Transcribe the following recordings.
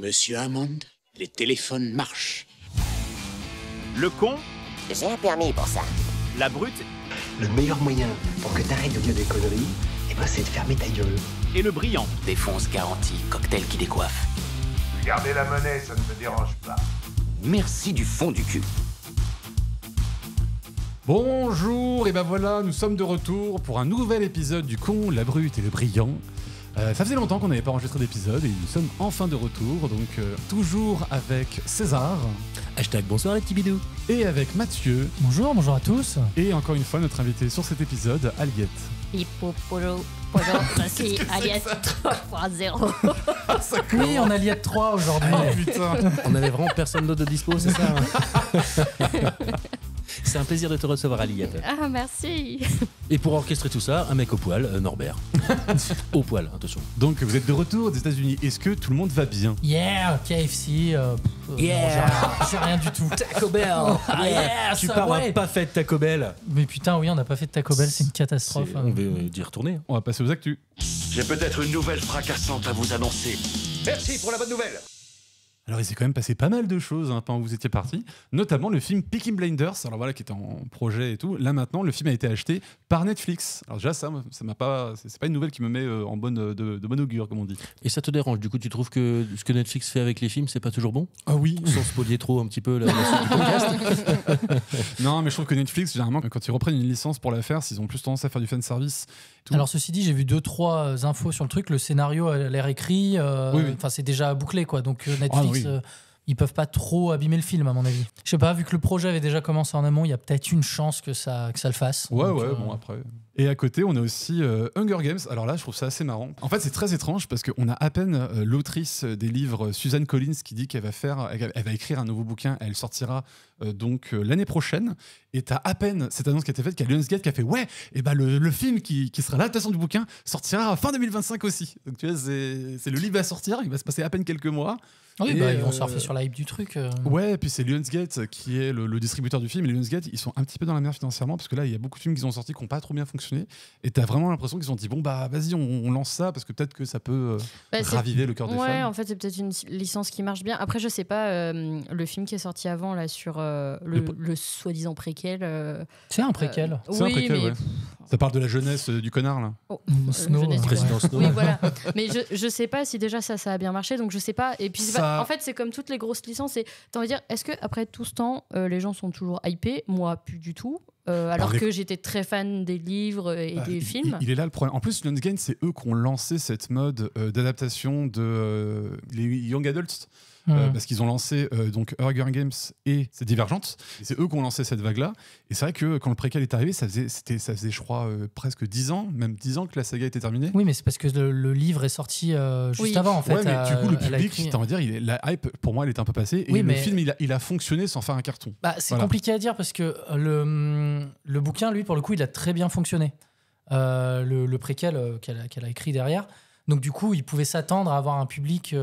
Monsieur Hammond, les téléphones marchent. Le con, J'ai un permis pour ça. la brute Le meilleur moyen pour que t'arrêtes de dire des conneries, c'est de fermer ta gueule. et le brillant. Défonce garantie, cocktail qui décoiffe. Gardez la monnaie, ça ne me dérange pas. Merci du fond du cul. Bonjour, et ben voilà, nous sommes de retour pour un nouvel épisode du Con, la Brute et le Brillant. Ça faisait longtemps qu'on n'avait pas enregistré d'épisode et nous sommes enfin de retour, donc toujours avec César. Hashtag bonsoir les petits bidous. Et avec Mathieu. Bonjour à tous. Et encore une fois, notre invité sur cet épisode, Aliette. Hippopolo, polo, voici Aliette 3.0. Oui, on a Aliette 3 aujourd'hui. Oh putain. On avait vraiment personne d'autre de dispo, c'est ça hein. C'est un plaisir de te recevoir, Aliette. Ah, merci. Et pour orchestrer tout ça, un mec au poil, Norbert. Au poil, attention. Donc vous êtes de retour aux États-Unis. Est-ce que tout le monde va bien? Yeah, KFC. Yeah. Non, j'ai rien du tout. Taco Bell. Yeah, Tu ça, pars, on ouais. n'a pas fait de Taco Bell. Mais putain, oui, on n'a pas fait de Taco Bell, c'est une catastrophe. On va d'y retourner. On va passer aux actus. J'ai peut-être une nouvelle fracassante à vous annoncer. Merci pour la bonne nouvelle. Alors il s'est quand même passé pas mal de choses pendant que vous étiez partis, notamment le film Peaky Blinders, alors voilà, qui était en projet et tout. Là maintenant, le film a été acheté par Netflix. Alors déjà ça m'a pas, c'est pas une nouvelle qui me met en de bonne augure, comme on dit. Et ça te dérange, du coup, tu trouves que ce que Netflix fait avec les films, c'est pas toujours bon? Ah oui. Sans spolier trop un petit peu la suite du podcast. Non, mais je trouve que Netflix, généralement, quand ils reprennent une licence pour la faire, s'ils ont plus tendance à faire du fan service. Tout. Alors ceci dit, j'ai vu 2-3 infos sur le truc. Le scénario a l'air écrit. Oui. Enfin, c'est déjà bouclé, quoi. Donc Netflix, Ah, oui. ils peuvent pas trop abîmer le film, à mon avis. Je sais pas, vu que le projet avait déjà commencé en amont, il y a peut-être une chance que ça le fasse. Ouais, Donc, bon après. Et à côté, on a aussi Hunger Games. Alors là, je trouve ça assez marrant. En fait, c'est très étrange parce qu'on a à peine l'autrice des livres, Suzanne Collins, qui dit qu'elle va écrire un nouveau bouquin. Elle sortira donc l'année prochaine. Et t'as à peine cette annonce qui a été faite, qu'il y a Lionsgate qui a fait ouais, et ben le film qui sera l'adaptation du bouquin sortira fin 2025 aussi. Donc tu vois, c'est le livre va sortir, il va se passer à peine quelques mois. Oui, Et, ils vont surfer sur la hype du truc. Ouais, et puis c'est Lionsgate qui est le distributeur du film. Et Lionsgate, ils sont un petit peu dans la merde financièrement parce que là, il y a beaucoup de films qui ont sorti qui n'ont pas trop bien fonctionné. Et t'as vraiment l'impression qu'ils ont dit bon, bah vas-y, on lance ça parce que peut-être que ça peut raviver le cœur des fans. Ouais, en fait, c'est peut-être une licence qui marche bien. Après, je sais pas, le film qui est sorti avant, là, sur le soi-disant préquel. C'est un préquel. C'est un préquel, mais... ouais. Ça parle de la jeunesse du connard, là. Oh, Snow, jeunesse du président connard. Snow. Oui, voilà. Mais je sais pas si déjà ça a bien marché, donc je sais pas. Et puis, en fait, c'est comme toutes les grosses licences. T'as envie de dire, est-ce qu'après tout ce temps, les gens sont toujours hypés? Moi, plus du tout. Alors que j'étais très fan des livres et des films. Il est là le problème. En plus, Lionsgate, c'est eux qui ont lancé cette mode d'adaptation de les Young Adults. Parce qu'ils ont lancé donc Hunger Games et c'est Divergente. Et c'est eux qui ont lancé cette vague-là. Et c'est vrai que quand le préquel est arrivé, ça faisait je crois, presque 10 ans, même 10 ans que la saga était terminée. Oui, mais c'est parce que le livre est sorti juste avant, en fait. Ouais, mais du coup, le elle a public, écrit- t'as envie de dire, la hype, pour moi, elle est un peu passée. Et Oui, le mais- film, il a fonctionné sans faire un carton. Bah, c'est Voilà. compliqué à dire parce que le bouquin, lui, pour le coup, il a très bien fonctionné. Le préquel qu'elle a écrit derrière. Donc du coup, il pouvait s'attendre à avoir un public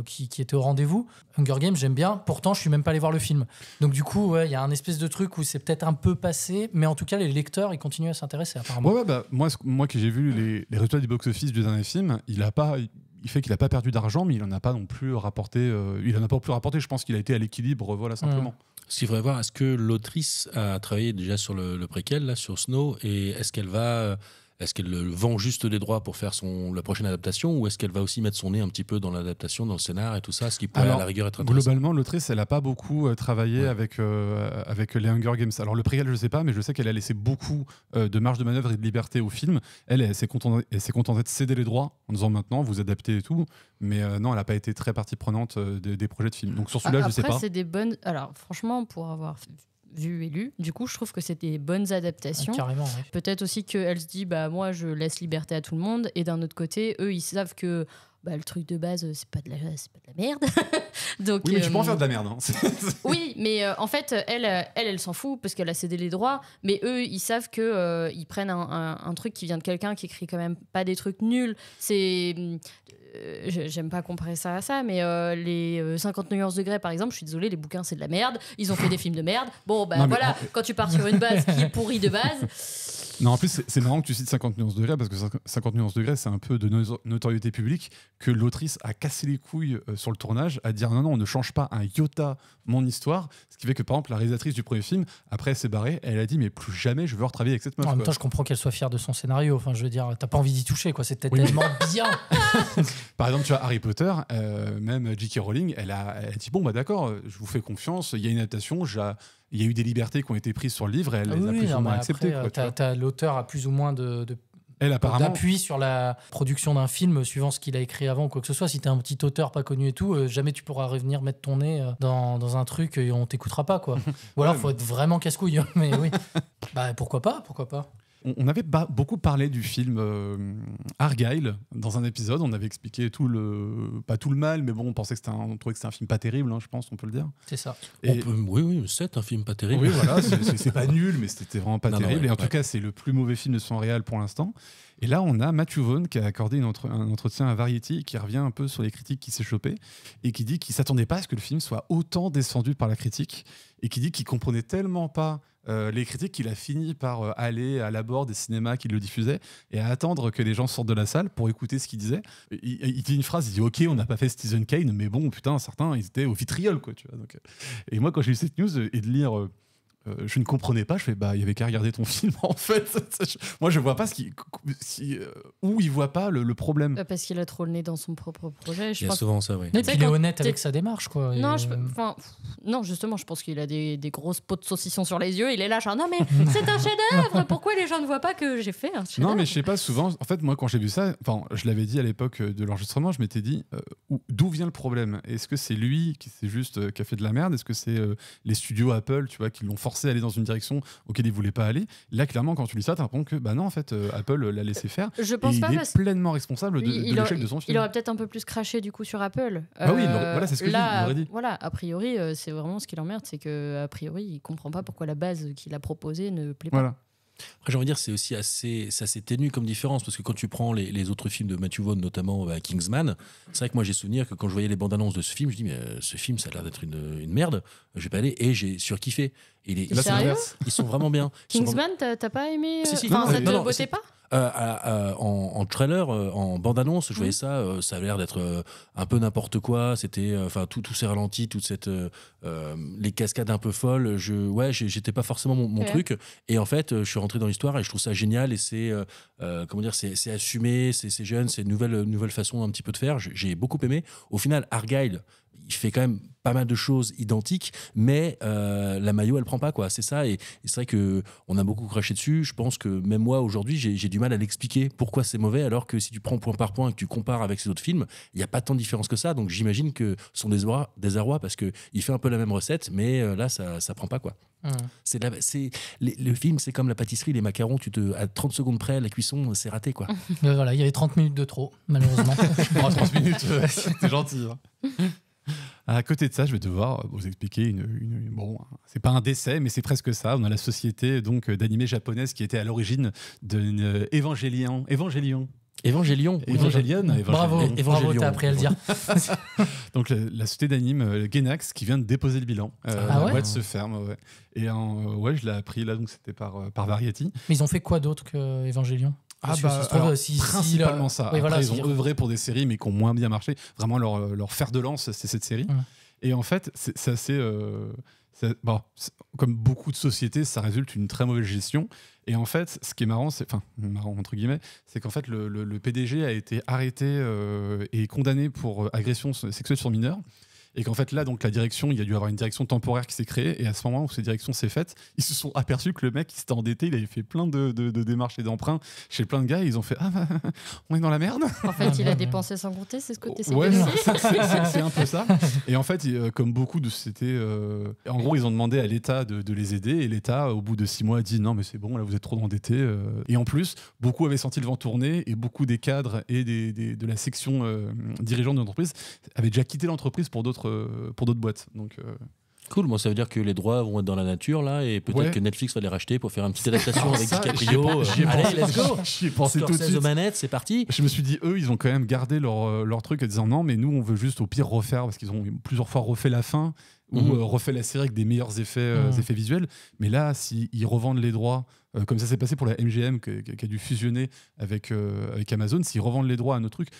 qui était au rendez-vous. Hunger Games, j'aime bien. Pourtant, je suis même pas allé voir le film. Donc du coup, ouais, il y a un espèce de truc où c'est peut-être un peu passé, mais en tout cas, les lecteurs, ils continuent à s'intéresser apparemment. Ouais, bah, moi que j'ai vu les résultats du box-office du dernier film, il fait qu'il a pas perdu d'argent, mais il en a pas non plus rapporté. Il en a pas plus rapporté. Je pense qu'il a été à l'équilibre, voilà, simplement. Ce qu'il faudrait voir, est-ce que l'autrice a travaillé déjà sur le préquel, là, sur Snow, et est-ce qu'elle vend juste des droits pour faire la prochaine adaptation, ou est-ce qu'elle va aussi mettre son nez un petit peu dans l'adaptation, dans le scénar et tout ça, ce qui pourrait à la rigueur être intéressant? Globalement, l'autrice, elle a pas beaucoup travaillé avec les Hunger Games. Alors le préquel, je sais pas, mais je sais qu'elle a laissé beaucoup de marge de manœuvre et de liberté au film. Elle s'est contentée de céder les droits en disant maintenant vous adaptez et tout, mais non, elle a pas été très partie prenante des projets de film. Donc sur celui-là, je sais pas. Après, c'est des bonnes. Alors, franchement, pour avoir vu et lu, du coup, je trouve que c'est des bonnes adaptations. Carrément, ouais. Peut-être aussi qu'elle se dit, bah moi, je laisse liberté à tout le monde, et d'un autre côté, eux, ils savent que le truc de base, c'est pas de la merde. Donc, Oui, mais tu peux en faire de la merde. Hein. oui, mais en fait, elle s'en fout parce qu'elle a cédé les droits. Mais eux, ils savent que ils prennent un truc qui vient de quelqu'un qui écrit quand même pas des trucs nuls. C'est j'aime pas comparer ça à ça, mais les 50 nuances de Grey, par exemple, je suis désolée, les bouquins, c'est de la merde. Ils ont fait des films de merde. Bon, ben voilà, quand tu pars sur une base qui est pourrie de base, Non, en plus, c'est marrant que tu cites 50 nuances degrés, parce que 50 nuances degrés, c'est un peu de notoriété publique que l'autrice a cassé les couilles sur le tournage, à dire non, on ne change pas un iota mon histoire. Ce qui fait que, par exemple, la réalisatrice du premier film, après, elle s'est barrée, elle a dit, mais plus jamais je veux retravailler avec cette meuf. En même quoi. temps, je comprends qu'elle soit fière de son scénario. Enfin, je veux dire, t'as pas envie d'y toucher, quoi. C'était Oui. tellement bien. Par exemple, tu vois, Harry Potter, même J.K. Rowling, elle a dit, bon, bah d'accord, je vous fais confiance, il y a une adaptation, il y a eu des libertés qui ont été prises sur le livre et elle les a plus ou moins acceptées. L'auteur a plus ou moins elle, apparemment, d'appui sur la production d'un film suivant ce qu'il a écrit avant ou quoi que ce soit. Si t'es un petit auteur pas connu et tout, jamais tu pourras revenir mettre ton nez dans un truc et on t'écoutera pas, quoi. Ou alors faut être vraiment casse-couille. Mais oui, bah pourquoi pas. On avait beaucoup parlé du film Argyle dans un épisode. On avait expliqué pas tout le mal, mais bon, on trouvait que c'était un film pas terrible, hein, je pense, on peut le dire. C'est ça. Oui, c'est un film pas terrible. Oui, voilà, c'est pas nul, mais c'était vraiment pas terrible. Ouais, et en tout cas, c'est le plus mauvais film de son réal pour l'instant. Et là, on a Matthew Vaughn qui a accordé un entretien à Variety, qui revient un peu sur les critiques qui s'est chopé et qui dit qu'il s'attendait pas à ce que le film soit autant descendu par la critique et qui dit qu'il comprenait tellement pas les critiques qu'il a fini par aller à l'abord des cinémas qui le diffusaient et à attendre que les gens sortent de la salle pour écouter ce qu'il disait. Il dit une phrase, il dit ok, on n'a pas fait Citizen Kane, mais bon, putain, certains, ils étaient au vitriol, quoi, tu vois. Donc, et moi, quand j'ai lu cette news et de lire je ne comprenais pas, je fais bah il y avait qu'à regarder ton film en fait. Moi je vois pas où il voit pas le problème. Parce qu'il a trop le nez dans son propre projet. Il y a souvent ça, oui. Et puis il est honnête avec sa démarche, quoi. Non, justement, je pense qu'il a des grosses pots de saucisson sur les yeux. Il est là, genre non mais c'est un chef-d'œuvre. Pourquoi les gens ne voient pas que j'ai fait un chef-d'œuvre? Non mais je sais pas, souvent, en fait moi quand j'ai vu ça, je l'avais dit à l'époque de l'enregistrement, je m'étais dit d'où vient le problème? Est-ce que c'est lui qui a fait de la merde? Est-ce que c'est les studios Apple, tu vois, qui l'ont forcé à aller dans une direction auquel il voulait pas aller? Là clairement quand tu lis ça, tu apprends que bah non en fait Apple l'a laissé faire. Je pense et pas il est pleinement responsable de l'échec de son film. Il aurait peut-être un peu plus craché du coup sur Apple. Ah oui, voilà, c'est ce que il aurait dit. Voilà, a priori, c'est vraiment ce qui l'emmerde, c'est que a priori, il comprend pas pourquoi la base qu'il a proposée ne plaît pas. Voilà. Après, j'ai envie de dire, c'est aussi assez ténu comme différence, parce que quand tu prends les autres films de Matthew Vaughn, notamment Kingsman, c'est vrai que moi j'ai souvenir que quand je voyais les bandes annonces de ce film, je dis mais ce film ça a l'air d'être une merde, je vais pas aller, et j'ai surkiffé. Sérieux ? Ils sont vraiment bien. Kingsman, t'as pas aimé? Si. Enfin, ça te bottait pas? En trailer, en bande-annonce, je voyais ça avait l'air d'être un peu n'importe quoi. C'était, tous ces ralentis, toute cette, les cascades un peu folles. J'étais pas forcément mon truc. Et en fait, je suis rentré dans l'histoire et je trouve ça génial. Et c'est, c'est assumé, c'est jeune, c'est une nouvelle façon un petit peu de faire. J'ai beaucoup aimé. Au final, Argyle, il fait quand même pas mal de choses identiques, mais la maillot elle prend pas, quoi. C'est ça, et c'est vrai que on a beaucoup craché dessus. Je pense que même moi aujourd'hui j'ai du mal à l'expliquer pourquoi c'est mauvais, alors que si tu prends point par point et que tu compares avec ces autres films, il y a pas tant de différence que ça. Donc j'imagine que son désarroi parce que il fait un peu la même recette, mais là ça prend pas, quoi. Le film, c'est comme la pâtisserie, les macarons, à 30 secondes près, la cuisson, c'est raté, quoi. Voilà, il y avait 30 minutes de trop, malheureusement. 30 minutes, c'est gentil. Hein. À côté de ça, je vais devoir vous expliquer bon, c'est pas un décès, mais c'est presque ça. On a la société donc d'animé japonaise qui était à l'origine d'une Evangelion. Bravo, t'as appris à le dire. Donc la société d'anime Gainax qui vient de déposer le bilan. La boîte se ferme. Ouais. Et je l'ai appris là, donc c'était par Variety. Mais ils ont fait quoi d'autre que Evangelion? Principalement ça. Oui, Après, ils ont œuvré pour des séries, mais qui ont moins bien marché. Vraiment, leur fer de lance, c'est cette série. Et en fait, c'est assez... comme beaucoup de sociétés, ça résulte d'une très mauvaise gestion. Et en fait, ce qui est marrant, marrant entre guillemets, c'est qu'en fait, le PDG a été arrêté et condamné pour agression sexuelle sur mineurs. Et qu'en fait, là, donc, la direction, il y a dû avoir une direction temporaire qui s'est créée. Et à ce moment où cette direction s'est faite, ils se sont aperçus que le mec, il s'était endetté, il avait fait plein de démarches et d'emprunts chez plein de gars. Et ils ont fait on est dans la merde. En fait, il a dépensé sans compter, c'est ce que tu essaies de dire. C'est un peu ça. Et en fait, comme beaucoup de sociétés, en gros, ils ont demandé à l'État de les aider. Et l'État, au bout de 6 mois, a dit non, mais c'est bon, là, vous êtes trop endettés. Et en plus, beaucoup avaient senti le vent tourner. Et beaucoup des cadres et de la section dirigeante de l'entreprise avaient déjà quitté l'entreprise pour d'autres boîtes. Donc, cool, bon, ça veut dire que les droits vont être dans la nature là, et peut-être que Netflix va les racheter pour faire une petite adaptation avec DiCaprio. Allez, let's go. J'y ai pensé tout de suite. aux manettes, c'est parti. Je me suis dit, eux, ils ont quand même gardé leur truc en disant non, mais nous, on veut juste au pire refaire, parce qu'ils ont plusieurs fois refait la fin. ou refait la série avec des meilleurs effets visuels. Mais là, s'ils revendent les droits, comme ça s'est passé pour la MGM qui a dû fusionner avec Amazon, s'ils revendent les droits à nos trucs,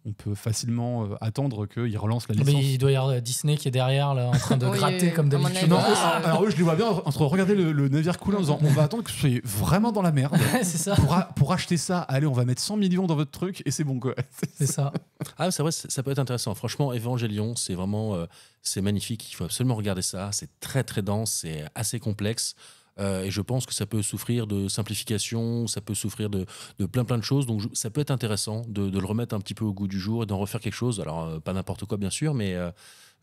on peut facilement attendre qu'ils relancent la licence. Mais il doit y avoir Disney qui est derrière là, en train de gratter comme d'habitude. Non, alors eux, je les vois bien entre regarder le navire couler en disant on va attendre que vous soyez vraiment dans la merde. C'est ça. Pour acheter ça, allez, on va mettre 100 millions dans votre truc et c'est bon quoi. C'est ça. Ah, c'est vrai, ça peut être intéressant. Franchement, Evangelion, c'est vraiment c'est magnifique. Il faut absolument regarder ça. C'est très très dense, c'est assez complexe. Et je pense que ça peut souffrir de simplification, ça peut souffrir de plein de choses. Donc ça peut être intéressant de le remettre un petit peu au goût du jour et d'en refaire quelque chose. Alors pas n'importe quoi bien sûr, mais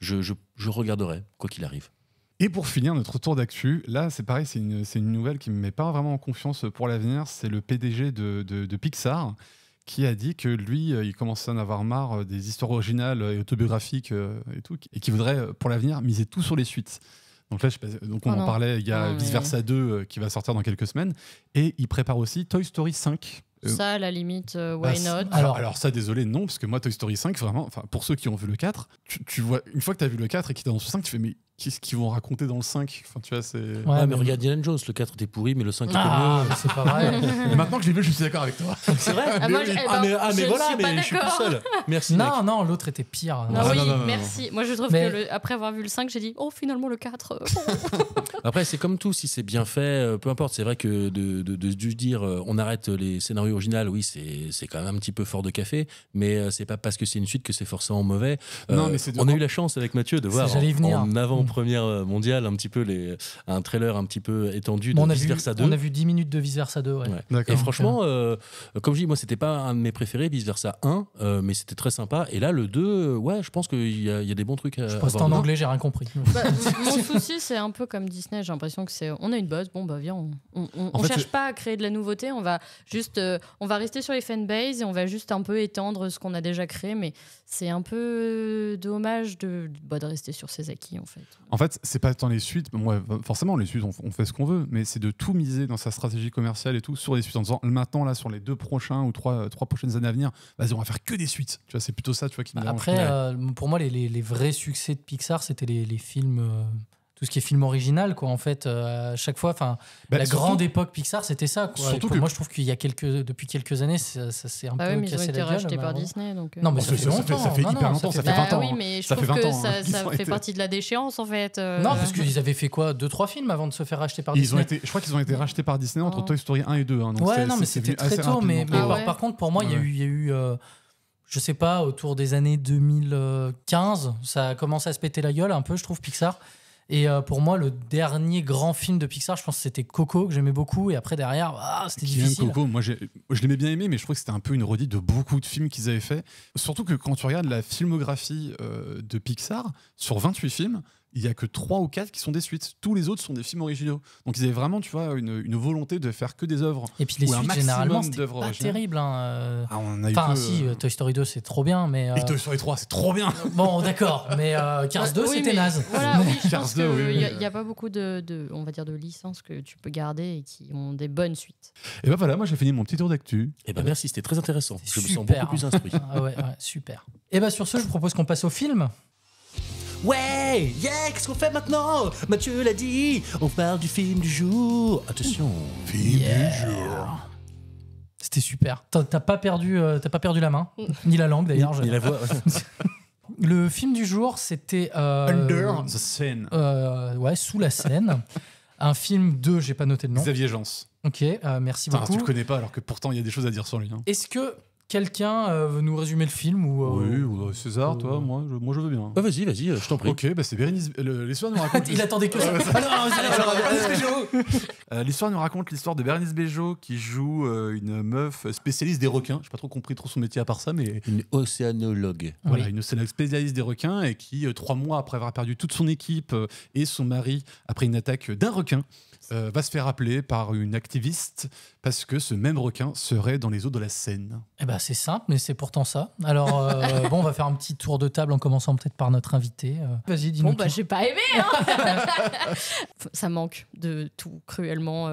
je regarderai quoi qu'il arrive. Et pour finir notre tour d'actu, là c'est pareil, c'est une nouvelle qui me met pas vraiment en confiance pour l'avenir. C'est le PDG de Pixar qui a dit que lui, il commençait à en avoir marre des histoires originales et autobiographiques et tout, et qui voudrait pour l'avenir miser tout sur les suites. Donc là, on en parlait, il y a Vice Versa 2 qui va sortir dans quelques semaines, et il prépare aussi Toy Story 5. Ça, à la limite, why not? Alors ça, désolé, non, parce que moi, Toy Story 5, vraiment, pour ceux qui ont vu le 4, tu vois, une fois que tu as vu le 4 et qu'ils t'annoncent le 5, tu fais, mais qu'est-ce qu'ils vont raconter dans le 5? Enfin, tu vois, c'est... Ouais, mais regarde Indiana Jones, le 4 était pourri, mais le 5 était mieux. C'est pas vrai. Et maintenant que je l'ai vu, je suis d'accord avec toi. C'est vrai. Mais voilà, mais je suis plus seul. Merci. Non, l'autre était pire. Non, merci. Moi, je trouve que après avoir vu le 5, j'ai dit, oh, finalement, le 4. Après, c'est comme tout, si c'est bien fait, peu importe. C'est vrai que de dire on arrête les scénarios originaux, oui, c'est quand même un petit peu fort de café, mais c'est pas parce que c'est une suite que c'est forcément mauvais. Non, mais on a eu la chance avec Mathieu de voir en avant-première mondiale un petit peu un trailer un petit peu étendu de Vice Versa 2. On a vu 10 minutes de Vice Versa 2. Ouais. Et franchement, comme je dis, moi, c'était pas un de mes préférés, Vice Versa 1, mais c'était très sympa. Et là, le 2, ouais, je pense qu'il y a des bons trucs à voir. Je pense en anglais, j'ai rien compris. Mon souci, c'est un peu comme Disney. J'ai l'impression que on a une buzz, bon, bah viens, on cherche pas à créer de la nouveauté, on va juste, on va rester sur les fanbases et on va juste un peu étendre ce qu'on a déjà créé, mais c'est un peu dommage de rester sur ses acquis, en fait. En fait, c'est pas tant les suites, forcément, les suites, on fait ce qu'on veut, mais c'est de tout miser dans sa stratégie commerciale et tout sur les suites, en disant, maintenant, là, sur les 2 prochains ou 3 prochaines années à venir, vas-y, on va faire que des suites. Tu vois, c'est plutôt ça, tu vois, qui me dérange. Après, pour moi, les vrais succès de Pixar, c'était les films... tout ce qui est film original, quoi, en fait, à chaque fois, la grande époque Pixar, c'était ça, quoi. Moi, je trouve qu'il y a depuis quelques années, ça s'est un peu cassé la gueule. Racheté par Disney, donc. Non, mais ça fait longtemps. Ça fait hyper longtemps, ça fait 20 ans. Oui, mais je trouve que ça fait partie de la déchéance, en fait. Non, parce qu'ils avaient fait quoi, 2-3 films avant de se faire racheter par Disney. Je crois qu'ils ont été rachetés par Disney entre Toy Story 1 et 2. Hein, donc ouais, non, mais c'était très tôt. Mais par contre, pour moi, il y a eu je sais pas, autour des années 2015, ça a commencé à se péter la gueule un peu, je trouve, Pixar. Et pour moi, le dernier grand film de Pixar, je pense que c'était Coco, que j'aimais beaucoup. Et après, derrière, c'était difficile. Coco, moi, je l'aimais bien aimé, mais je trouvais que c'était un peu une redite de beaucoup de films qu'ils avaient fait. Surtout que quand tu regardes la filmographie de Pixar, sur 28 films, il n'y a que 3 ou 4 qui sont des suites. Tous les autres sont des films originaux. Donc ils avaient vraiment, tu vois, une volonté de faire que des œuvres. Et puis les suites, généralement, c'était pas terrible. Hein. Si, Toy Story 2, c'est trop bien. Mais, Et Toy Story 3, c'est trop bien. Bon, d'accord. Mais Cars 2, c'était naze. Voilà, oui, je pense qu'il n'y a pas beaucoup on va dire, de licences que tu peux garder et qui ont des bonnes suites. Et ben voilà, moi j'ai fini mon petit tour d'actu. Et ben merci, c'était très intéressant. Je me sens beaucoup plus instruit. Ouais, super. Et ben sur ce, je vous propose qu'on passe au film. Ouais, qu'est-ce qu'on fait maintenant? Mathieu l'a dit, on parle du film du jour. Attention, film du jour. C'était super. T'as pas perdu la main, ni la langue d'ailleurs. Ni la voix. Le film du jour, c'était Under the Seine. Ouais, sous la Seine. Un film de, j'ai pas noté le nom. Xavier Jeans. Ok, merci beaucoup. Tu le connais pas alors que pourtant il y a des choses à dire sur lui. Hein. Est-ce que quelqu'un veut nous résumer le film Oui, ou César, toi, moi je veux bien. Vas-y, je t'en prie. Ok, c'est Bérénice. L'histoire nous raconte. Il attendait que ça. L'histoire nous raconte l'histoire de Bérénice Bejo qui joue une meuf spécialiste des requins. J'ai pas trop compris son métier à part ça, mais une océanologue. Voilà, une spécialiste des requins et qui 3 mois après avoir perdu toute son équipe et son mari après une attaque d'un requin. Va se faire appeler par une activiste parce que ce même requin serait dans les eaux de la Seine. Eh ben, c'est simple, mais c'est pourtant ça. Alors, on va faire un petit tour de table en commençant peut-être par notre invité. Vas-y, dis-nous. Bon, j'ai pas aimé. Hein. Ça manque de tout, cruellement. tellement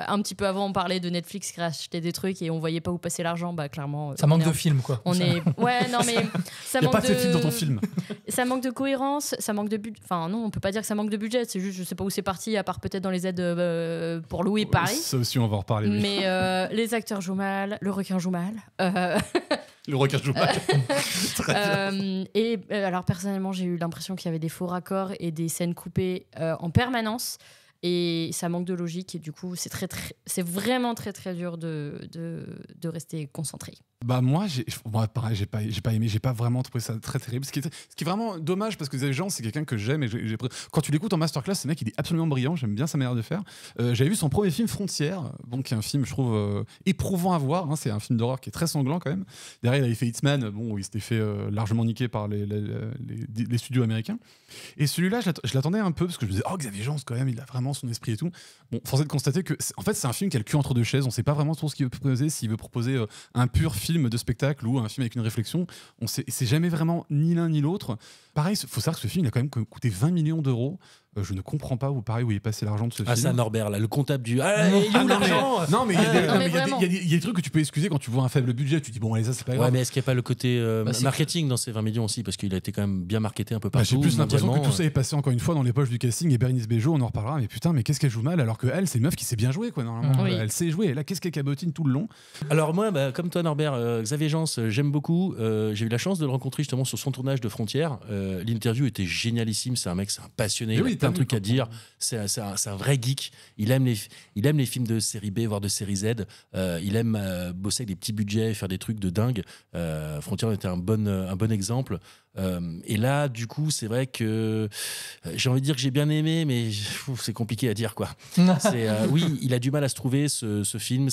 un petit peu avant on parlait de Netflix qui rachetait des trucs et on voyait pas où passer l'argent, bah clairement Ça manque de films, quoi. on est ouais non mais ça Il n'y a manque pas de de film dans ton film. ça manque de cohérence, ça manque de budget. Enfin non, on peut pas dire que ça manque de budget, c'est juste je sais pas où c'est parti à part peut-être dans les aides pour Louis Paris. Ça aussi, on va en reparler. Oui. Mais les acteurs jouent mal, le requin joue mal. Le requin joue mal. Très bien. Et alors personnellement, j'ai eu l'impression qu'il y avait des faux raccords et des scènes coupées en permanence. Et ça manque de logique et du coup c'est vraiment très dur de rester concentré. Bah moi, pareil, j'ai pas aimé, j'ai pas vraiment trouvé ça très terrible. Ce qui est vraiment dommage parce que Xavier Jean, c'est quelqu'un que j'aime et quand tu l'écoutes en masterclass, ce mec il est absolument brillant, j'aime bien sa manière de faire. J'avais vu son premier film Frontières, donc qui est un film je trouve éprouvant à voir, hein, c'est un film d'horreur qui est très sanglant quand même. Derrière il avait fait Hitman, bon il s'était fait largement niquer par les studios américains. Et celui-là je l'attendais un peu parce que je me disais Xavier Jean quand même il a vraiment son esprit et tout. Bon, force est de constater que en fait c'est un film qui a le cul entre deux chaises, on sait pas vraiment trop ce qu'il veut proposer, s'il veut proposer un pur film de spectacle ou un film avec une réflexion, c'est jamais vraiment ni l'un ni l'autre. Pareil, il faut savoir que ce film il a quand même coûté 20 millions d'euros. Je ne comprends pas où est passé l'argent de ce film. Ah, c'est Norbert, là, le comptable du. Ah, il est où l'argent ? Non, mais il y a des trucs que tu peux excuser quand tu vois un faible budget. Tu dis, bon, allez, ça, c'est pas grave. Ouais, mais est-ce qu'il n'y a pas le côté marketing dans ces 20 millions aussi ? Parce qu'il a été quand même bien marketé un peu partout. J'ai plus l'impression que tout ça est passé encore une fois dans les poches du casting. Et Bérénice Bejo, on en reparlera. Mais putain, mais qu'est-ce qu'elle joue mal alors que elle, c'est une meuf qui sait bien jouer, quoi, normalement. Oui. Elle sait jouer. Et là, qu'est-ce qu'elle cabotine tout le long ? Alors, moi, comme toi, Norbert, Xavier Jean, j'aime beaucoup. J'ai eu la chance de le rencontrer justement sur son tournage de Frontières. L'interview était génialissime. C'est un mec, c'est un passionné. Il a plein de trucs à dire. C'est un vrai geek. Il aime les films de série B, voire de série Z. Il aime bosser avec des petits budgets, faire des trucs de dingue. Frontières était un bon exemple. Et là, du coup, c'est vrai que j'ai envie de dire que j'ai bien aimé, mais c'est compliqué à dire, quoi. Oui, il a du mal à se trouver, ce film.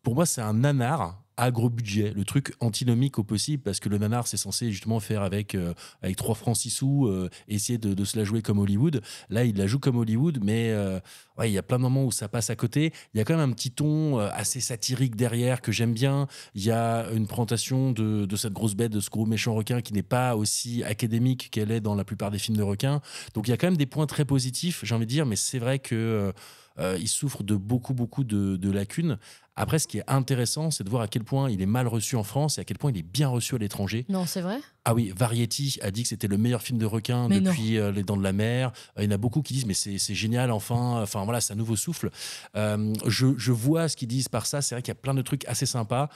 Pour moi, c'est un nanar à gros budget, le truc antinomique au possible, parce que le nanar, c'est censé justement faire avec 3 francs 6 sous, essayer de se la jouer comme Hollywood. Là, il la joue comme Hollywood, mais il y a plein de moments où ça passe à côté. Il y a quand même un petit ton assez satirique derrière que j'aime bien. Il y a une présentation de cette grosse bête, de ce gros méchant requin qui n'est pas aussi académique qu'elle est dans la plupart des films de requins. Donc il y a quand même des points très positifs, j'ai envie de dire, mais c'est vrai que il souffre de beaucoup de lacunes. Après, ce qui est intéressant, c'est de voir à quel point il est mal reçu en France et à quel point il est bien reçu à l'étranger. Non, c'est vrai ? Ah oui, Variety a dit que c'était le meilleur film de requin mais depuis Les Dents de la Mer. Il y en a beaucoup qui disent mais c'est génial, enfin voilà, c'est un nouveau souffle. Je vois ce qu'ils disent par ça. C'est vrai qu'il y a plein de trucs assez sympas.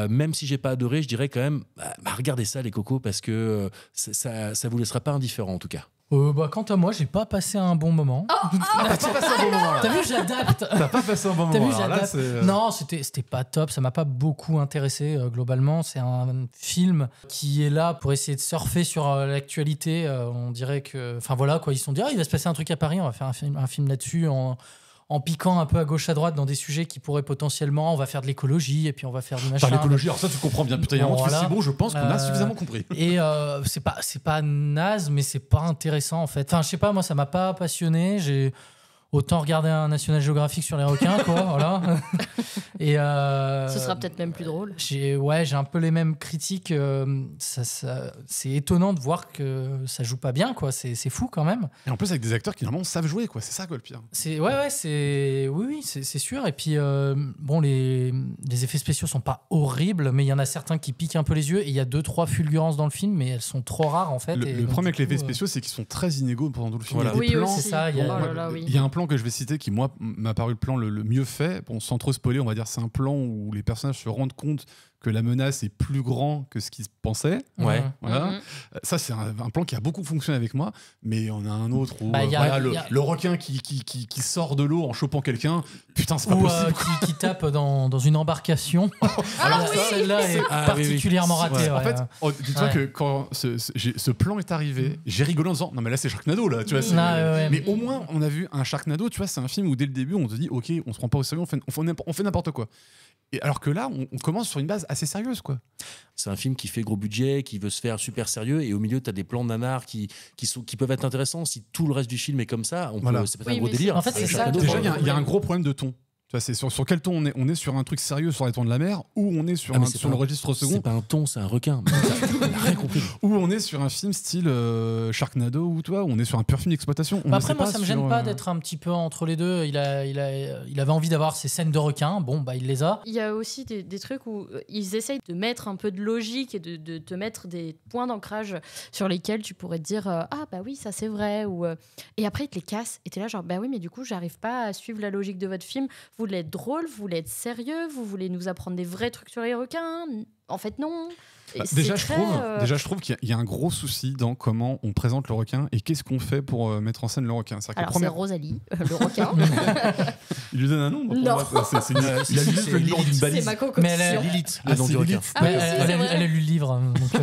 Même si j'ai pas adoré, je dirais quand même regardez ça les cocos parce que ça vous laissera pas indifférent en tout cas. Quant à moi, j'ai pas passé un bon moment. T'as pas passé un bon moment. T'as vu, j'adapte. T'as pas passé un bon moment. T'as vu, Alors là, j'adapte. Non, c'était pas top. Ça m'a pas beaucoup intéressé globalement. C'est un film qui est là pour essayer de surfer sur l'actualité. On dirait que, enfin voilà quoi, ils se sont dit il va se passer un truc à Paris. On va faire un film là-dessus en piquant un peu à gauche à droite dans des sujets qui pourraient potentiellement, on va faire de l'écologie et puis on va faire du machin. Par l'écologie, alors ça tu comprends bien. Putain, il y a un moment, voilà. c'est bon, je pense qu'on a suffisamment compris. Et c'est pas naze, mais c'est pas intéressant en fait. Enfin, je sais pas, moi ça m'a pas passionné. J'ai autant regardé un National Geographic sur les requins, quoi. Voilà. Et ce sera peut-être même plus drôle. J'ai un peu les mêmes critiques. C'est étonnant de voir que ça joue pas bien, quoi. C'est fou quand même. Et en plus avec des acteurs qui normalement savent jouer, quoi. C'est ça, quoi, le pire. C'est sûr. Et puis bon, les effets spéciaux sont pas horribles, mais il y en a certains qui piquent un peu les yeux. Et il y a 2-3 fulgurances dans le film, mais elles sont trop rares en fait. Le problème avec les effets spéciaux, c'est qu'ils sont très inégaux pendant tout le film. Voilà. Il y a des plans. C'est ça. Il y a un plan que je vais citer qui, moi, m'a paru le plan le mieux fait. Bon, sans trop spoiler, on va dire c'est un plan où les personnages se rendent compte que la menace est plus grand que ce qu'ils pensaient. Ouais. Voilà. Ça, c'est un plan qui a beaucoup fonctionné avec moi, mais on a un autre où le requin qui sort de l'eau en chopant quelqu'un. Putain, c'est pas possible. Qui tape dans une embarcation. Alors celle-là est particulièrement ratée. En fait, dis-toi que quand ce plan est arrivé, j'ai rigolé en disant non mais là c'est Sharknado là, tu vois. Mais au moins on a vu un Sharknado, tu vois, c'est un film où dès le début on te dit ok, on se prend pas au sérieux, on fait n'importe quoi. Et alors que là, on commence sur une base assez sérieuse, quoi. C'est un film qui fait gros budget, qui veut se faire super sérieux, et au milieu, tu as des plans nanars qui peuvent être intéressants. Si tout le reste du film est comme ça, c'est pas un gros délire. En fait, c'est ça. Déjà, il y a un gros problème de ton. Tu vois, c'est sur quel ton on est? On est sur un truc sérieux sur les tons de la mer, ou on est sur, mais sur le registre second? C'est pas un ton, c'est un requin. On n'a rien compris. Ou on est sur un film style Sharknado, ou toi, où on est sur un pur film d'exploitation. Après, moi, ça me gêne pas d'être un petit peu entre les deux. Il avait envie d'avoir ces scènes de requins. Bon, bah, il les a. Il y a aussi des trucs où ils essayent de mettre un peu de logique et de te mettre des points d'ancrage sur lesquels tu pourrais te dire ah bah oui, ça c'est vrai. Et après, ils te les cassent. Et t'es là genre, bah oui, mais du coup, j'arrive pas à suivre la logique de votre film. Vous voulez être drôle, vous voulez être sérieux, vous voulez nous apprendre des vrais trucs sur les requins. En fait, non. Déjà, je trouve qu'il y a un gros souci dans comment on présente le requin et qu'est-ce qu'on fait pour mettre en scène le requin. Alors, c'est Rosalie, le requin. Il lui donne un nom? Non. Il a juste le nom d'une balise. C'est ma concoction. Mais elle a Lilith, le nom du requin. Elle a lu le livre. Donc,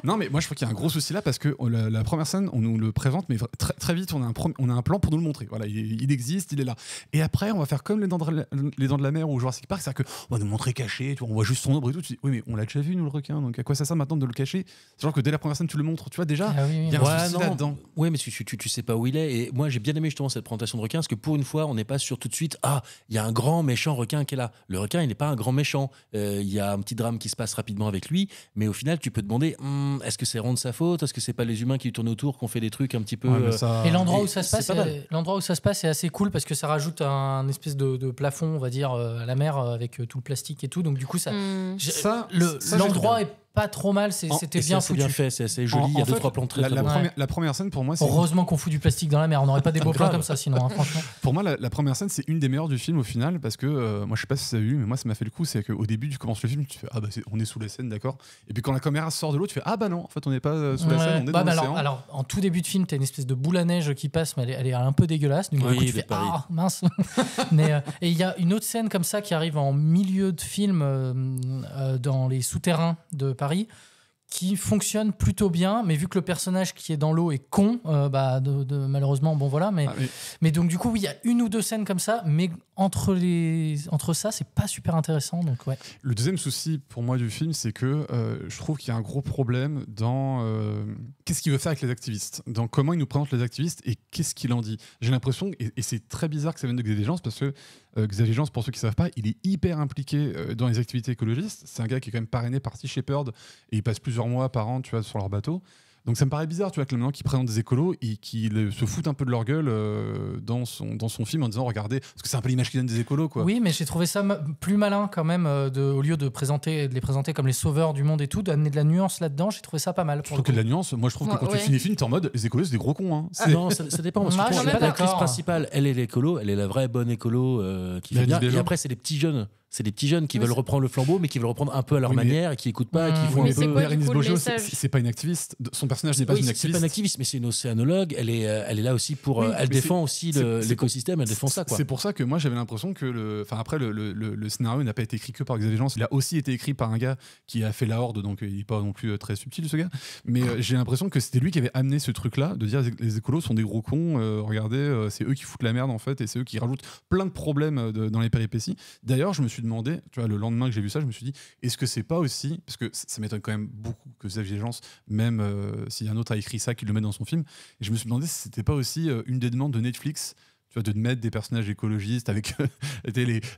Non, mais moi je trouve qu'il y a un gros souci là parce que la première scène, on nous le présente, mais très, très vite, on a un plan pour nous le montrer. Voilà, il existe, il est là. Et après, on va faire comme les dents de la mer ou Jurassic Park, c'est-à-dire qu'on va nous montrer caché, tu vois, on voit juste son ombre et tout. Tu dis, oui, mais on l'a déjà vu, nous, le requin, donc à quoi ça sert maintenant de le cacher? C'est genre que dès la première scène, tu le montres, tu vois, déjà, il y a un souci là-dedans. Oui, mais tu sais pas où il est. Et moi, j'ai bien aimé justement cette présentation de requin parce que pour une fois, on n'est pas sur tout de suite, il y a un grand méchant requin qui est là. Le requin, il n'est pas un grand méchant. Il y a un petit drame qui se passe rapidement avec lui, mais au final, tu peux te demander, est-ce que c'est vraiment de sa faute? Est-ce que c'est pas les humains qui lui tournent autour, qui ont fait des trucs un petit peu. Et l'endroit où ça se passe, c'est assez cool parce que ça rajoute un espèce de plafond, on va dire, à la mer avec tout le plastique et tout. Donc du coup, l'endroit est pas trop mal, c'était bien foutu. C'est bien fait, c'est assez joli. Il y a 2-3 plans très bons. La première scène, pour moi, c'est. Heureusement qu'on fout du plastique dans la mer. On n'aurait pas des beaux plans comme ça, sinon, hein, franchement. Pour moi, la première scène, c'est une des meilleures du film au final, parce que moi, je sais pas si ça a eu, mais moi, ça m'a fait le coup. C'est qu'au début, tu commences le film, tu fais on est sous la scène, d'accord. Et puis quand la caméra sort de l'eau, tu fais bah non, en fait, on n'est pas sous la scène, on est dans l'océan. Alors, en tout début de film, t'as une espèce de boule à neige qui passe, mais elle est un peu dégueulasse. Donc, du coup, tu fais mince. Et il y a une autre scène comme ça qui arrive en milieu de film dans les souterrains de Paris, qui fonctionne plutôt bien, mais vu que le personnage qui est dans l'eau est con, malheureusement, bon voilà, mais donc du coup, il y a une ou deux scènes comme ça, mais entre ça, c'est pas super intéressant, donc ouais. Le deuxième souci pour moi du film, c'est que je trouve qu'il y a un gros problème dans qu'est-ce qu'il veut faire avec les activistes, dans comment il nous présente les activistes et qu'est-ce qu'il en dit. J'ai l'impression, et c'est très bizarre que ça vienne de Xavier Gence, parce que Xavier Gence, pour ceux qui ne savent pas, il est hyper impliqué dans les activités écologistes. C'est un gars qui est quand même parrainé par Sea Shepherd et il passe plusieurs mois par an, tu vois, sur leur bateau. Donc ça me paraît bizarre, tu vois, que maintenant qu'ils présentent des écolos et qu'ils se foutent un peu de leur gueule dans son film en disant regardez, parce que c'est un peu l'image qu'ils donnent des écolos, quoi. Oui, mais j'ai trouvé ça plus malin quand même, au lieu de les présenter comme les sauveurs du monde et tout, d'amener de la nuance là-dedans. J'ai trouvé ça pas mal. Je trouve que de la nuance, moi je trouve que quand tu finis le film, t'es en mode les écolos c'est des gros cons. Hein. Non, ça dépend. Parce que l'actrice principale, elle est l'écolo, elle est la vraie bonne écolo qui fait bien. Et après, c'est les petits jeunes. C'est des petits jeunes qui veulent reprendre le flambeau, mais qui veulent reprendre un peu à leur manière, et qui écoutent pas, qui font un peu. Bérénice Bojo, c'est pas une activiste. Son personnage n'est pas une activiste. C'est pas une activiste, mais c'est une océanologue. Elle est là aussi pour. Elle défend aussi l'écosystème. Elle défend ça, quoi. C'est pour ça que moi j'avais l'impression que après le scénario n'a pas été écrit que par Xavier Gence. Il a aussi été écrit par un gars qui a fait La Horde, donc il est pas non plus très subtil ce gars. Mais j'ai l'impression que c'était lui qui avait amené ce truc-là, de dire les écolos sont des gros cons. Regardez, c'est eux qui foutent la merde en fait, et c'est eux qui rajoutent plein de problèmes dans les péripéties. D'ailleurs, je me suis demandé, tu vois, le lendemain que j'ai vu ça, je me suis dit, est-ce que c'est pas aussi, parce que ça m'étonne quand même beaucoup que Xavier Gence, même si un autre a écrit ça, qu'il le mette dans son film, et je me suis demandé si c'était pas aussi une des demandes de Netflix, tu vois, de mettre des personnages écologistes avec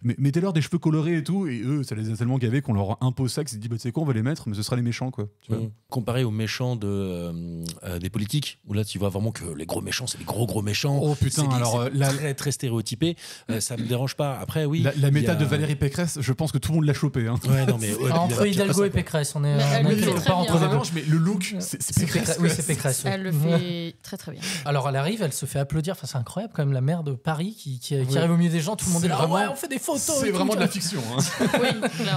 mettez-leur des cheveux colorés et tout, et eux ça les a tellement gavés qu'on leur impose ça, qu'ils se disent tu sais quoi, on va les mettre, mais ce sera les méchants, quoi, tu vois. Comparé aux méchants des politiques, où là tu vois vraiment que les gros méchants c'est les gros méchants. Oh putain, alors très très stéréotypé. Ça me dérange pas. Après oui, la méta de Valérie Pécresse, je pense que tout le monde l'a chopé, hein. Ouais, non, mais entre Hidalgo et Pécresse, on est pas entre les deux. Mais le look, c'est Pécresse. Oui, c'est Pécresse. Elle le fait très très bien. Alors elle arrive, elle se fait applaudir. Enfin, c'est incroyable quand même, la maire de Paris qui arrive au milieu des gens, tout le monde est là. Ouais, on fait des photos. C'est vraiment de la fiction, hein. Oui,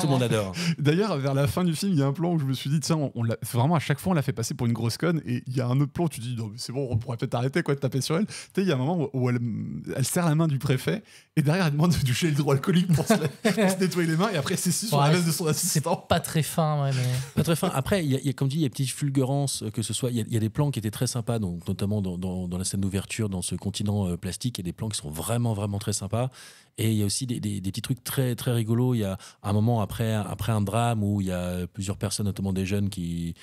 tout le monde adore. D'ailleurs, vers la fin du film, il y a un plan où je me suis dit tiens, vraiment à chaque fois on l'a fait passer pour une grosse conne, et il y a un autre plan où tu dis non, mais c'est bon, on pourrait peut-être arrêter, quoi, de taper sur elle. Tu sais, il y a un moment où elle serre la main du préfet et derrière elle demande du gel hydroalcoolique pour se nettoyer les mains, et après c'est sur la veste de son assistant. C'est pas très fin, mais pas très fin. Après, il y a comme dit, il y a petites fulgurances, que ce soit, il y a des plans qui étaient très sympas, donc notamment dans la scène d'ouverture, dans ce continent plastique, il y a des plans qui sont vraiment très sympas. Et il y a aussi des petits trucs très très rigolos. Il y a un moment après un drame où il y a plusieurs personnes, notamment des jeunes qui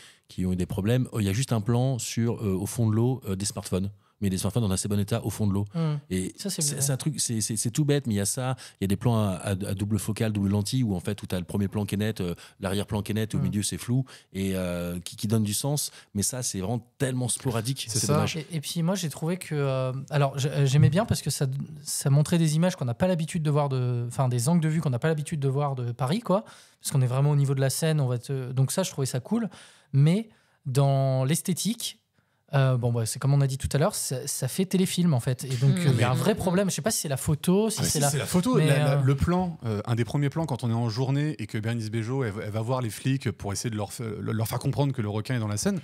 ont eu des problèmes. Il y a juste un plan sur au fond de l'eau des smartphones. mais des smartphones en assez bon état au fond de l'eau. Et Ça, c'est c'est un truc, c'est tout bête, mais il y a ça. Il y a des plans à double focale, double lentille, où en fait, où tu as le premier plan qui est net, l'arrière-plan qui est net, et au milieu c'est flou, et qui donne du sens. Mais ça, c'est vraiment tellement sporadique. C'est ça. dommage. Et puis moi, j'ai trouvé que... alors, j'aimais bien parce que ça montrait des images qu'on n'a pas l'habitude de voir, enfin des angles de vue qu'on n'a pas l'habitude de voir de Paris, quoi. Parce qu'on est vraiment au niveau de la scène. Donc ça, je trouvais ça cool. Mais dans l'esthétique... c'est comme on a dit tout à l'heure, ça fait téléfilm en fait. Et donc il y a un vrai problème. Je sais pas si c'est la photo, c'est la photo. mais, le plan, un des premiers plans quand on est en journée et que Bérénice Bejo elle va voir les flics pour essayer de leur faire comprendre que le requin est dans la scène.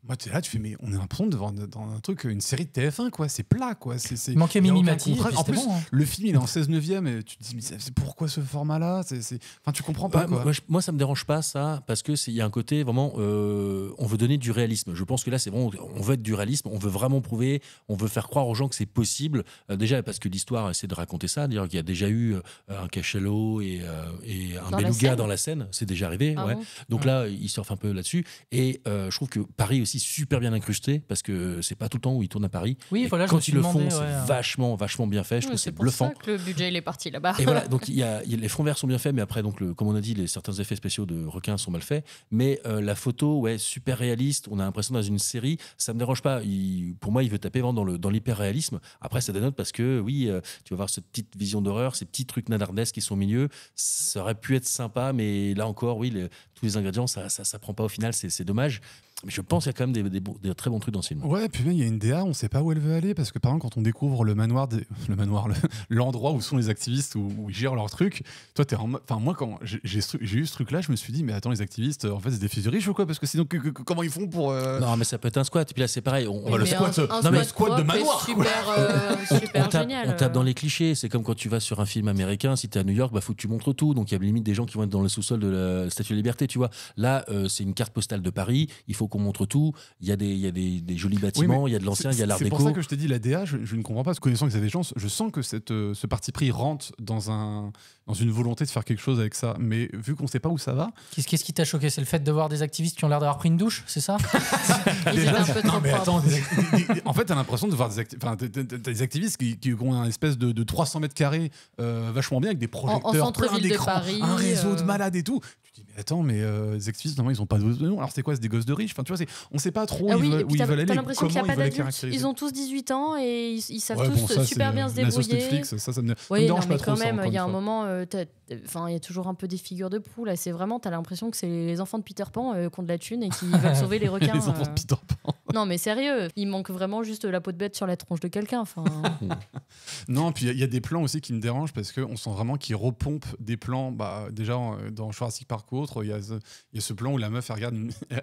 Moi, tu es là, tu fais, mais on est l'impression de voir dans un truc, une série de TF1, quoi. C'est plat, quoi. Il manquait Mimi Mati. En plus, bon, hein. Le film, il est en 16/9, et tu te dis, mais c'est pourquoi ce format-là Enfin, tu comprends pas, quoi. Moi, ça me dérange pas, ça, parce qu'il y a un côté vraiment, on veut donner du réalisme. Je pense que là, c'est vraiment, on veut être du réalisme, on veut vraiment prouver, on veut faire croire aux gens que c'est possible. Déjà, parce que l'histoire essaie de raconter ça, dire qu'il y a déjà eu un cachalot et un beluga dans la Seine. C'est déjà arrivé, ouais. Bon. Donc là, ils surfent un peu là-dessus. Et je trouve que Paris aussi super bien incrusté, parce que c'est pas tout le temps où ils tournent à Paris. Oui, voilà, quand ils le font, c'est vachement bien fait. Je trouve que c'est bluffant. C'est pour ça que le budget il est parti là-bas. Et voilà, donc les fonds verts sont bien faits, mais après, donc comme on a dit, certains effets spéciaux de requins sont mal faits. Mais la photo, ouais, super réaliste. On a l'impression dans une série. Ça me dérange pas. Pour moi, il veut taper vraiment dans l'hyper réalisme. Après, ça dénote parce que oui, tu vas voir cette petite vision d'horreur, ces petits trucs nanardesques qui sont au milieu. Ça aurait pu être sympa, mais là encore, oui, tous les ingrédients, ça prend pas au final. C'est dommage. Mais je pense qu'il y a quand même des très bons trucs dans ce film. Ouais, puis même il y a une DA, on sait pas où elle veut aller, parce que par exemple, quand on découvre l'endroit où sont les activistes, où ils gèrent leurs trucs, toi, t'es en mode. Enfin, moi, quand j'ai eu ce truc-là, je me suis dit, mais attends, les activistes, en fait, c'est des fils de riches ou quoi? Parce que sinon, comment ils font pour. Non, mais ça peut être un squat. Et puis là, c'est pareil. Le squat de manoir. Super génial. On tape dans les clichés. C'est comme quand tu vas sur un film américain, si t'es à New York, faut que tu montres tout. Donc il y a limite des gens qui vont être dans le sous-sol de la Statue de la Liberté, tu vois. Là, c'est une carte postale de Paris. Il faut qu'on montre tout. Il y a des jolis bâtiments, il y a de l'ancien, il y a l'art déco. C'est pour ça que je t'ai dit, la DA, je ne comprends pas, parce que connaissant Xavier Jean, je sens que ce parti pris rentre dans une volonté de faire quelque chose avec ça. Mais vu qu'on ne sait pas où ça va. Qu'est-ce qui t'a choqué? C'est le fait de voir des activistes qui ont l'air d'avoir pris une douche, c'est ça? Non, mais attends, en fait, t'as l'impression de voir des activistes qui ont un espèce de 300 mètres carrés vachement bien, avec des projecteurs, plein d'écrans, un réseau de malades et tout. Tu te dis, mais attends, les activistes, normalement, ils ont pas de nom. Alors, c'est quoi? C'est des gosses de riches? Enfin, tu vois, on sait pas trop où ils veulent aller. T'as l'impression qu'il n'y a pas d'adultes. Ils ont tous 18 ans et ils savent tous super bien se débrouiller. Netflix, ça me oui, dérange pas mais trop. quand même, il y a un moment, il y a toujours un peu des figures de proue. Là, c'est vraiment, t'as l'impression que c'est les enfants de Peter Pan qui ont de la thune et qui veulent sauver les requins. Les enfants de Peter Pan. Non, mais sérieux, il manque vraiment juste la peau de bête sur la tronche de quelqu'un. Enfin. Non, puis il y a des plans aussi qui me dérangent parce qu'on sent vraiment qu'ils repompent des plans. Déjà, dans Jurassic Park ou autre, il y a ce plan où la meuf, elle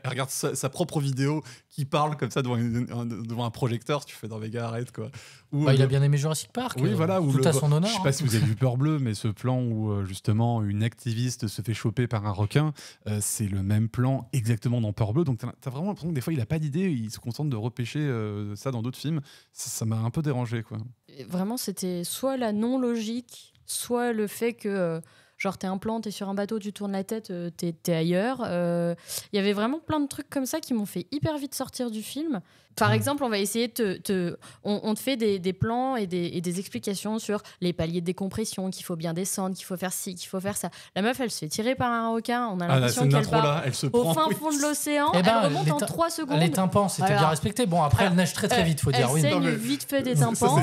regarde sa propre vidéo qui parle comme ça devant un projecteur. Tu fais, dans mes gars, arrête, quoi. Il a bien aimé Jurassic Park. Oui, voilà. Tout à son honneur. Je sais pas si vous avez vu Peur Bleue, mais ce plan où justement une activiste se fait choper par un requin, c'est le même plan exactement dans Peur Bleue. Donc t'as vraiment l'impression que des fois il a pas d'idée, il se contente de repêcher ça dans d'autres films. Ça m'a un peu dérangé, quoi. Vraiment, c'était soit la non-logique, soit le fait que genre t'es un plan, t'es sur un bateau, tu tournes la tête, t'es ailleurs. Il y avait vraiment plein de trucs comme ça qui m'ont fait hyper vite sortir du film. Par exemple, on va essayer on te fait des plans et des explications sur les paliers de décompression, qu'il faut bien descendre, qu'il faut faire ci, qu'il faut faire ça. La meuf, elle se fait tirer par un requin. On a l'impression qu'elle part au fin fond de l'océan. Elle remonte en 3 secondes. Les tympans, c'était bien respecté. Bon, après, elle nage très vite, faut dire. Elle saigne vite fait des tympans.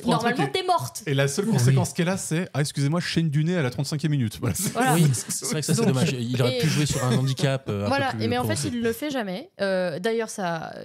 Normalement, t'es morte. Et la seule conséquence qu'elle a, c'est excusez-moi, je saigne du nez à la 35e minute. Voilà. Oui, c'est vrai que ça, c'est dommage. Il aurait pu jouer sur un handicap. Voilà, mais en fait, il le fait jamais. D'ailleurs,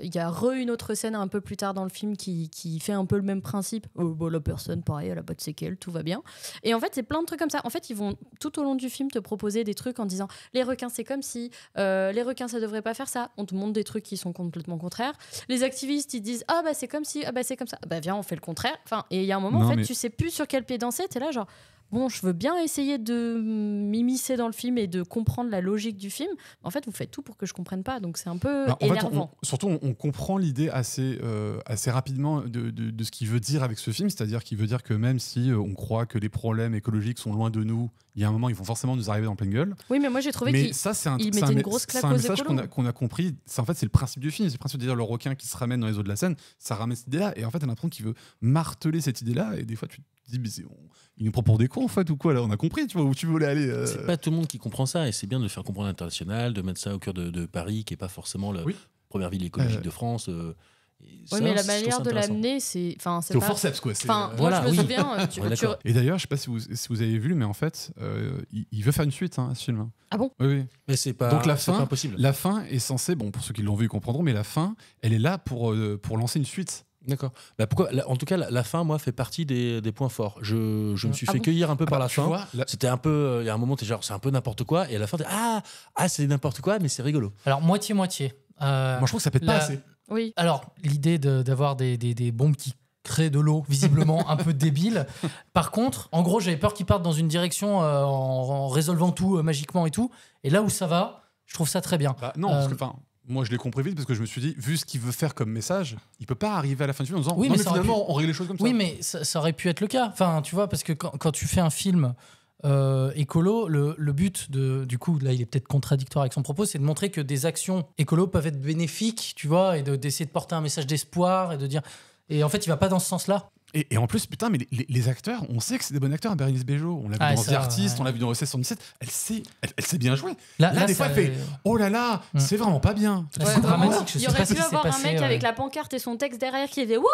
il y a une autre scène un peu plus tard dans le film qui fait un peu le même principe. La personne, pareil, elle a pas de séquelles, tout va bien. Et en fait, c'est plein de trucs comme ça. En fait, ils vont tout au long du film te proposer des trucs en disant les requins, c'est comme si, les requins, ça devrait pas faire ça. On te montre des trucs qui sont complètement contraires. Les activistes, ils disent c'est comme si, c'est comme ça. Viens, on fait le contraire. Enfin, et il y a un moment, tu sais plus sur quel pied danser. T'es là, genre. bon, je veux bien essayer de m'immiscer dans le film et de comprendre la logique du film. En fait, vous faites tout pour que je comprenne pas, donc c'est un peu En fait, énervant. surtout, on comprend l'idée assez rapidement de ce qu'il veut dire avec ce film, c'est-à-dire qu'il veut dire que même si on croit que les problèmes écologiques sont loin de nous, il y a un moment, ils vont forcément nous arriver en pleine gueule. Oui, mais moi j'ai trouvé Mais qu'il ça, il mettait une grosse claque c'est un aux message écolos. qu'on a compris. En fait, c'est le principe du film. C'est le principe de dire le requin qui se ramène dans les eaux de la Seine, ça ramène cette idée-là. Et en fait, on a l'impression qu'il veut marteler cette idée-là. Et des fois, tu te dis, mais il nous prend pour des cons, en fait, ou quoi là. On a compris, tu vois, où tu voulais aller. C'est pas tout le monde qui comprend ça, et c'est bien de le faire comprendre à l'international, de mettre ça au cœur de Paris, qui est pas forcément la première ville écologique de France. Oui, mais la manière de l'amener, c'est au forceps, quoi. Enfin, moi, je me souviens. Et d'ailleurs, je sais pas si vous avez vu, mais en fait, il veut faire une suite à ce film. Ah bon? Oui. Mais c'est pas. Donc c'est pas impossible. La fin est censée, bon, pour ceux qui l'ont vu, ils comprendront, mais la fin, elle est là pour lancer une suite. D'accord. Bah pourquoi en tout cas, la fin, moi, fait partie des points forts. Je me suis fait cueillir un peu par la fin. Vois, C'était un peu. Il y a un moment, t'es genre, c'est un peu n'importe quoi, et à la fin, t'es c'est n'importe quoi, mais c'est rigolo. Alors, moitié-moitié. Moi, je trouve que ça pète pas assez. Oui. Alors, l'idée d'avoir des bombes qui créent de l'eau, visiblement un peu débile. Par contre, en gros, j'avais peur qu'ils partent dans une direction en résolvant tout magiquement et tout. Et là où ça va, je trouve ça très bien. Non, parce que, moi, je l'ai compris vite parce que je me suis dit, vu ce qu'il veut faire comme message, il peut pas arriver à la fin du film en disant, oui, mais finalement, on règle les choses comme ça. Oui, mais ça aurait pu être le cas. Enfin, tu vois, parce que quand tu fais un film écolo, le but du coup, là il est peut-être contradictoire avec son propos, c'est de montrer que des actions écolo peuvent être bénéfiques, tu vois, et d'essayer de porter un message d'espoir et de dire, et en fait il va pas dans ce sens-là. Et en plus, putain, mais les acteurs, on sait que c'est des bons acteurs. Bérénice Bejo, on l'a vu dans The Artist, on l'a vu dans OSS 117, elle sait bien jouer. Là des fois, elle fait oh là là, c'est vraiment pas bien. C'est dramatique. Il aurait pu avoir un mec avec la pancarte et son texte derrière qui était wouh.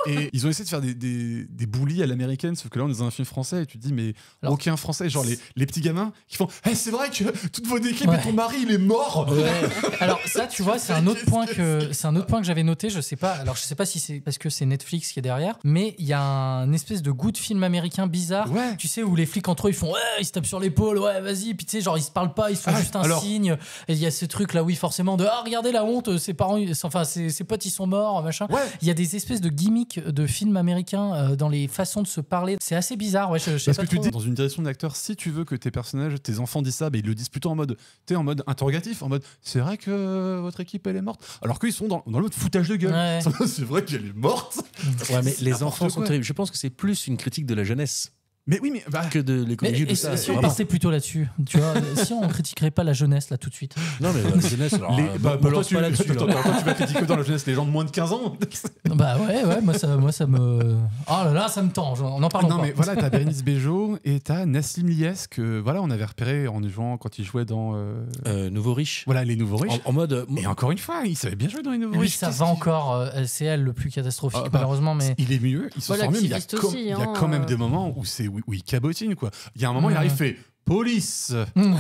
Et ils ont essayé de faire des bullies à l'américaine, sauf que là on est dans un film français et tu te dis, mais aucun français, genre les petits gamins qui font c'est vrai que toute votre équipe et ton mari il est mort. Alors ça, tu vois, c'est un autre point que j'avais noté. Je sais pas si c'est parce que c'est Netflix qui est derrière, mais il y a un espèce de goût de film américain bizarre, tu sais, où les flics entre eux ils font ils se tapent sur l'épaule, vas-y, puis tu sais, genre ils se parlent pas, ils se font juste un signe, et il y a ce truc là, oui, forcément, de regardez la honte, ses parents, enfin ses potes ils sont morts, machin. Il y a des espèces de gimmicks de films américains dans les façons de se parler, c'est assez bizarre. Je sais parce pas que tu dis dans une direction d'acteur, si tu veux que tes personnages, tes enfants disent ça, ils le disent plutôt en mode interrogatif, en mode c'est vrai que votre équipe elle est morte, alors qu'ils sont dans le mode foutage de gueule. C'est vrai qu'elle est morte. Mais les enfants sont terribles. Je pense que c'est plus une critique de la jeunesse. Mais oui, mais que de l'écologie. Et si on partait plutôt là-dessus, tu vois, si on critiquerait pas la jeunesse là tout de suite. Non, mais la jeunesse, alors, balance pas là-dessus. Toi, tu vas critiquer dans la jeunesse les gens de moins de 15 ans. Bah ouais, moi ça me. Oh là là, ça me tend. On en parle. Non, mais voilà, t'as Bérénice Bejo et t'as Nassim Liès que voilà, on avait repéré en jouant quand il jouait dans Nouveaux Riches. Voilà, les Nouveaux Riches. En mode. Et encore une fois, il savait bien jouer dans les Nouveaux Riches. Riches. Ça va encore. C'est elle le plus catastrophique malheureusement, mais il est mieux. Il se sent mieux. Il y a quand même des moments où il cabotine. Quoi. Il y a un moment, il arrive, fait police,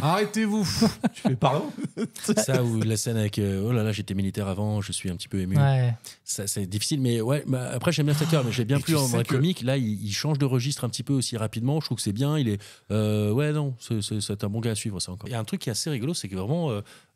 arrêtez-vous. Tu fais pardon. Ça ou la scène avec oh là là, j'étais militaire avant, je suis un petit peu ému. Ça, c'est difficile, mais après j'aime bien cet acteur, mais j'ai bien plus en vrai comique. Là, il change de registre un petit peu aussi rapidement. Je trouve que c'est bien. Il est c'est un bon gars à suivre. Ça encore. Il y a un truc qui est assez rigolo, c'est que vraiment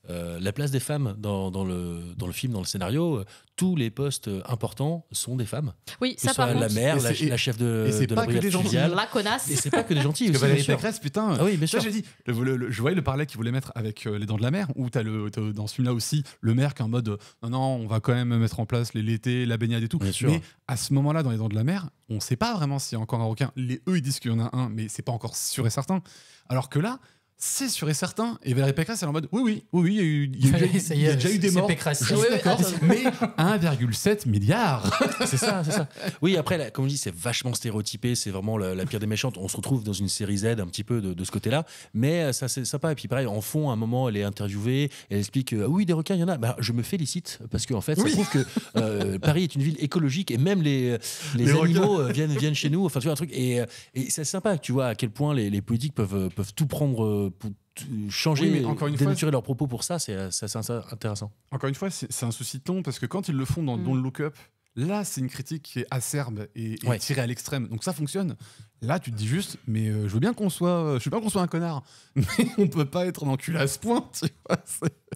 la place des femmes dans le film, dans le scénario. Tous les postes importants sont des femmes. Oui, que ça ce soit par contre. la mère, la chef de la brigade fluviale. La connasse. Et c'est pas que des gentils. Parce que Valérie Pécresse, putain. Ah oui, bien sûr. J'ai dit, je voyais le parallèle qu'ils voulaient mettre avec Les Dents de la Mer, où t'as dans ce film-là aussi le maire qui est en mode non, on va quand même mettre en place l'été, la baignade et tout. Bien sûr. Mais à ce moment-là, dans Les Dents de la Mer, on sait pas vraiment s'il y a encore un requin. Eux, ils disent qu'il y en a un, mais c'est pas encore sûr et certain. Alors que là, c'est sûr et certain. Et Valérie Pécresse, elle est en mode oui, il y a déjà eu des morts. Pécresse. Je suis d'accord. Mais 1,7 milliard. C'est ça. Oui, après, là, comme je dis, c'est vachement stéréotypé. C'est vraiment la pire des méchantes. On se retrouve dans une série Z un petit peu de ce côté-là. Mais ça, c'est sympa. Et puis, pareil, en fond, à un moment, elle est interviewée. Elle explique oui, des requins, il y en a. Je me félicite parce qu'en fait, ça prouve que Paris est une ville écologique et même les animaux viennent chez nous. Enfin, tu vois, un truc. Et c'est sympa, tu vois, à quel point les politiques peuvent tout prendre. Pour changer, dénaturer leurs propos pour ça, c'est intéressant. Encore une fois, c'est un souci de ton, parce que quand ils le font dans Don't Look Up, Là, c'est une critique qui est acerbe et Ouais. tirée à l'extrême. Donc ça fonctionne. Là, tu te dis juste, mais je veux bien qu'on soit un connard, mais on peut pas être un enculé à ce point. Tu vois,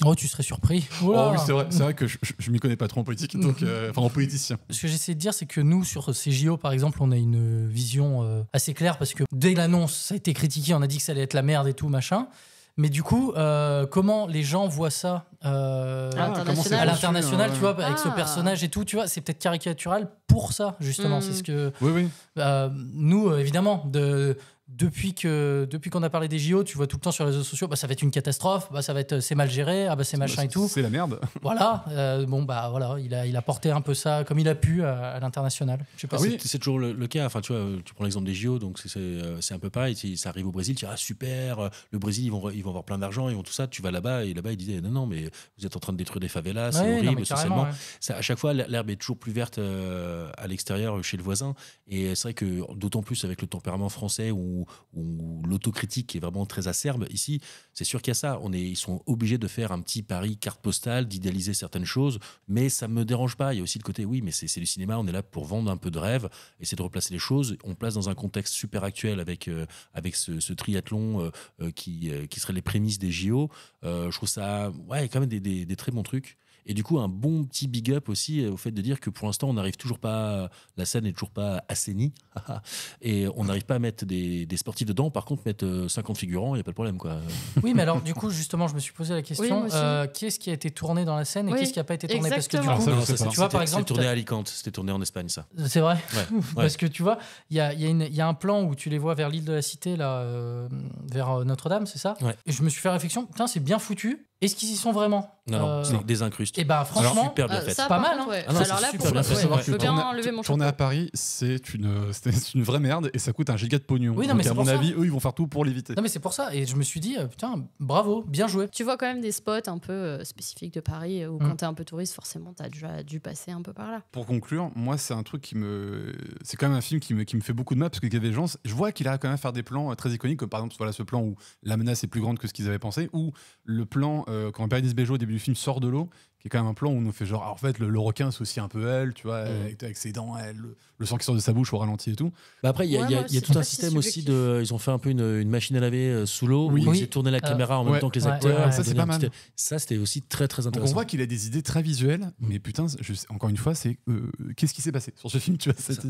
Oh, tu serais surpris. oh, oui, c'est vrai que je m'y connais pas trop en politique, donc en politicien. Ce que j'essaie de dire, c'est que nous, sur ces JO, par exemple, on a une vision assez claire parce que dès l'annonce, ça a été critiqué, on a dit que ça allait être la merde et tout, machin. Mais du coup, comment les gens voient ça À l'international. à l'international, Ouais. tu vois, avec ce Ah. personnage et tout, tu vois, c'est peut-être caricatural pour ça, justement. C'est ce que Oui. nous, évidemment, depuis qu'on a parlé des JO, tu vois tout le temps sur les réseaux sociaux, bah, ça va être une catastrophe, bah, ça va être c'est mal géré, ah bah c'est machin et tout. C'est la merde. Voilà, bon bah voilà, il a porté un peu ça comme il a pu à l'international. Je sais pas. C'est toujours le cas. Enfin, tu vois, tu prends l'exemple des JO, donc c'est un peu pareil. Si ça arrive au Brésil, tu dis ah super, le Brésil ils vont avoir plein d'argent, ils vont tout ça. Tu vas là-bas et là-bas ils disaient non mais vous êtes en train de détruire des favelas, c'est Ouais, non, horrible mais carrément, socialement. ouais. Ça, à chaque fois l'herbe est toujours plus verte à l'extérieur chez le voisin. Et c'est vrai que d'autant plus avec le tempérament français ou l'autocritique qui est vraiment très acerbe ici, c'est sûr qu'il y a ça. Ils sont obligés de faire un petit pari carte postale, d'idéaliser certaines choses, mais ça me dérange pas. Il y a aussi le côté, oui, mais c'est du cinéma, on est là pour vendre un peu de rêve, essayer de replacer les choses. On place dans un contexte super actuel avec ce triathlon qui serait les prémices des JO. Je trouve ça, ouais, quand même des très bons trucs. Et du coup, un bon petit big up aussi au fait de dire que pour l'instant, on n'arrive toujours pas, la scène n'est toujours pas assainie, et on n'arrive pas à mettre des sportifs dedans. Par contre, mettre 50 figurants, il n'y a pas de problème, quoi. Oui, mais alors du coup, justement, je me suis posé la Oui, question moi aussi. qui est-ce qui a été tourné dans la scène et Oui, qui est-ce qui n'a pas été tourné? Parce que du exactement. coup, Alors ça, je sais pas. tu vois, par exemple, c'était tourné à Alicante, c'était tourné en Espagne, ça. c'est vrai. Ouais. Parce que tu vois, il y a un plan où tu les vois vers l'île de la Cité, là, vers Notre-Dame, c'est ça? Ouais. Et je me suis fait réflexion, putain, c'est bien foutu. Est-ce qu'ils y sont vraiment? Non, c'est des incrustes. Et bah, franchement, super bien fait. Ça, pas par mal, contre, hein. ouais. Ah non, Alors c'est là, super pour bien le fait. coup, Faut savoir je veux bien lever mon Tourner chapeau. à Paris, c'est une vraie merde et ça coûte un giga de pognon. Oui, non, mais Donc c'est à pour mon ça. avis, eux, ils vont faire tout pour l'éviter. non mais c'est pour ça. Et je me suis dit, putain, bravo, bien joué. Tu vois quand même des spots un peu spécifiques de Paris où Mm. quand t'es un peu touriste, forcément, t'as déjà dû passer un peu par là. Pour conclure, moi, c'est un truc c'est quand même un film qui me fait beaucoup de mal parce que Gavin Gens, je vois qu'il a quand même faire des plans très iconiques, comme par exemple voilà, ce plan où la menace est plus grande que ce qu'ils avaient pensé, ou le plan quand Bérénice Bejo au début du film sort de l'eau, qui est quand même un plan où on nous fait genre, en fait, le requin, c'est aussi un peu elle, tu vois, avec ses dents, le sang qui sort de sa bouche au ralenti et tout. Bah après, il y a, Ouais, il y a- moi, il y a c'est tout pas un si système aussi subjectif. ils ont fait un peu une machine à laver sous l'eau, Oui. où Oui. ils tourné la caméra en même ouais. temps que les Ouais, acteurs. ouais, ouais. Ça, c'est donner pas un mal. petit- Ça, c'était aussi très, très Donc on intéressant. voit qu'il a des idées très visuelles, mais putain, encore une fois, c'est qu'est-ce qui s'est passé sur ce film, tu vois, c'était,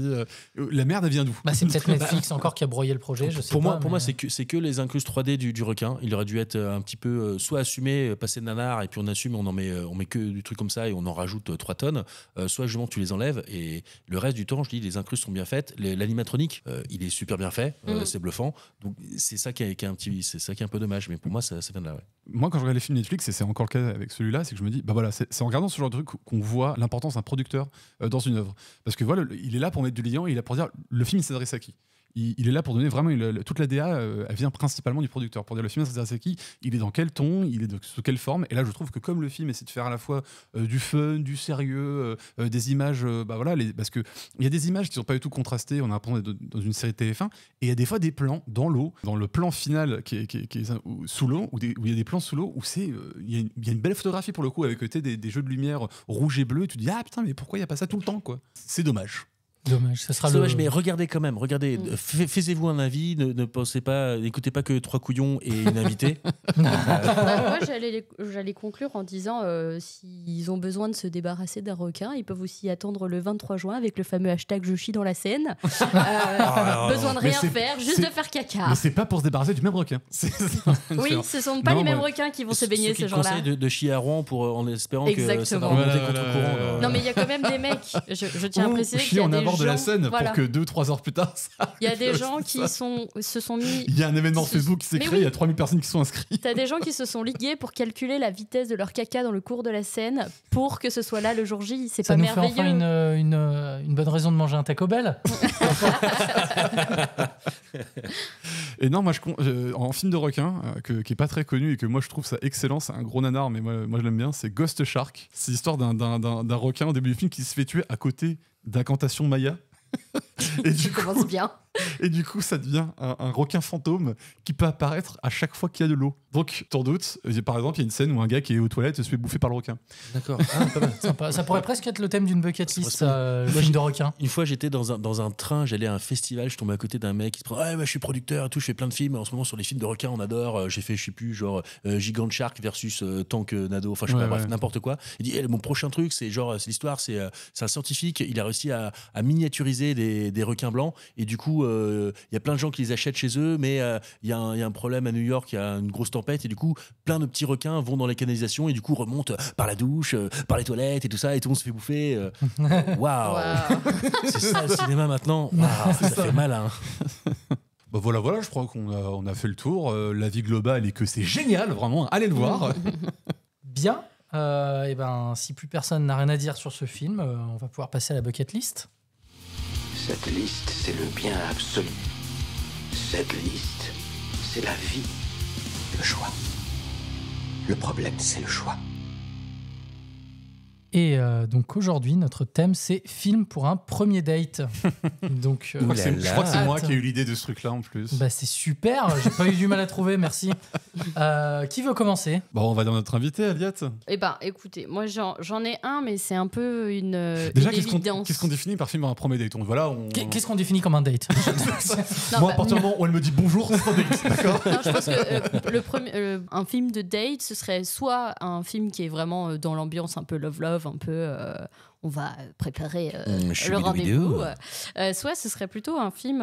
la merde, elle vient d'où? Bah, c'est peut-être Netflix encore qui a broyé le projet. Je sais Pour pas, moi, mais- c'est que les incrustes 3D du requin. Il aurait dû être un petit peu soit assumé, passer de nanar, et puis on assume, on met que du truc comme ça et on en rajoute 3 tonnes. Soit justement tu les enlèves et le reste du temps, je dis, les incrustes sont bien faites. L'animatronique, il est super bien fait, c'est bluffant. Donc c'est ça qui est un peu dommage. Mais pour moi, ça vient de là. Ouais. Moi, quand je regarde les films Netflix, et c'est encore le cas avec celui-là, c'est que je me dis, bah voilà, c'est en regardant ce genre de truc qu'on voit l'importance d'un producteur dans une œuvre. Parce que voilà, il est là pour mettre du liant, il est là pour dire, le film il s'adresse à qui? Il est là pour donner vraiment toute la DA, elle vient principalement du producteur. Pour dire le film s'adresse à qui, il est dans quel ton, il est sous quelle forme. Et là, je trouve que comme le film essaie de faire à la fois du fun, du sérieux, des images, bah voilà, parce que il y a des images qui sont pas du tout contrastées. On a l'impression d'être dans une série TF1, et il y a des fois des plans dans l'eau, dans le plan final qui est sous l'eau, où il y a des plans sous l'eau où il y a une belle photographie pour le coup avec des jeux de lumière rouge et bleu. Et tu te dis ah putain, mais pourquoi il y a pas ça tout le temps quoi? C'est dommage. Dommage, ça sera C'est le. dommage, mais regardez quand même, faites-vous un avis, ne pensez pas, n'écoutez pas que 3 couillons et une invitée. Bah, moi, j'allais conclure en disant s'ils ont besoin de se débarrasser d'un requin, ils peuvent aussi attendre le 23 juin avec le fameux hashtag je chie dans la Seine. Besoin de Mais rien c'est- faire, juste c'est- de faire caca. Mais c'est pas pour se débarrasser du même requin. C'est ça. Oui, ce sont pas Non, les mêmes moi- requins qui vont se baigner Ceux qui ce jour-là. conseillent de chier à Rouen en espérant que ça va Exactement. remonter Voilà, contre le courant. Non, mais il y a quand même des mecs, je tiens à Ou préciser qu'il chier y a en des abord gens, de la scène voilà. pour que 2-3 heures plus tard, ça Il y a des arrive, gens c'est qui ça. se sont mis. Il y a un événement Facebook qui s'est Mais créé, il y a oui. 3000 personnes qui sont inscrites. T'as des gens qui se sont ligués pour calculer la vitesse de leur caca dans le cours de la Seine pour que ce soit là le jour J. C'est Ça pas nous fait merveilleux. enfin une bonne raison de manger un Taco Bell. Et non, moi, en film de requin, qui est pas très connu et que moi je trouve ça excellent, c'est un gros nanar, mais moi je l'aime bien, c'est Ghost Shark. C'est l'histoire d'un requin au début du film qui se fait tuer à côté d'incantations Maya. Et du Ça commence bien. Et du coup, ça devient un requin fantôme qui peut apparaître à chaque fois qu'il y a de l'eau. Donc, t'en doutes, par exemple, il y a une scène où un gars qui est aux toilettes se fait bouffer par le requin. D'accord. Ah, pas mal. Sympa. Ça pourrait presque être le thème d'une bucket list, Moi, film de requin. Une fois, j'étais dans un train, j'allais à un festival, je tombais à côté d'un mec qui se prend je suis producteur et tout, je fais plein de films. En ce moment, sur les films de requins, on adore. J'ai fait, je sais plus, genre Gigant Shark versus Tank Nado, enfin, je sais pas, bref, n'importe quoi. Il dit mon prochain truc, c'est l'histoire, c'est un scientifique, il a réussi à miniaturiser des requins blancs. Et du coup, il y a plein de gens qui les achètent chez eux, mais il y a un problème à New York, il y a une grosse tempête, et du coup, plein de petits requins vont dans les canalisations et du coup remontent par la douche, par les toilettes et tout ça, et tout le monde se fait bouffer. Waouh! C'est ça le cinéma maintenant. Waouh, ça fait mal, hein. Bah voilà, je crois qu'on a fait le tour. L'avis global est que c'est génial, vraiment. Allez le voir. Bien. Et ben, si plus personne n'a rien à dire sur ce film, on va pouvoir passer à la bucket list. Cette liste, c'est le bien absolu. Cette liste, c'est la vie. Le choix. Le problème, c'est le choix. Et donc aujourd'hui, notre thème, c'est film pour un premier date. Donc, je crois que c'est moi qui ai eu l'idée de ce truc-là en plus. Bah, c'est super, j'ai pas eu du mal à trouver, merci. Qui veut commencer? Bon, on va dans notre invité, Aliette. Eh ben, écoutez, moi j'en ai un, mais c'est un peu une Déjà, une évidence. qu'est-ce qu'on définit par film pour un premier date? Qu'est-ce qu'on définit comme un date? Moi, à partir du moment où elle me dit bonjour, c'est un date, d'accord? Non, je pense que un film de date, ce serait soit un film qui est vraiment dans l'ambiance un peu love, un peu on va préparer le rendez-vous, soit ce serait plutôt un film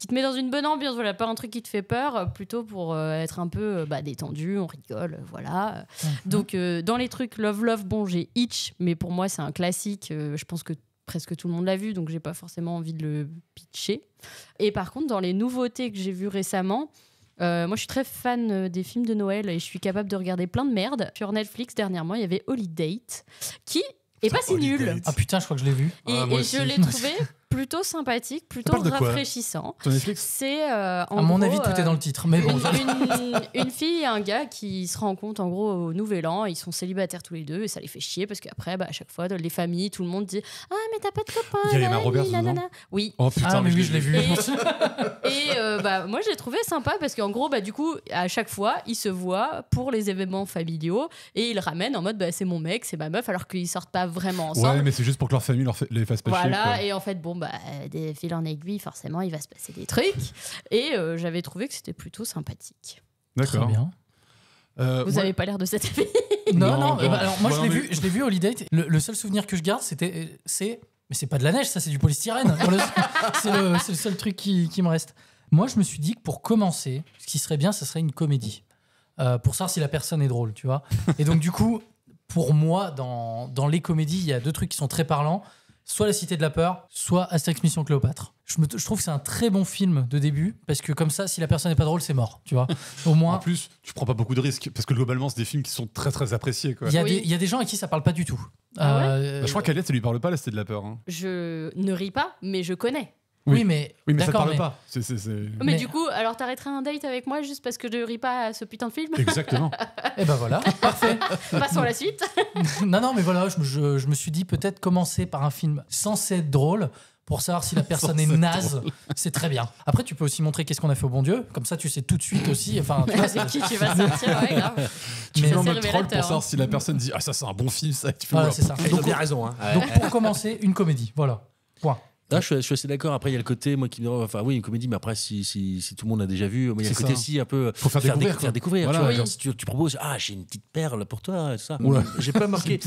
qui te met dans une bonne ambiance, voilà, pas un truc qui te fait peur, plutôt pour être un peu détendu, on rigole, voilà. Donc dans les trucs love, bon, j'ai Hitch, mais pour moi c'est un classique, je pense que presque tout le monde l'a vu, donc j'ai pas forcément envie de le pitcher. Et par contre, dans les nouveautés que j'ai vues récemment, moi, je suis très fan des films de Noël et je suis capable de regarder plein de merde. Sur Netflix, dernièrement, il y avait Holiday, qui est pas si nul. Ah putain, je crois que je l'ai vu. Et je l'ai trouvé plutôt sympathique, plutôt rafraîchissant. Sur Netflix ? C'est à mon avis, tout est dans le titre. Mais bon, une fille et un gars qui se rencontrent en gros au Nouvel An. Ils sont célibataires tous les deux et ça les fait chier parce qu'après, à chaque fois, les familles, tout le monde dit « Ah, mais t'as pas de copain !» Il y a Emma Roberts dedans. Oui. Oh putain, mais oui, je l'ai vu. Et moi, j'ai trouvé sympa parce qu'en gros, du coup, à chaque fois, ils se voient pour les événements familiaux et ils le ramènent en mode c'est mon mec, c'est ma meuf, alors qu'ils sortent pas vraiment ensemble. Ouais, mais c'est juste pour que leur famille les fasse pas chier. Voilà, et en fait, des fils en aiguille, forcément, il va se passer des trucs. Et j'avais trouvé que c'était plutôt sympathique. D'accord. Très bien. Vous avez pas l'air de cet avis. Non. Alors moi, je l'ai vu Holiday. Le seul souvenir que je garde, mais c'est pas de la neige, ça, c'est du polystyrène. C'est le seul truc qui me reste. Moi, je me suis dit que pour commencer, ce qui serait bien, ça serait une comédie. Pour savoir si la personne est drôle, tu vois. Et donc, du coup, pour moi, dans les comédies, il y a deux trucs qui sont très parlants. Soit La Cité de la Peur, soit Astérix Mission Cléopâtre. Je trouve que c'est un très bon film de début, parce que comme ça, si la personne n'est pas drôle, c'est mort, tu vois. Au moins. En plus, tu prends pas beaucoup de risques, parce que globalement, c'est des films qui sont très très appréciés. Il y a des gens à qui ça parle pas du tout. Je crois qu'Aliette, ça lui parle pas, La Cité de la Peur. Hein. Je ne ris pas, mais je connais. Oui, mais ça te parle pas. Mais du coup, alors t'arrêterais un date avec moi juste parce que je ris pas à ce putain de film? Exactement. Et ben voilà, parfait. Passons à la suite. non, mais voilà, je me suis dit peut-être commencer par un film censé être drôle pour savoir si la personne est naze. C'est très bien. Après, tu peux aussi montrer qu'est-ce qu'on a fait au bon Dieu. Comme ça, tu sais tout de suite aussi. Enfin, c'est qui tu vas sortir, ouais, grave. Tu mets en mode troll pour savoir si la personne dit ça c'est un bon film, ça. Tu fais voilà, c'est ça. Ils ont bien raison. Hein. Donc pour commencer, une comédie. Voilà. Point. Là, je suis assez d'accord. Après, il y a le côté, moi, qui me dit, enfin, oui, une comédie, mais après, si tout le monde a déjà vu, il y a le côté aussi un peu. Faut faire découvrir. Voilà, tu vois, genre, si tu proposes, j'ai une petite perle pour toi, et ça. J'ai pas marqué.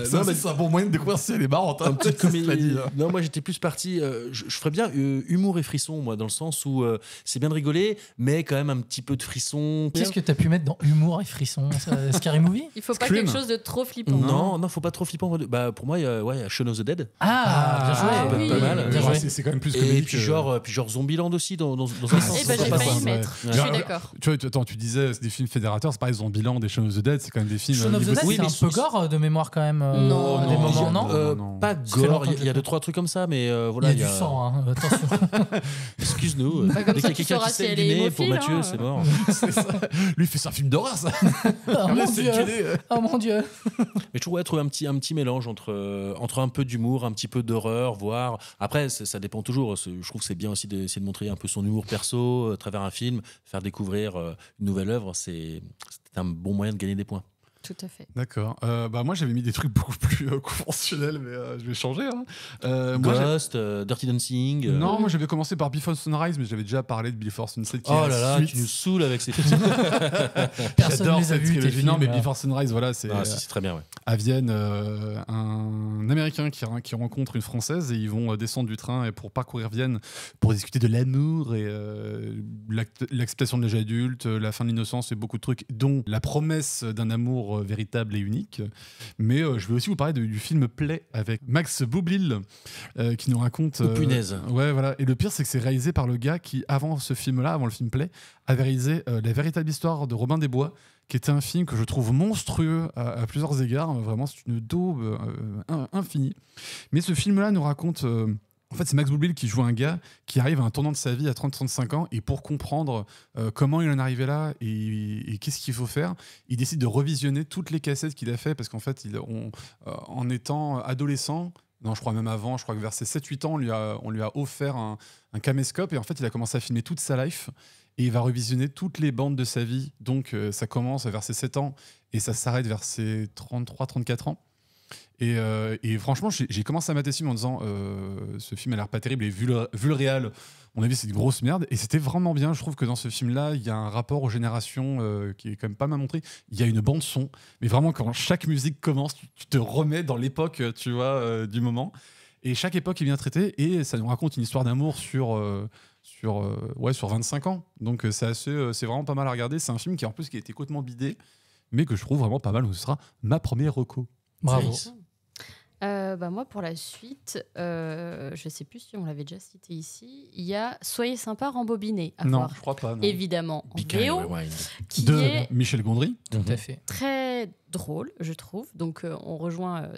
C'est un bon moyen de découvrir si elle est marrante. Une petite comédie. Non, moi, j'étais plus parti. Je ferais bien humour et frisson, moi, dans le sens où c'est bien de rigoler, mais quand même un petit peu de frisson. Qu'est-ce que tu as pu mettre dans humour et frisson? Scary Movie? Il faut pas quelque chose de trop flippant. Non, faut pas trop flippant. Pour moi, il y a Shaun of the Dead. Bien joué. Oui. Pas mal. Bien joué. C'est quand même plus comédique. Et puis genre Zombieland aussi dans un sens. J'ai failli y mettre. Je suis d'accord. Tu vois, tu disais c'est des films fédérateurs, c'est pareil, Zombieland, des Shaun of the Dead, c'est quand même des films. Shaun of the Dead, c'est un peu gore de mémoire. noir quand même Non. des moments, non Pas Ça fait gore, longtemps que il y a j'ai 2-3 trucs comme ça, mais Il voilà. y a du sang, hein, attention. Excuse-nous. Pas comme Dès ça, qu'il y a tu quelqu'un sauras qui si saigne elle du est nez pour hémophile, Mathieu, hein. c'est mort. C'est ça. Lui, il fait ça un film d'horreur, ça. Oh mon C'est Dieu. culé. Oh mon Dieu. Mais je trouve trouver un petit mélange entre un peu d'humour, un petit peu d'horreur, voire. Après, ça dépend toujours. Je trouve que c'est bien aussi d'essayer de montrer un peu son humour perso à travers un film, faire découvrir une nouvelle œuvre. C'est un bon moyen de gagner des points. Tout à fait. D'accord. Moi, j'avais mis des trucs beaucoup plus conventionnels, mais je vais changer. Hein. Ghost, Dirty Dancing. Non, moi j'avais commencé par Before Sunrise, mais j'avais déjà parlé de Before Sunset. Oh là là, tu nous saoules avec ces films. Personne J'adore ne les a cette vus, tes trilogie. Non, mais films. Before Sunrise, voilà, c'est C'est très bien, ouais. à Vienne, un Américain qui rencontre une Française et ils vont descendre du train et pour parcourir Vienne pour discuter de l'amour et l'acceptation de l'âge adulte, la fin de l'innocence et beaucoup de trucs, dont la promesse d'un amour véritable et unique. Mais je vais aussi vous parler du film Play avec Max Boublil qui nous raconte... Oh punaise. Ouais, voilà. Et le pire, c'est que c'est réalisé par le gars qui, avant ce film-là, avant le film Play, avait réalisé La véritable histoire de Robin des Bois, qui était un film que je trouve monstrueux à plusieurs égards. Vraiment, c'est une daube infinie. Mais ce film-là nous raconte... en fait, c'est Max Boublil qui joue un gars qui arrive à un tournant de sa vie à 30-35 ans et pour comprendre comment il en est arrivé là et qu'est-ce qu'il faut faire, il décide de revisionner toutes les cassettes qu'il a fait parce qu'en fait, en étant adolescent, non, je crois même avant, je crois que vers ses 7-8 ans, on lui a offert un caméscope et en fait, il a commencé à filmer toute sa life et il va revisionner toutes les bandes de sa vie. Donc, ça commence vers ses 7 ans et ça s'arrête vers ses 33-34 ans. Et franchement, j'ai commencé à mater ce film en disant ce film a l'air pas terrible et vu le réal, à mon avis, c'est une grosse merde. Et c'était vraiment bien. Je trouve que dans ce film-là, il y a un rapport aux générations qui est quand même pas mal montré. Il y a une bande-son, mais vraiment, quand chaque musique commence, tu te remets dans l'époque, tu vois, du moment. Et chaque époque est bien traitée et ça nous raconte une histoire d'amour sur 25 ans. Donc c'est vraiment pas mal à regarder. C'est un film qui a été complètement bidé, mais que je trouve vraiment pas mal. Donc ce sera ma première reco. Bravo. Moi, pour la suite, je sais plus si on l'avait déjà cité ici, il y a Soyez sympa, rembobiné à Non, voir. je crois pas. Non. Évidemment, en Big Eye VO, Rewind. qui De est Michel Gondry. Tout à fait. très drôle, je trouve. Donc, on rejoint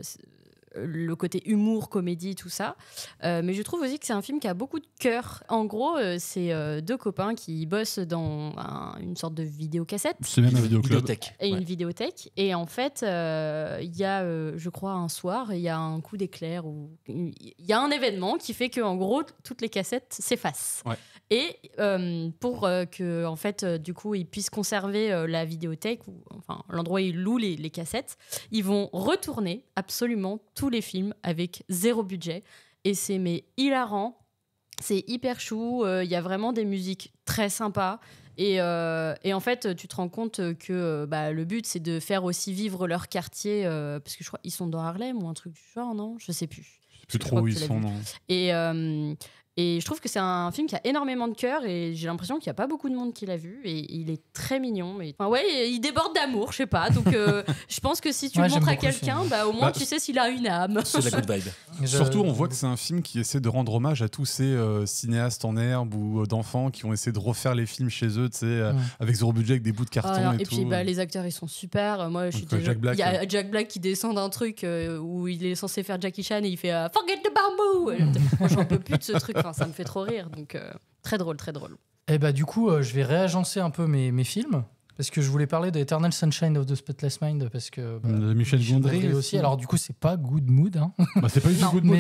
le côté humour, comédie, tout ça. Mais je trouve aussi que c'est un film qui a beaucoup de cœur. En gros, c'est deux copains qui bossent dans une sorte de vidéocassette. C'est même un vidéoclub. Vidéothèque. Et Ouais. une vidéothèque. Et en fait, il y a, je crois, un soir, il y a un coup d'éclair ou il y a un événement qui fait que, en gros, toutes les cassettes s'effacent. Ouais. Et pour que, en fait, du coup, ils puissent conserver la vidéothèque ou enfin l'endroit où ils louent les cassettes, ils vont retourner absolument tous les films avec zéro budget. Et c'est hilarant. C'est hyper chou. Il y a vraiment des musiques très sympas. Et en fait, tu te rends compte que le but, c'est de faire aussi vivre leur quartier. Parce que je crois qu'ils sont dans Harlem ou un truc du genre, non ? Je sais plus. Plus Je trop crois où que ils tu l'as sont, vu. non. Et je trouve que c'est un film qui a énormément de cœur et j'ai l'impression qu'il n'y a pas beaucoup de monde qui l'a vu et il est très mignon. Mais... Enfin, ouais, il déborde d'amour, je sais pas. Donc je pense que si tu Ouais, le montres j'aime à beaucoup ce quelqu'un, film. au moins tu sais s'il a une âme. C'est la good vibe. Surtout, on voit que c'est un film qui essaie de rendre hommage à tous ces cinéastes en herbe ou d'enfants qui ont essayé de refaire les films chez eux, tu sais, avec zéro budget, avec des bouts de carton et tout. Puis les acteurs ils sont super. Moi, Jack Black, il y a Jack Black qui descend d'un truc où il est censé faire Jackie Chan et il fait Forget the bamboo. Moi, j'en peux plus de ce truc. Enfin, ça me fait trop rire. Donc très drôle, très drôle. Et du coup, je vais réagencer un peu mes films. Parce que je voulais parler d'Eternal Sunshine of the Spotless Mind parce que de Michel Gondry aussi. Alors du coup, c'est pas good mood. Hein. C'est pas du tout good mood.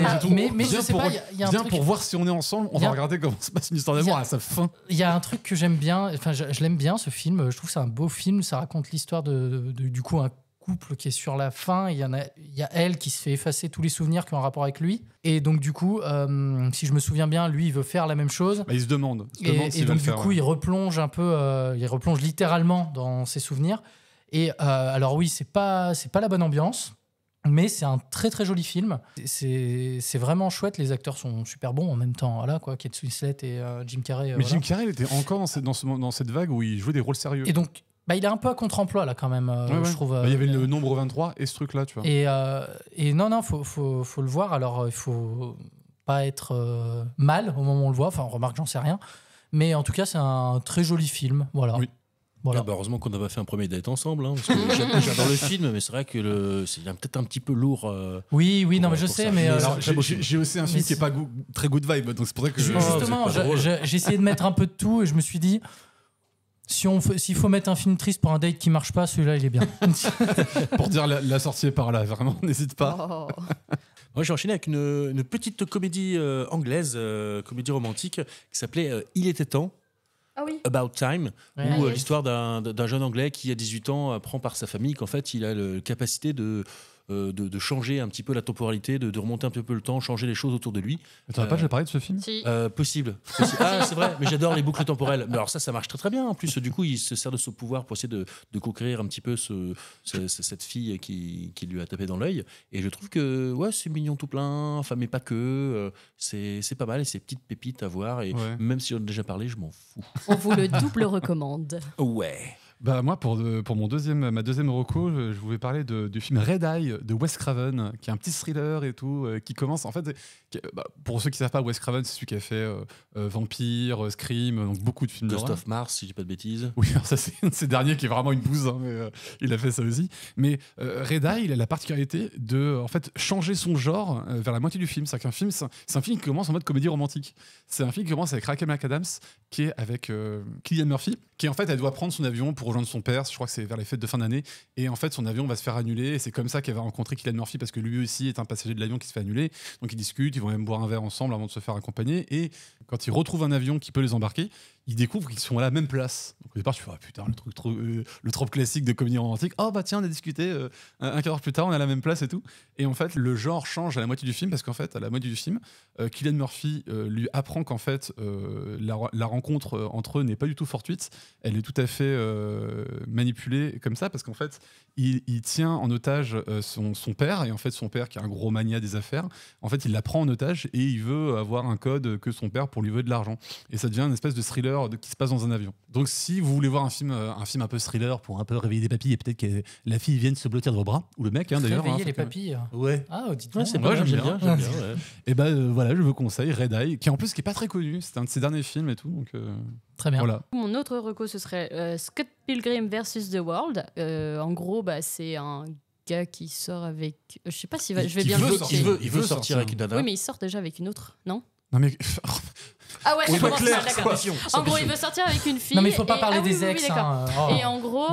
Mais je sais pas. Il y a un viens truc... pour voir si on est ensemble. On va regarder comment se passe une histoire d'amour à sa fin. Il y a un truc que j'aime bien. Enfin, je l'aime bien ce film. Je trouve que c'est un beau film. Ça raconte l'histoire du coup un couple qui est sur la fin. Il y a elle qui se fait effacer tous les souvenirs qui ont un rapport avec lui. Et donc du coup, si je me souviens bien, lui il veut faire la même chose. Il se demande. Et donc du coup, il replonge un peu. Il replonge littéralement dans ses souvenirs. Et alors oui, c'est pas la bonne ambiance. Mais c'est un très très joli film. C'est vraiment chouette. Les acteurs sont super bons en même temps. Voilà quoi, Kate Winslet et Jim Carrey. Mais Jim Carrey, il était encore dans cette vague où il jouait des rôles sérieux. Et donc. Il est un peu à contre-emploi là quand même, je trouve. Il y avait le nombre 23 et ce truc-là, tu vois. Et non, faut le voir. Alors, il faut pas être mal au moment où on le voit. Enfin, remarque, j'en sais rien. Mais en tout cas, c'est un très joli film. Voilà. Oui. Voilà. Ah bah heureusement qu'on n'a pas fait un premier date ensemble, hein, parce que j'adore le film, mais c'est vrai que c'est peut-être un petit peu lourd. Oui, non, mais je pour sais, ça. mais Alors, j'ai aussi un film qui est pas très good vibe, donc c'est pour ça que justement, j'ai essayé de mettre un peu de tout et je me suis dit, s'il faut mettre un film triste pour un date qui marche pas, celui-là, il est bien. pour dire la sortie est par là, vraiment, n'hésite pas. Oh. Moi, j'ai enchaîné avec une petite comédie anglaise, comédie romantique, qui s'appelait Il était temps. Ah oui. About Time, Ouais. où yes. l'histoire d'un jeune Anglais qui, à 18 ans, apprend par sa famille qu'en fait, il a la capacité de changer un petit peu la temporalité, de remonter un petit peu le temps, changer les choses autour de lui. Tu n'aurais pas déjà parlé de ce film? Si. Possible. Ah, c'est vrai, mais j'adore les boucles temporelles. Mais alors ça marche très très bien. En plus, du coup, il se sert de son pouvoir pour essayer de conquérir un petit peu cette fille qui lui a tapé dans l'œil. Et je trouve que ouais, c'est mignon tout plein, enfin, mais pas que. C'est pas mal et c'est petites pépites à voir. Et Ouais. même si on en a déjà parlé, je m'en fous. On vous le double recommande. Ouais. Bah moi, pour ma deuxième reco, je voulais parler du film Red Eye de Wes Craven, qui est un petit thriller et tout, qui commence en fait. Pour ceux qui savent pas, Wes Craven, c'est celui qui a fait Vampire, Scream, donc beaucoup de films Ghost d'horreur. of Mars, si j'ai pas de bêtises. Oui, alors ça c'est un de ces derniers qui est vraiment une bouse, hein, mais il a fait ça aussi. Mais Red Eye, il a la particularité de en fait changer son genre vers la moitié du film. C'est-à-dire qu'un film, c'est un film qui commence en mode comédie romantique. C'est un film qui commence avec Rachel McAdams, qui est avec Cillian Murphy, qui en fait elle doit prendre son avion pour rejoindre son père. Je crois que c'est vers les fêtes de fin d'année, et en fait son avion va se faire annuler. Et c'est comme ça qu'elle va rencontrer Cillian Murphy, parce que lui aussi est un passager de l'avion qui se fait annuler. Donc ils discutent, ils vont même boire un verre ensemble avant de se faire accompagner. Et quand ils retrouvent un avion qui peut les embarquer, ils découvrent qu'ils sont à la même place. Donc au départ, je fais putain, le trope classique de comédie romantique. Oh bah tiens, on a discuté, un quart d'heure plus tard, on est à la même place et tout. Et en fait, le genre change à la moitié du film, parce qu'en fait, à la moitié du film, Cillian Murphy lui apprend qu'en fait, la rencontre entre eux n'est pas du tout fortuite. Elle est tout à fait manipulée comme ça, parce qu'en fait, il tient en otage son père, et en fait, son père, qui est un gros mania des affaires, en fait, il la prend en otage et il veut avoir un code que son père pour lui veut de l'argent. Et ça devient une espèce de thriller qui se passe dans un avion. Donc, si vous voulez voir un film un peu thriller pour un peu réveiller des papilles et peut-être que la fille vienne se blottir de vos bras, ou le mec, d'ailleurs. Réveiller les papilles. Ouais. Ah, dites Ouais, c'est Moi, pas mal, j'aime bien. ouais. Et ben voilà, je vous conseille Red Eye, qui en plus qui est pas très connu. C'est un de ses derniers films et tout. Donc Très bien. voilà. Mon autre reco, ce serait Scott Pilgrim vs. The World. En gros, c'est un gars qui sort avec... Je sais pas si je vais bien le pitcher. Il veut sortir avec une nana. Oui, mais il sort déjà avec une autre, non? Non mais Ah ouais, Oui, ça bah, commence clair, mal, d'accord. ça, En gros, il veut sortir avec une fille. Non, mais il faut pas et- parler ah oui, des oui, ex. oui, d'accord. hein. Oh. Et en gros,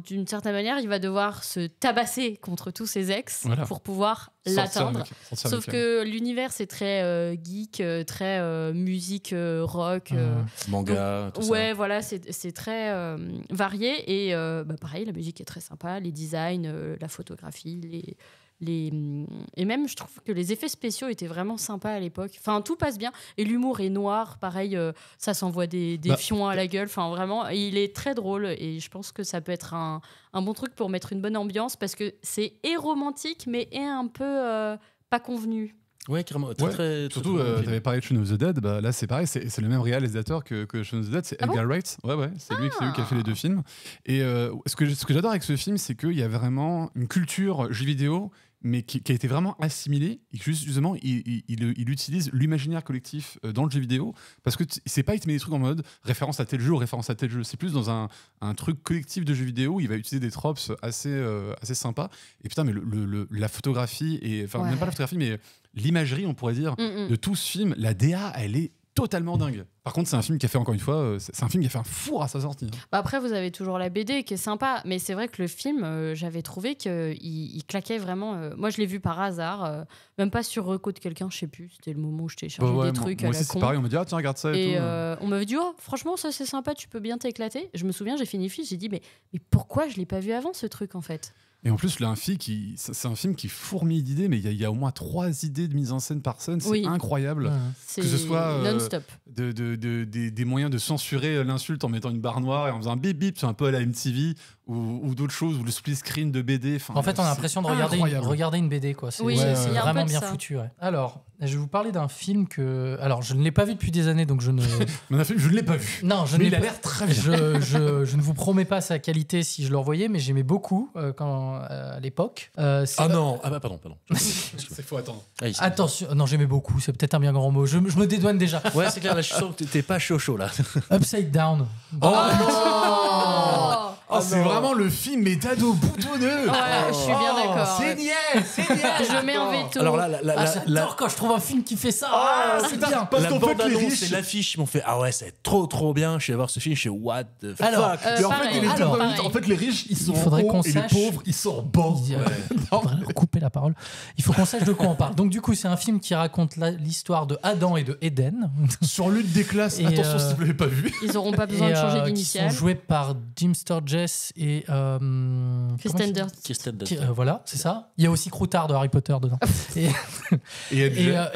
d'une certaine manière, il va devoir se tabasser contre tous ses ex Voilà. pour pouvoir sortir l'atteindre. sortir Sauf avec que l'univers, c'est très geek, très musique rock. Manga, tout Ouais, voilà, c'est très varié. Et pareil, la musique est très sympa, les designs, la photographie, et même, je trouve que les effets spéciaux étaient vraiment sympas à l'époque. Enfin, tout passe bien. Et l'humour est noir, pareil, ça s'envoie des fions à la gueule. Enfin, vraiment, il est très drôle. Et je pense que ça peut être un bon truc pour mettre une bonne ambiance, parce que c'est romantique, mais un peu pas convenu. ça. Ouais, carrément. Ouais, Très, surtout, très bon film. t'avais parlé de Shaun of the Dead, bah, là c'est pareil, c'est le même réalisateur que Shaun of the Dead, c'est Ah bon Edgar Wright. Ouais, c'est lui qui a fait les deux films. Et ce que j'adore avec ce film, c'est qu'il y a vraiment une culture jeu vidéo, mais qui a été vraiment assimilée, et que justement, il utilise l'imaginaire collectif dans le jeu vidéo, parce que c'est pas, il te met des trucs en mode référence à tel jeu ou référence à tel jeu, c'est plus dans un truc collectif de jeu vidéo où il va utiliser des tropes assez sympas. Et putain, mais la photographie, enfin, Ouais. même pas la photographie, mais l'imagerie, on pourrait dire, de tout ce film, la DA, elle est totalement dingue. Par contre, c'est un film qui a fait, encore une fois, c'est un film qui a fait un four à sa sortie. Après, vous avez toujours la BD qui est sympa, mais c'est vrai que le film, j'avais trouvé qu'il claquait vraiment. Moi, je l'ai vu par hasard, même pas sur reco de quelqu'un, je sais plus. C'était le moment où je téléchargeais Ouais, des trucs moi à la aussi, c'est con. pareil, on m'a dit, ah tiens, regarde ça et, Et tout. on m'avait dit, oh, franchement, ça c'est sympa, tu peux bien t'éclater. Je me souviens, j'ai fini le film, j'ai dit, mais pourquoi je l'ai pas vu avant ce truc en fait? Et en plus, là, c'est un film qui fourmille d'idées, mais il y a au moins 3 idées de mise en scène par scène, c'est Oui. incroyable. C'est Que ce soit non-stop. des moyens de censurer l'insulte en mettant une barre noire et en faisant un bip bip, c'est un peu à la MTV, ou d'autres choses, ou le split screen de BD. En fait, on a l'impression de regarder une BD, quoi. C'est Oui, il y a un vraiment peu de bien ça. foutu. Ouais. Alors, je vais vous parler d'un film que. Alors, je ne l'ai pas vu depuis des années, donc je ne. Mais un film, je ne l'ai pas vu. Non, je Mais n'ai il a pas- l'air très bien. Je ne vous promets pas sa qualité si je le revoyais, mais j'aimais beaucoup à l'époque. C'est- Ah non, ah bah pardon. C'est faut attendre. Ah, ici. Attention, non, j'aimais beaucoup, c'est peut-être un bien grand mot. Je me dédouane déjà. Ouais, c'est clair, là je sens que t'es pas chaud là. Upside Down. Oh, c'est vraiment le film métado boutonneux. Ouais, je suis bien d'accord. C'est niais, c'est niais. Je mets en veto. Alors là, J'adore quand je trouve un film qui fait ça. C'est bien. Parce la qu'en fait, les bande-annonce riches. et l'affiche m'ont fait ah ouais, c'est trop bien. Je suis allé voir ce film, je suis what the fuck. Alors, Mais en fait, pareil, il est alors, pareil. En fait, les riches, ils sont faudrait en qu'on haut et les sache- pauvres, ils sont en bas. Il faudrait leur couper la parole. Il faut qu'on sache de quoi on parle. Donc du coup, c'est un film qui raconte l'histoire de Adam et de Eden. Sur lutte des classes, Et, attention si vous l'avez pas vu. Ils n'auront pas besoin de changer qui d'initiale. sont joués par Jim Sturgess et Kristen Dunst. Kirsten Dunst. voilà, c'est ça. Il y a aussi Croutard de Harry Potter dedans.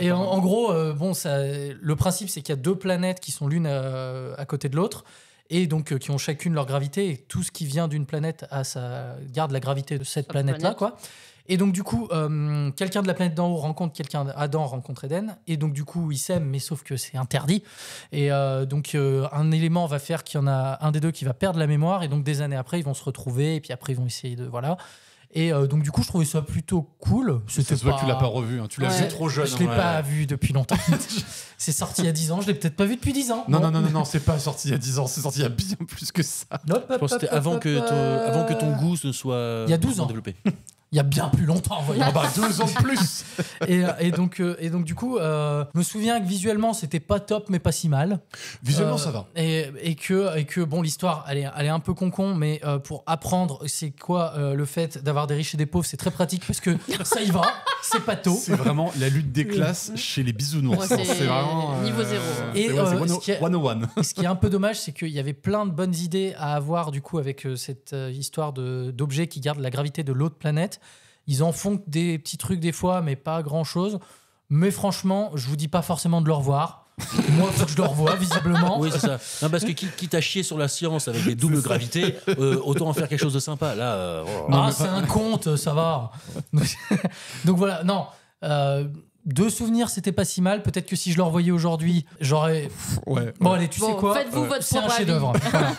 et en gros, bon, le principe, c'est qu'il y a deux planètes qui sont l'une à côté de l'autre. Et donc qui ont chacune leur gravité, et tout ce qui vient d'une planète garde la gravité de cette planète-là, quoi. Et donc du coup, quelqu'un de la planète d'en haut rencontre Adam rencontre Eden, et donc du coup ils s'aiment, mais sauf que c'est interdit. Et donc un élément va faire qu'il y en a un des deux qui va perdre la mémoire, et donc des années après ils vont se retrouver, et puis après ils vont essayer de Et donc du coup je trouvais ça plutôt cool. Ça se voit que tu l'as pas revu, hein. Tu l'as vu trop jeune. Je l'ai hein. pas vu depuis longtemps. C'est sorti il y a 10 ans, je l'ai peut-être pas vu depuis 10 ans. Non, c'est pas sorti il y a 10 ans, c'est sorti il y a bien plus que ça. Je pense que c'était avant que ton goût ne soit Il y a 12 ans. développé. Il y a bien plus longtemps, voyons. Ah bah 2 ans de plus. et donc du coup, je me souviens que visuellement c'était pas top, mais pas si mal. Visuellement ça va. Et que bon, l'histoire elle est un peu con, mais pour apprendre c'est quoi le fait d'avoir des riches et des pauvres, c'est très pratique parce que ça y va, c'est pas tôt. C'est vraiment la lutte des classes chez les bisounours. Ouais, c'est vraiment niveau zéro. Et c'est ce qui est- 101. Ce qui est un peu dommage, c'est qu'il y avait plein de bonnes idées à avoir du coup avec cette histoire d'objets qui gardent la gravité de l'autre planète. Ils en font des petits trucs des fois, mais pas grand-chose. Mais franchement, je vous dis pas forcément de le revoir. Moi, il faut que je le revoie, visiblement. Oui, c'est ça. Non, parce que quitte à chier sur la science avec des doubles gravités, autant en faire quelque chose de sympa. Là, C'est un conte, ça va. Donc voilà, non. De souvenirs, c'était pas si mal. Peut-être que si je le revoyais aujourd'hui, j'aurais. Ouais. Bon, allez, tu sais Bon, quoi faites-vous votre C'est un propre avis. chef-d'œuvre. Voilà.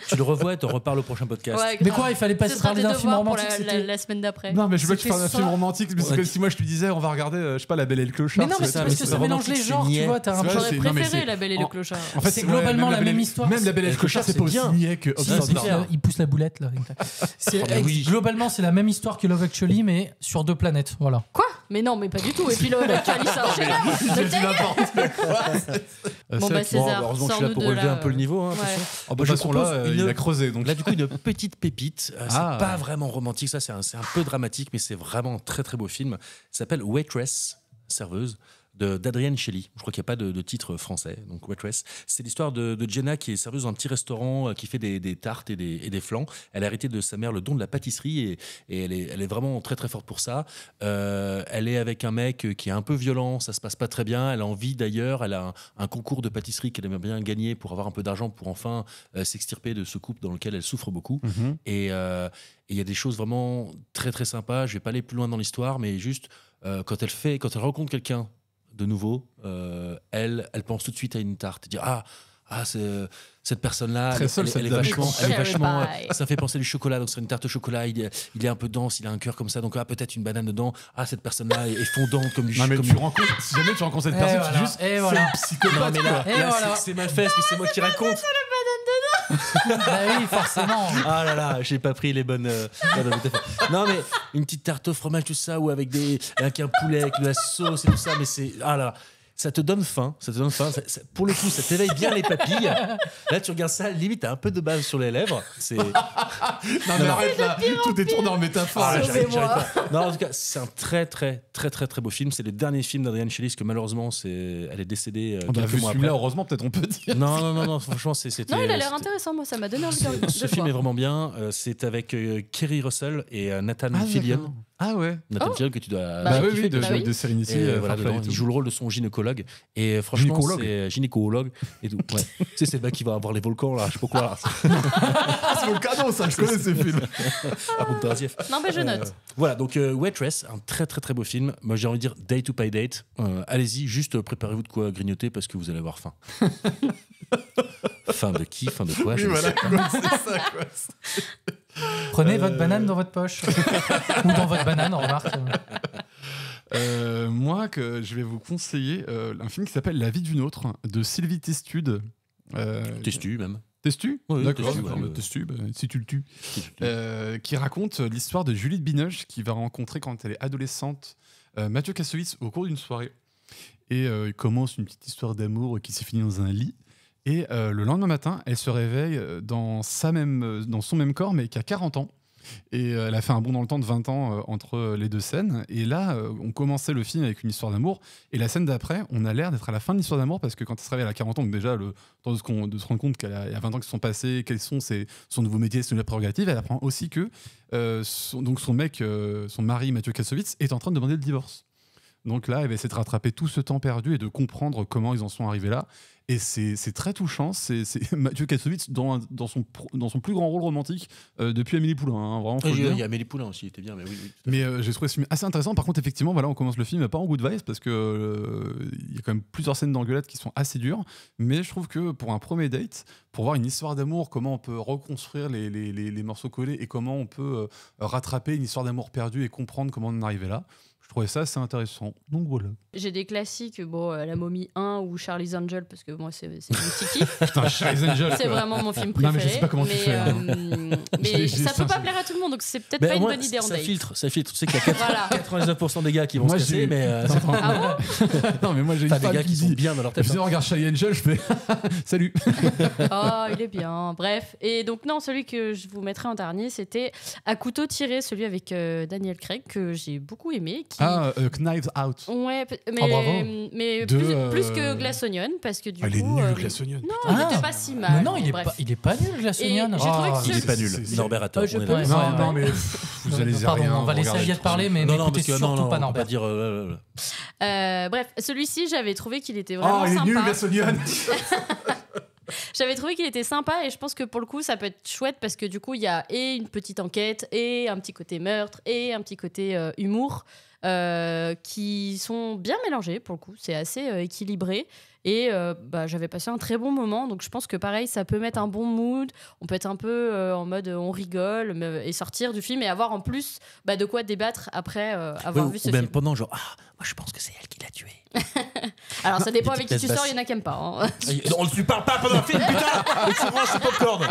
tu le revois et t'en reparles au prochain podcast. Ouais, Mais grave. quoi, il fallait pas Ce se sera parler tes d'un film devoirs pour romantique. la, c'était- la semaine d'après. Non, mais je veux que tu C'était fasses un ça. film romantique, mais c'est Ouais. comme si moi je te disais, on va regarder, je sais pas, La Belle et le Clochard. Mais non, mais c'est ça, parce mais que c'est ça mélange romantique, les c'est genres, tu niais. vois. T'as un C'est vrai, genre- J'aurais non, mais préféré c'est- La Belle et le en- Clochard. En fait, C'est globalement la même histoire. Même La Belle et le Est-ce que Clochard, ça, c'est pas c'est aussi bien niais que Si, Upside si, Down. il pousse la boulette là. Oh, mais oui. Globalement, c'est la même histoire que Love Actually, mais sur deux planètes. Voilà. Quoi? Mais non, mais pas du tout. Et puis là, l'actualité, ça enchaîne. J'ai dit n'importe quoi. Bon, bah, Bon, César, heureusement que je suis là sors-nous pour de relever là, un peu le niveau. Hein, de toute ouais. façon. Oh, bah, de toute façon, là, il a creusé. Donc. Là, du coup, une petite pépite. C'est Ah. pas vraiment romantique, ça, c'est un peu dramatique, mais c'est vraiment un très très beau film. Ça s'appelle Waitress, serveuse, d'Adrienne Shelly. Je crois qu'il n'y a pas de titre français, donc Waitress. C'est l'histoire de Jenna qui est serveuse dans un petit restaurant qui fait des tartes et des flans. Elle a hérité de sa mère le don de la pâtisserie et elle est vraiment très très forte pour ça. Elle est avec un mec qui est un peu violent, ça se passe pas très bien. Elle a envie d'ailleurs, elle a un concours de pâtisserie qu'elle aimerait bien gagner pour avoir un peu d'argent pour enfin s'extirper de ce couple dans lequel elle souffre beaucoup. Mhm. Et il y a des choses vraiment très très sympas. Je vais pas aller plus loin dans l'histoire, mais juste quand elle rencontre quelqu'un de nouveau, elle pense tout de suite à une tarte. Elle dit cette personne-là, Très seule, elle cette est dame. vachement, Cherry pie. ça fait penser du chocolat, donc c'est une tarte au chocolat. Il est un peu dense, il a un cœur comme ça, donc peut-être une banane dedans. Cette personne-là est fondante comme du Non, mais comme tu rencontres, si jamais tu rencontres cette Et personne, voilà, tu dis juste, et c'est voilà. un psychopathe. Non, mais là, quoi. Et là, voilà. c'est mal fait, parce que c'est moi qui raconte. Bah oui, forcément. Ah là là, j'ai pas pris les bonnes. Non, mais une petite tarte au fromage, tout ça, ou avec un poulet, avec de la sauce et tout ça, mais c'est. Ah là là. Ça te donne faim, pour le coup, ça t'éveille bien les papilles. Là, tu regardes ça, limite, t'as un peu de bave sur les lèvres. C'est. Non, mais arrête là, tout est tourné en métaphore. Ah, là. j'arrive pas. Non, en tout cas, c'est un très, très, très, très, très beau film. C'est le dernier film d'Adrienne Shelly, parce que malheureusement, elle est décédée On a quelques vu mois celui-là, après. heureusement, peut-être on peut dire. Non, franchement, c'était. Non, il a l'air c'était- intéressant. Moi, ça m'a donné envie de Ce le film est voir. vraiment bien. C'est avec Kerry Russell et Nathan Ah, Fillion. d'accord. Ah ouais. Nathan Oh. Fillion que tu dois. Bah oui, kiffer, oui, de, parce que- de Serenity. Et voilà, Firefly dedans, et tout. il joue le rôle de son gynécologue. Et franchement, Gynécologue. c'est gynécologue et tout. Ouais. Tu sais, c'est le mec qui va avoir les volcans là, je sais pas quoi. Là. Ah, c'est Volcano, ça, je connais ces films. Ah, bon, Taraziev. Non, mais je note. Voilà, donc Waitress, un très très très beau film. Moi j'ai envie de dire Day to Pay Date. Allez-y, juste préparez-vous de quoi grignoter parce que vous allez avoir faim. Faim de qui? Faim de quoi? Je Oui, ne voilà, sais pas. quoi, c'est ça, quoi. Prenez votre banane dans votre poche. Ou dans votre banane, on remarque. Moi, que je vais vous conseiller un film qui s'appelle La vie d'une autre de Sylvie Testude. Testu même. Testu Oui, D'accord, Testu, d'accord, ouais. Testu, bah, si tu le tues. Qui raconte l'histoire de Juliette Binoche qui va rencontrer quand elle est adolescente Mathieu Kassovitz au cours d'une soirée. Et il commence une petite histoire d'amour qui s'est finie dans un lit. Et le lendemain matin, elle se réveille dans son même corps, mais qui a 40 ans. Et elle a fait un bond dans le temps de 20 ans entre les deux scènes. Et là, on commençait le film avec une histoire d'amour. Et la scène d'après, on a l'air d'être à la fin de l'histoire d'amour parce que quand elle se réveille à 40 ans, donc déjà, le temps de se rendre compte qu'il y a 20 ans qui se sont passés, quels sont son nouveau métier, ses nouvelles prérogatives, elle apprend aussi que son mari, Mathieu Kassovitz, est en train de demander le divorce. Donc là, elle va essayer de rattraper tout ce temps perdu et de comprendre comment ils en sont arrivés là. Et c'est très touchant. C'est Mathieu Kassovitz dans son plus grand rôle romantique depuis Amélie Poulain. Hein, vraiment, faut le dire. Il y a Amélie Poulain aussi, il était bien, mais oui. Mais j'ai trouvé ce film assez intéressant. Par contre, effectivement, voilà, on commence le film pas en good vibes parce que il y a quand même plusieurs scènes d'engueulade qui sont assez dures. Mais je trouve que pour un premier date, pour voir une histoire d'amour, comment on peut reconstruire les morceaux collés et comment on peut rattraper une histoire d'amour perdue et comprendre comment on en est arrivé là. Je trouvais ça assez intéressant. Donc voilà. J'ai des classiques, La Momie 1 ou Charlie's Angel, parce que moi, c'est mon petit kiff. Putain, Charlie's Angel. C'est vraiment mon film Non, préféré. mais je sais pas comment tu fais. Mais ça peut pas plaire à tout le monde, donc c'est peut-être pas une bonne idée en ça date. filtre. Tu sais qu'il y a Voilà. 99% des gars qui vont Moi, se casser, j'ai- mais Ah Non, mais moi j'ai une enfin, des femme gars qui sont dit bien dans leur tête. je regarde Charlie Angel, je fais salut. Oh, il est bien. Bref. Et donc, non, celui que je vous mettrai en dernier, c'était À couteau tiré, celui avec Daniel Craig, que j'ai beaucoup aimé. Qui... Knives Out. Ouais, mais, Oh, bravo. mais De, plus que Glass Onion, parce que du Elle est coup. nulle, Glass Onion. Non, Ah. il était pas si mal. Mais non, il Bref. est pas nul, Glass Et Onion. j'ai trouvé que Il est pas nul. c'est- Norbert a tort. je on est peux- d'accord. Ouais, Non, ouais. mais vous allez Pardon, rien. on va laisser Aliette parler, mais Non, n'écoutez parce que surtout non, pas on peut Norbert. pas dire. Bref, celui-ci, j'avais trouvé qu'il était vraiment Oh, il est sympa. nul, Glass Onion. J'avais trouvé qu'il était sympa et je pense que pour le coup, ça peut être chouette parce que du coup, il y a et une petite enquête et un petit côté meurtre et un petit côté humour qui sont bien mélangés pour le coup. C'est assez équilibré et j'avais passé un très bon moment. Donc je pense que pareil, ça peut mettre un bon mood. On peut être un peu en mode on rigole et sortir du film et avoir en plus de quoi débattre après avoir vu ce Ou même film. pendant, genre, moi je pense que c'est elle qui l'a tué. Alors ça dépend Des avec qui tu petites sors, il y en a qui aiment pas. Hein. On ne lui parle pas pendant le film, putain. Tu ranges ce popcorn.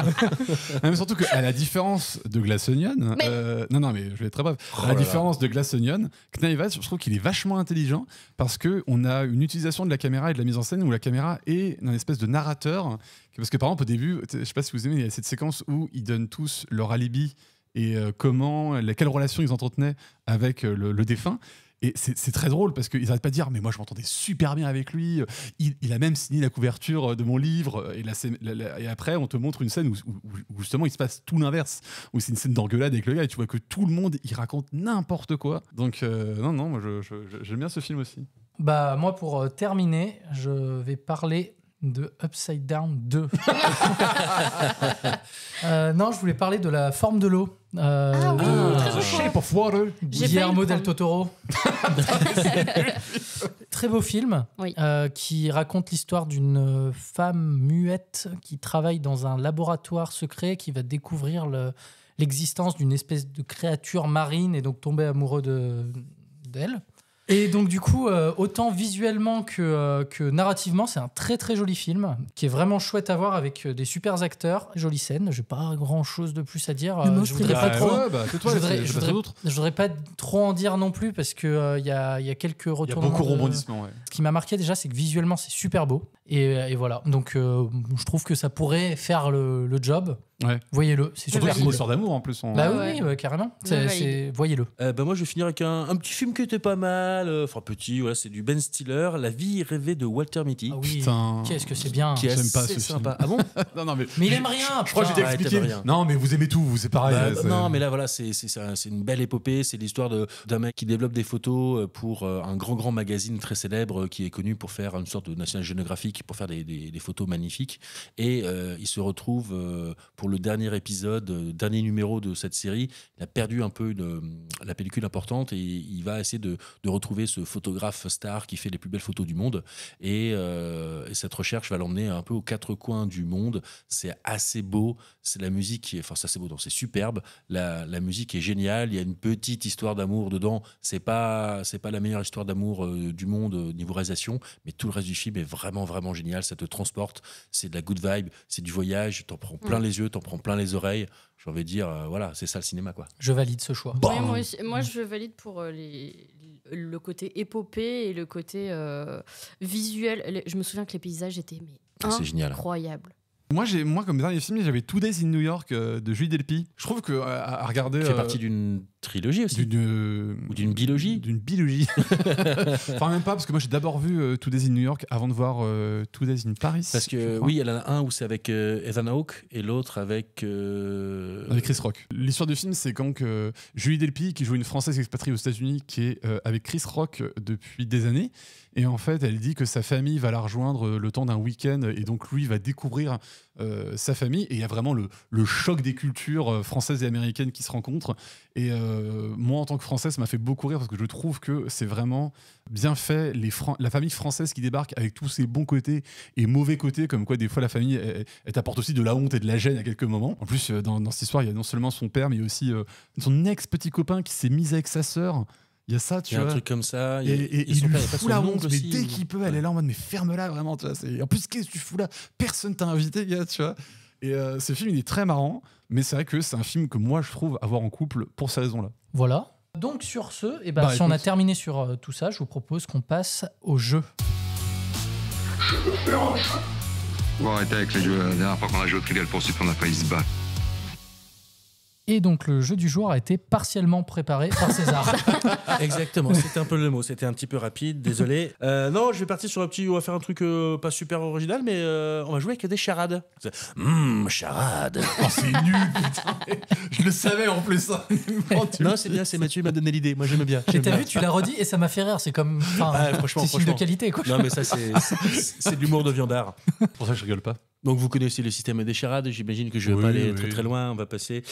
Non, mais surtout qu'à la différence de Glass Onion, Mais- non, mais je vais être très bref. À la différence de Glass Onion, Knives Out, je trouve qu'il est vachement intelligent parce que on a une utilisation de la caméra et de la mise en scène où la caméra est un espèce de narrateur. Parce que par exemple au début, je sais pas si vous aimez, il y a cette séquence où ils donnent tous leur alibi et quelle relation ils entretenaient avec le défunt. Et c'est très drôle parce qu'ils n'arrêtent pas de dire mais moi je m'entendais super bien avec lui, il a même signé la couverture de mon livre et après on te montre une scène où justement il se passe tout l'inverse, où c'est une scène d'engueulade avec le gars et tu vois que tout le monde il raconte n'importe quoi. Donc non, moi j'aime bien ce film aussi. Bah, moi, pour terminer, je vais parler de Upside Down 2. Non, je voulais parler de La forme de l'eau. très Shape of Water. J'ai Guillermo failli le del Totoro. Très beau film Oui. qui raconte l'histoire d'une femme muette qui travaille dans un laboratoire secret, qui va découvrir l'existence d'une espèce de créature marine et donc tomber amoureux d'elle. Et donc du coup, autant visuellement que narrativement, c'est un très très joli film qui est vraiment chouette à voir avec des super acteurs, jolie scène. J'ai pas grand chose de plus à dire. Je voudrais pas trop. Je voudrais pas trop en dire non plus parce que il y a quelques Il y a retournements. beaucoup de rebondissements. Ouais. Ce qui m'a marqué déjà, c'est que visuellement, c'est super beau. Et voilà. Donc, je trouve que ça pourrait faire le job. Ouais. Voyez-le, c'est Surtout super que c'est une cool. histoire d'amour en plus. Bah Ouais. oui, carrément. Je valide. Voyez-le. Moi, je vais finir avec un petit film qui était pas mal. Enfin, petit, voilà, c'est du Ben Stiller, La vie rêvée de Walter Mitty. Ah oui. Putain. Qu'est-ce que c'est bien. Qui est J'aime pas assez ce sympa. film. Ah bon? Non, mais Mais il aime rien. je crois que j'ai putain. Ouais, expliqué. t'aimes rien. Non, mais vous aimez tout, vous, c'est pareil. c'est- Non, mais là, voilà, c'est une belle épopée. C'est l'histoire d'un mec qui développe des photos pour un grand magazine très célèbre qui est connu pour faire une sorte de National Geographic, pour faire des photos magnifiques. Et il se retrouve pour le dernier épisode, dernier numéro de cette série. Il a perdu un peu la pellicule importante et il va essayer de retrouver ce photographe star qui fait les plus belles photos du monde. Et cette recherche va l'emmener un peu aux quatre coins du monde. C'est assez beau. C'est la musique qui est, enfin, c'est assez beau, non, c'est superbe. La musique est géniale. Il y a une petite histoire d'amour dedans. C'est pas la meilleure histoire d'amour du monde niveau réalisation, mais tout le reste du film est vraiment génial. Ça te transporte. C'est de la good vibe. C'est du voyage. T'en prends plein les yeux, t'en prends plein les oreilles. J'ai envie de dire, voilà, c'est ça le cinéma, quoi. Je valide ce choix. Ouais, moi, aussi- moi, je valide pour le côté épopée et le côté visuel. Je me souviens que les paysages étaient C'est génial. incroyables. Moi, comme dernier film, j'avais Two Days in New York de Julie Delpy. Je trouve que à regarder. Ça fait partie d'une trilogie aussi. Ou d'une bilogie. D'une bilogie. Enfin, même pas, parce que moi, j'ai d'abord vu Two Days in New York avant de voir Two Days in Paris. Parce que oui, il y en a un où c'est avec Ethan Hawke et l'autre avec. Avec Chris Rock. L'histoire du film, c'est quand Julie Delpy, qui joue une Française expatriée aux États-Unis, qui est avec Chris Rock depuis des années. Et en fait, elle dit que sa famille va la rejoindre le temps d'un week-end. Et donc, lui va découvrir sa famille. Et il y a vraiment le choc des cultures françaises et américaines qui se rencontrent. Et moi, en tant que Français, ça m'a fait beaucoup rire parce que je trouve que c'est vraiment bien fait. La famille française qui débarque avec tous ses bons côtés et mauvais côtés, comme quoi des fois la famille, elle t'apporte aussi de la honte et de la gêne à quelques moments. En plus, dans cette histoire, il y a non seulement son père, mais il y a aussi son ex-petit copain qui s'est mis avec sa sœur. Il y a ça, tu Il y a vois. un truc comme ça. Et il lui fout la honte, mais aussi. dès qu'il peut, elle est là en mode, mais ferme-la vraiment, tu vois. En plus, qu'est-ce que tu fous là? Personne t'a invité, gars, tu vois. Et ce film, il est très marrant, mais c'est vrai que c'est un film que moi, je trouve à voir en couple pour ces raisons-là. Voilà. Donc sur ce, si Bah, on a écoute. terminé sur tout ça, je vous propose qu'on passe au jeu. Faut arrêter avec les jeux. La dernière fois qu'on a joué au Trivial Pursuit, on a failli se battre. Et donc le jeu du jour a été partiellement préparé par César. Exactement, c'était un peu le mot, c'était un petit peu rapide, désolé. Non, je vais partir sur on va faire un truc pas super original, mais on va jouer avec des charades. Charades. Oh, c'est nul, putain. Je le savais en plus. Non, c'est bien, c'est Mathieu qui m'a donné l'idée. Moi, j'aime bien. Et t'as vu, tu l'as redit et ça m'a fait rire. C'est comme, Franchement, c'est signe de qualité, quoi. Non, mais ça, c'est de l'humour de viandard. C'est pour ça que je rigole pas. Donc, vous connaissez le système des charades. J'imagine que je vais Oui, pas aller oui. très loin. On va passer.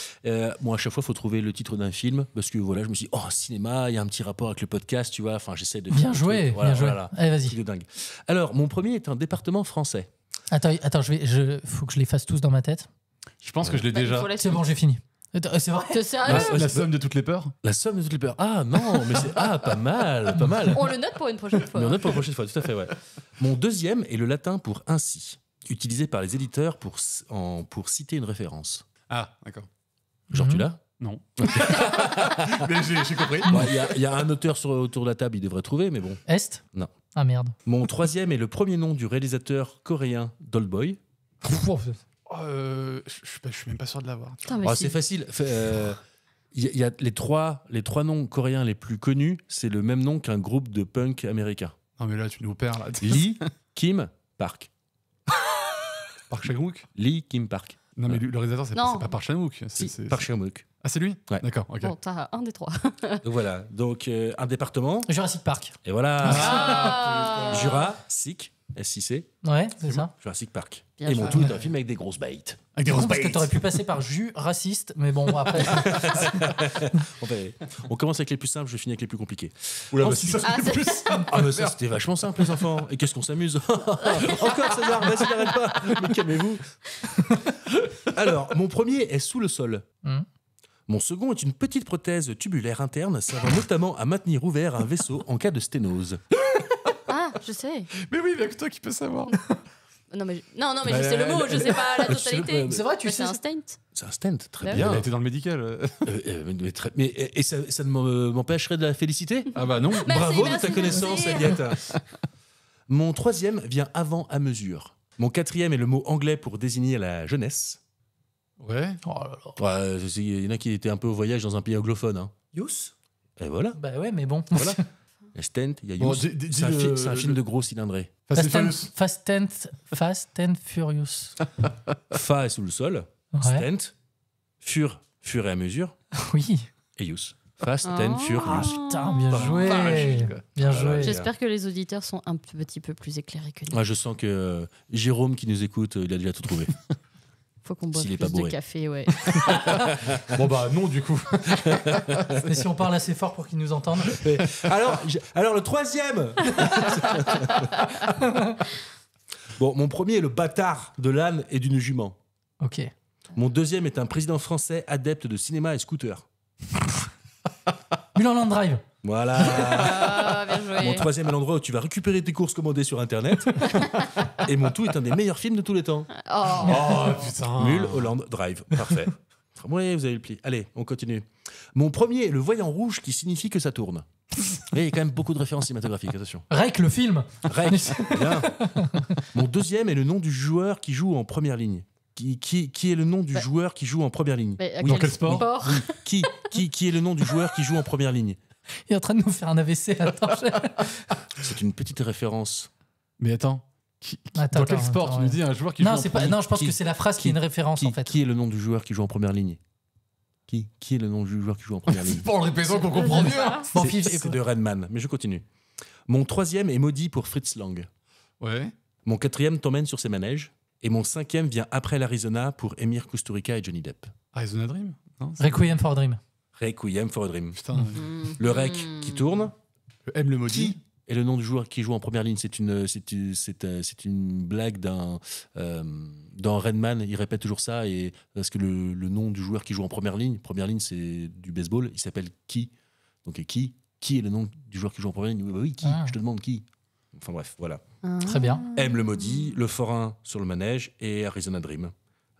Moi, à chaque fois, il faut trouver le titre d'un film parce que voilà, je me suis dit, oh, cinéma, il y a un petit rapport avec le podcast, tu vois. Enfin, j'essaie de faire Bien un joué, truc. Voilà, bien joué. voilà. Allez, vas-y. Truc de dingue. Alors, mon premier est un département français. Attends, faut que je les fasse tous dans ma tête. Je pense que je l'ai Bah, il déjà. faut la C'est bon, j'ai fini. C'est vrai. T'es sérieux? La somme de toutes les peurs. La somme de toutes les peurs. Ah non, mais c'est pas mal, pas mal. On le note pour une prochaine fois. Mais on note pour la prochaine fois, tout à fait, ouais. Mon deuxième est le latin pour ainsi, utilisé par les éditeurs pour citer une référence. Ah, d'accord. Genre, tu l'as? Non. Mais j'ai compris. Il y a un auteur autour de la table, il devrait trouver, mais bon. Est. Non. Ah merde. Mon troisième est le premier nom du réalisateur coréen Dollboy. Je suis même pas sûr de l'avoir. Putain, mais Oh, si. c'est facile. Il y a les trois noms coréens les plus connus, c'est le même nom qu'un groupe de punk américain. Non, mais là, tu nous perds. Là. Lee Kim Park. Park Chan-wook. Lee Kim Park. Non, mais le réalisateur, c'est Non. pas Park Chan-wook. Si, Park Chan-wook. Ah, c'est lui? Ouais. D'accord, ok. Bon, t'as un des trois. Donc voilà, donc un département. Jurassic Park. Et voilà. Ah. Jurassic, S-I-C. Ouais, c'est ça. Jurassic Park. Bien Et joué. mon tout est un film avec des grosses bêtes. Avec des Non, grosses parce que bêtes. t'aurais pu passer par jus raciste, mais bon, après. On commence avec les plus simples, je finis avec les plus compliqués. Oula, Ensuite- bah, si ça Ah, fait c'est- plus simple. Ah, mais ça, c'était vachement simple, les enfants. Et qu'est-ce qu'on s'amuse. Encore, César, vas-y, n'arrête pas. Mais calmez-vous. Alors, mon premier est sous le sol. Mon second est une petite prothèse tubulaire interne servant notamment à maintenir ouvert un vaisseau en cas de sténose. Ah, je sais. Mais oui, il y a que toi qui peux savoir. Non, mais je Bah, sais le mot, je sais pas la tu sais, totalité. C'est vrai, tu Mais sais. c'est un stent. C'est un stent, très Bah Il bien. a été dans le médical. Et ça ne m'empêcherait de la féliciter? Ah bah non. Merci, Bravo de merci, ta connaissance, merci. Aliette. Mon troisième vient avant à mesure. Mon quatrième est le mot anglais pour désigner la jeunesse. Ouais. Oh là là. Ouais, il y en a qui étaient un peu au voyage dans un pays anglophone. Hein. Yous. Et voilà. Bah ouais, mais bon. Voilà. Il y a Stent, il y a Bon, Yous. dis C'est un film de gros cylindrés. Fast and Furious. Fast and Furious. Fa est sous le sol. Ouais. Stent. Fur et à mesure. Oui. Et Yous. Fast and Furious. Putain, bien joué. Bien Voilà, joué. J'espère que les auditeurs sont un petit peu plus éclairés que nous. Ouais, je sens que Jérôme qui nous écoute, il a déjà tout trouvé. Faut qu'on boive S'il est plus pas de bourré. café, ouais. Bon bah non du coup. Mais si on parle assez fort pour qu'ils nous entendent. Alors le troisième. Bon, mon premier est le bâtard de l'âne et d'une jument. Ok. Mon deuxième est un président français adepte de cinéma et scooter. Mulholland Drive. Voilà. Ah, bien joué. Mon troisième est l'endroit où tu vas récupérer tes courses commandées sur Internet. Et mon tout est un des meilleurs films de tous les temps. Oh putain. Mulholland Drive. Parfait. Oui, vous avez le pli. Allez, on continue. Mon premier est le voyant rouge qui signifie que ça tourne. Et il y a quand même beaucoup de références cinématographiques, attention. Rec, le film. Rec, bien. Mon deuxième est le nom du joueur qui joue en première ligne. Qui est le nom du joueur qui joue en première ligne? Mais Dans quel sport? Oui. Qui est le nom du joueur qui joue en première ligne? Il est en train de nous faire un AVC. Attends. C'est une petite référence. Mais attends. Attends, Dans quel attends, sport attends, tu nous dis un joueur qui Non, joue en c'est pas. premier- Non, je pense que c'est la phrase qui est une référence en fait. Qui est le nom du joueur qui joue en première ligne? Qui est le nom du joueur qui joue en première ligne? C'est pas en le répétant qu'on comprend mieux. hein. Bon, C'est de Redman, mais je continue. Mon troisième est maudit pour Fritz Lang. Ouais. Mon quatrième t'emmène sur ses manèges. Et mon cinquième vient après l'Arizona pour Emir Kusturica et Johnny Depp. Arizona Dream non, c'est- Requiem for a Dream. Requiem for a Dream. Putain. Le rec qui tourne. Le M le maudit. Et le nom du joueur qui joue en première ligne, c'est une blague dans Redman. Il répète toujours ça. Et parce que le nom du joueur qui joue en première ligne c'est du baseball. Il s'appelle qui? Donc qui est le nom du joueur qui joue en première ligne? Oui, qui? Ah. Je te demande qui. Enfin bref, voilà. Très bien. M le maudit, le forain sur le manège et Arizona Dream.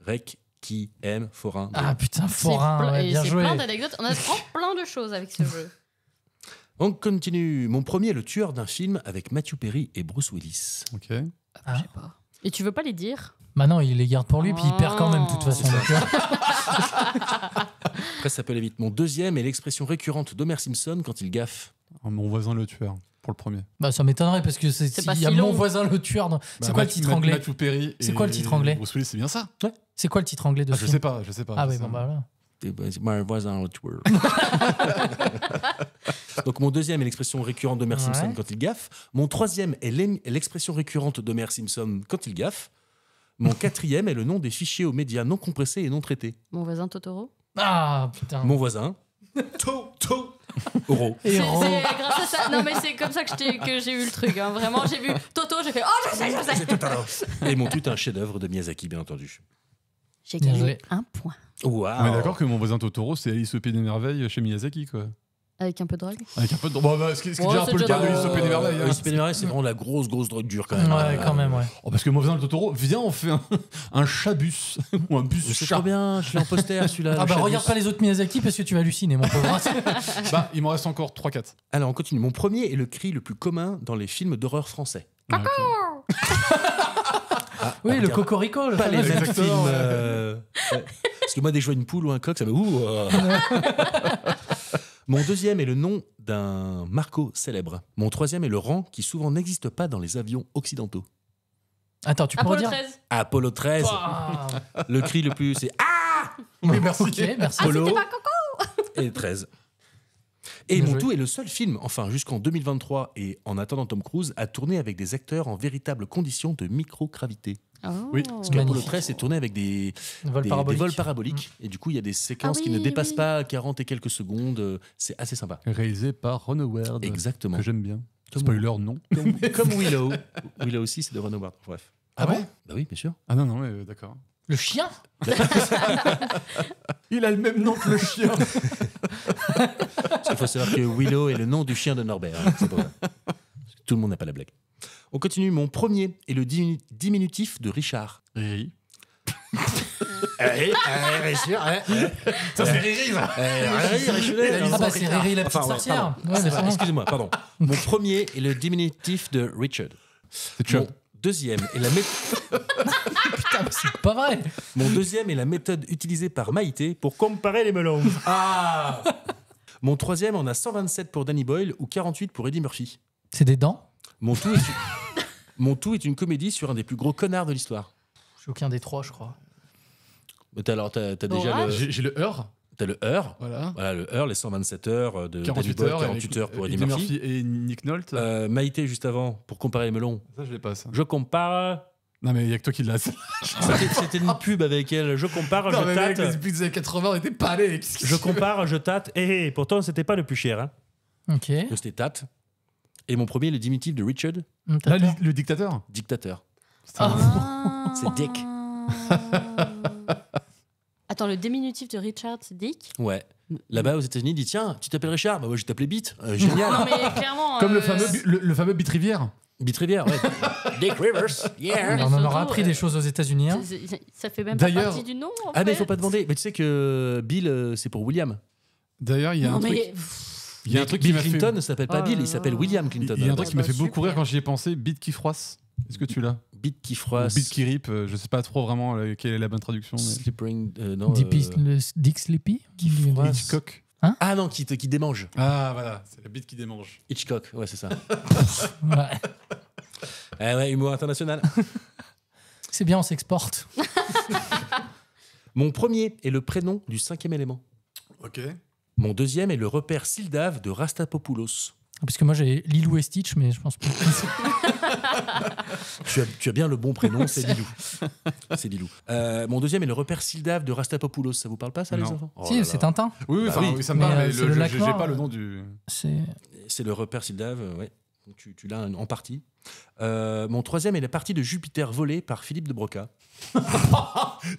Rec qui aime forain. Dream. Ah putain, C'est forain, plein- ouais, et bien c'est joué. plein d'anecdotes. On apprend plein de choses avec ce jeu. On continue. Mon premier est le tueur d'un film avec Matthew Perry et Bruce Willis. Ok. Je sais pas. Et tu veux pas les dire? Bah non, il les garde pour lui, puis il perd quand même, de toute façon. C'est donc, Après, ça peut aller vite. Mon deuxième est l'expression récurrente d'Homer Simpson quand il gaffe. Oh, mon voisin le tueur pour le premier. Bah ça m'étonnerait parce que C'est pas il y a si mon long. voisin le tueur. C'est Bah, quoi le titre anglais? Matthew Perry. C'est et quoi le titre anglais? Bruce Willis, c'est bien ça. C'est quoi le titre anglais de Ah, ce je film? sais pas. Ah oui, c'est bon ça. bah voilà. C'est mon voisin le tueur. Donc mon deuxième est l'expression récurrente d'Homer Ouais. Simpson quand il gaffe. Mon troisième est l'expression récurrente d'Homer Simpson quand il gaffe. Mon quatrième est le nom des fichiers aux médias non compressés et non traités. Mon voisin Totoro? Ah putain. Mon voisin. Oro. C'est Héros. grâce à ça. Non, mais c'est comme ça que j'ai eu le truc. hein. Vraiment, j'ai vu Toto, j'ai fait oh, je sais. Et mon tout est un chef-d'œuvre de Miyazaki, bien entendu. J'ai Bien gagné joué. un point. Waouh. On est d'accord que mon voisin Totoro, c'est Alice au Pays des Merveilles chez Miyazaki, quoi. Avec un peu de drogue. Avec un peu de. Bon, bah, ce qui est Ouais, déjà un c'est peu le déjà cas de drôle. Alice au Pays des Merveilles. hein. Oui, c'est Pénémaré, c'est vraiment la grosse drogue dure quand même. Ouais, quand même, ouais. Oh, parce que mon voisin le Totoro, viens, on fait un chabus ou un bus C'est chat. trop bien, je l'ai en poster celui-là. Ah le bah chat regarde bus. pas les autres Miyazaki parce que tu vas halluciner, mon pauvre. Bah, il m'en reste encore 3-4. Alors on continue. Mon premier est le cri le plus commun dans les films d'horreur français. Ah, ok. Ah, Oui, on le regarde Cocorico. Le pas les fameux. mêmes Exactement, films. ouais. Parce que moi, dès que je vois une poule ou un coq, ça me. Mon deuxième est le nom d'un Marco célèbre. Mon troisième est le rang qui souvent n'existe pas dans les avions occidentaux. Attends, tu peux Apollo redire 13. Apollo 13. Ah. Le cri le plus, c'est Ah Oui, merci. Ok, merci. Apollo C'était pas Coco. et 13. Et Bien mon joué. tout est le seul film, enfin jusqu'en 2023 et en attendant Tom Cruise, à tourner avec des acteurs en véritable condition de microgravité. Oh. Oui, Parce qu'Apollo Magnifique. 13 est tourné avec des Vol des parabolique. vols paraboliques. Et du coup, il y a des séquences Ah qui ne oui, dépassent oui. pas 40 et quelques secondes. C'est assez sympa. Réalisé par Ron Howard. Exactement. Que j'aime bien. Comme- Spoiler, non. Comme Willow. Willow aussi, c'est de Ron Howard. Bref. Ah bon? Bah oui, bien sûr. Ah non, non, mais d'accord. Le chien. Il a le même nom que le chien. Parce qu'il faut savoir que Willow est le nom du chien de Norbert. hein. C'est pour ça. Parce que tout le monde n'a pas la blague. On continue. Mon premier est le diminutif de Richard. Riri. Ça, c'est Riri, ça. Ah bah c'est Riri la petite sorcière. Ouais, mais ça va. Excusez-moi, pardon. Mon premier est le diminutif de Richard. C'est Chubb. Mon deuxième est la C'est pas vrai. Mon deuxième est la méthode utilisée par Maïté pour comparer les melons. Ah. Mon troisième en a 127 pour Danny Boyle ou 48 pour Eddie Murphy. C'est des dents. Mon tout est une comédie sur un des plus gros connards de l'histoire. Je suis aucun des trois, je crois. Mais t'as déjà le... J'ai le Heure. T'as le Heure. Voilà. Le Heure, les 127 heures de 48 Danny Boyle, heures, 48 heures pour Eddie Murphy. et Nick Nolte. Maïté juste avant pour comparer les melons. Ça, je l'ai pas, ça. Je compare. Non, mais il y a que toi qui l'as. C'était une pub avec elle. Je compare, Non, je mais mec, tâte. les pubs des années 80, on était pas allés. Je compare, je tâte. Et pourtant, c'était pas le plus cher. Hein. Ok. C'était tâte. Et mon premier, le diminutif de Richard. Là, le dictateur. Dictateur. Ah. C'est Dick. Attends, le diminutif de Richard, c'est Dick? Ouais. Là-bas, aux États-Unis, il dit tiens, tu t'appelles Richard? Bah, moi, je t'appelais Beat. Génial. Non, mais clairement. Comme le fameux Beat Rivière. Beat Rivière, ouais. Dick Rivers. Yeah. Mais On en surtout, aura appris des choses aux États-Unis. Hein. Ça fait même pas D'ailleurs- partie du nom. En Ah, mais il fait. faut pas demander. Mais tu sais que Bill, c'est pour William. D'ailleurs, il y a Non, un truc. mais. Il y a un truc qui Bill m'a fait. Clinton ne s'appelle pas Oh Bill, là il s'appelle là. William Clinton. Il y a un truc qui m'a fait beaucoup super. rire quand j'y ai pensé. Beat qui froisse. Est-ce que tu l'as? Beat qui Ou froisse. Beat qui rip. Je sais pas trop vraiment quelle est la bonne traduction. Mais... Slippering. Non. Dick Sleepy. Hitchcock. Ah non, qui démange. Ah voilà, c'est la beat qui démange. Hitchcock, ouais, c'est ça. Ouais. Ouais, humour international. C'est bien, on s'exporte. Mon premier est le prénom du cinquième élément. Ok. Mon deuxième est le repère Sildave de Rastapopoulos. Parce que moi j'ai Lilou et Stitch, mais je pense pas. Tu as bien le bon prénom, c'est Lilou. C'est Lilou. Mon deuxième est le repère Sildave de Rastapopoulos. Ça vous parle pas, ça, les Non. enfants? Oh Si, là là. c'est Tintin. Oui, Bah oui. ça me Mais, parle, mais c'est le lac j'ai noir, pas le nom du. C'est C'est le repère Sildave, ouais. Donc, tu l'as en partie. Mon troisième est la partie de Jupiter volée par Philippe de Broca.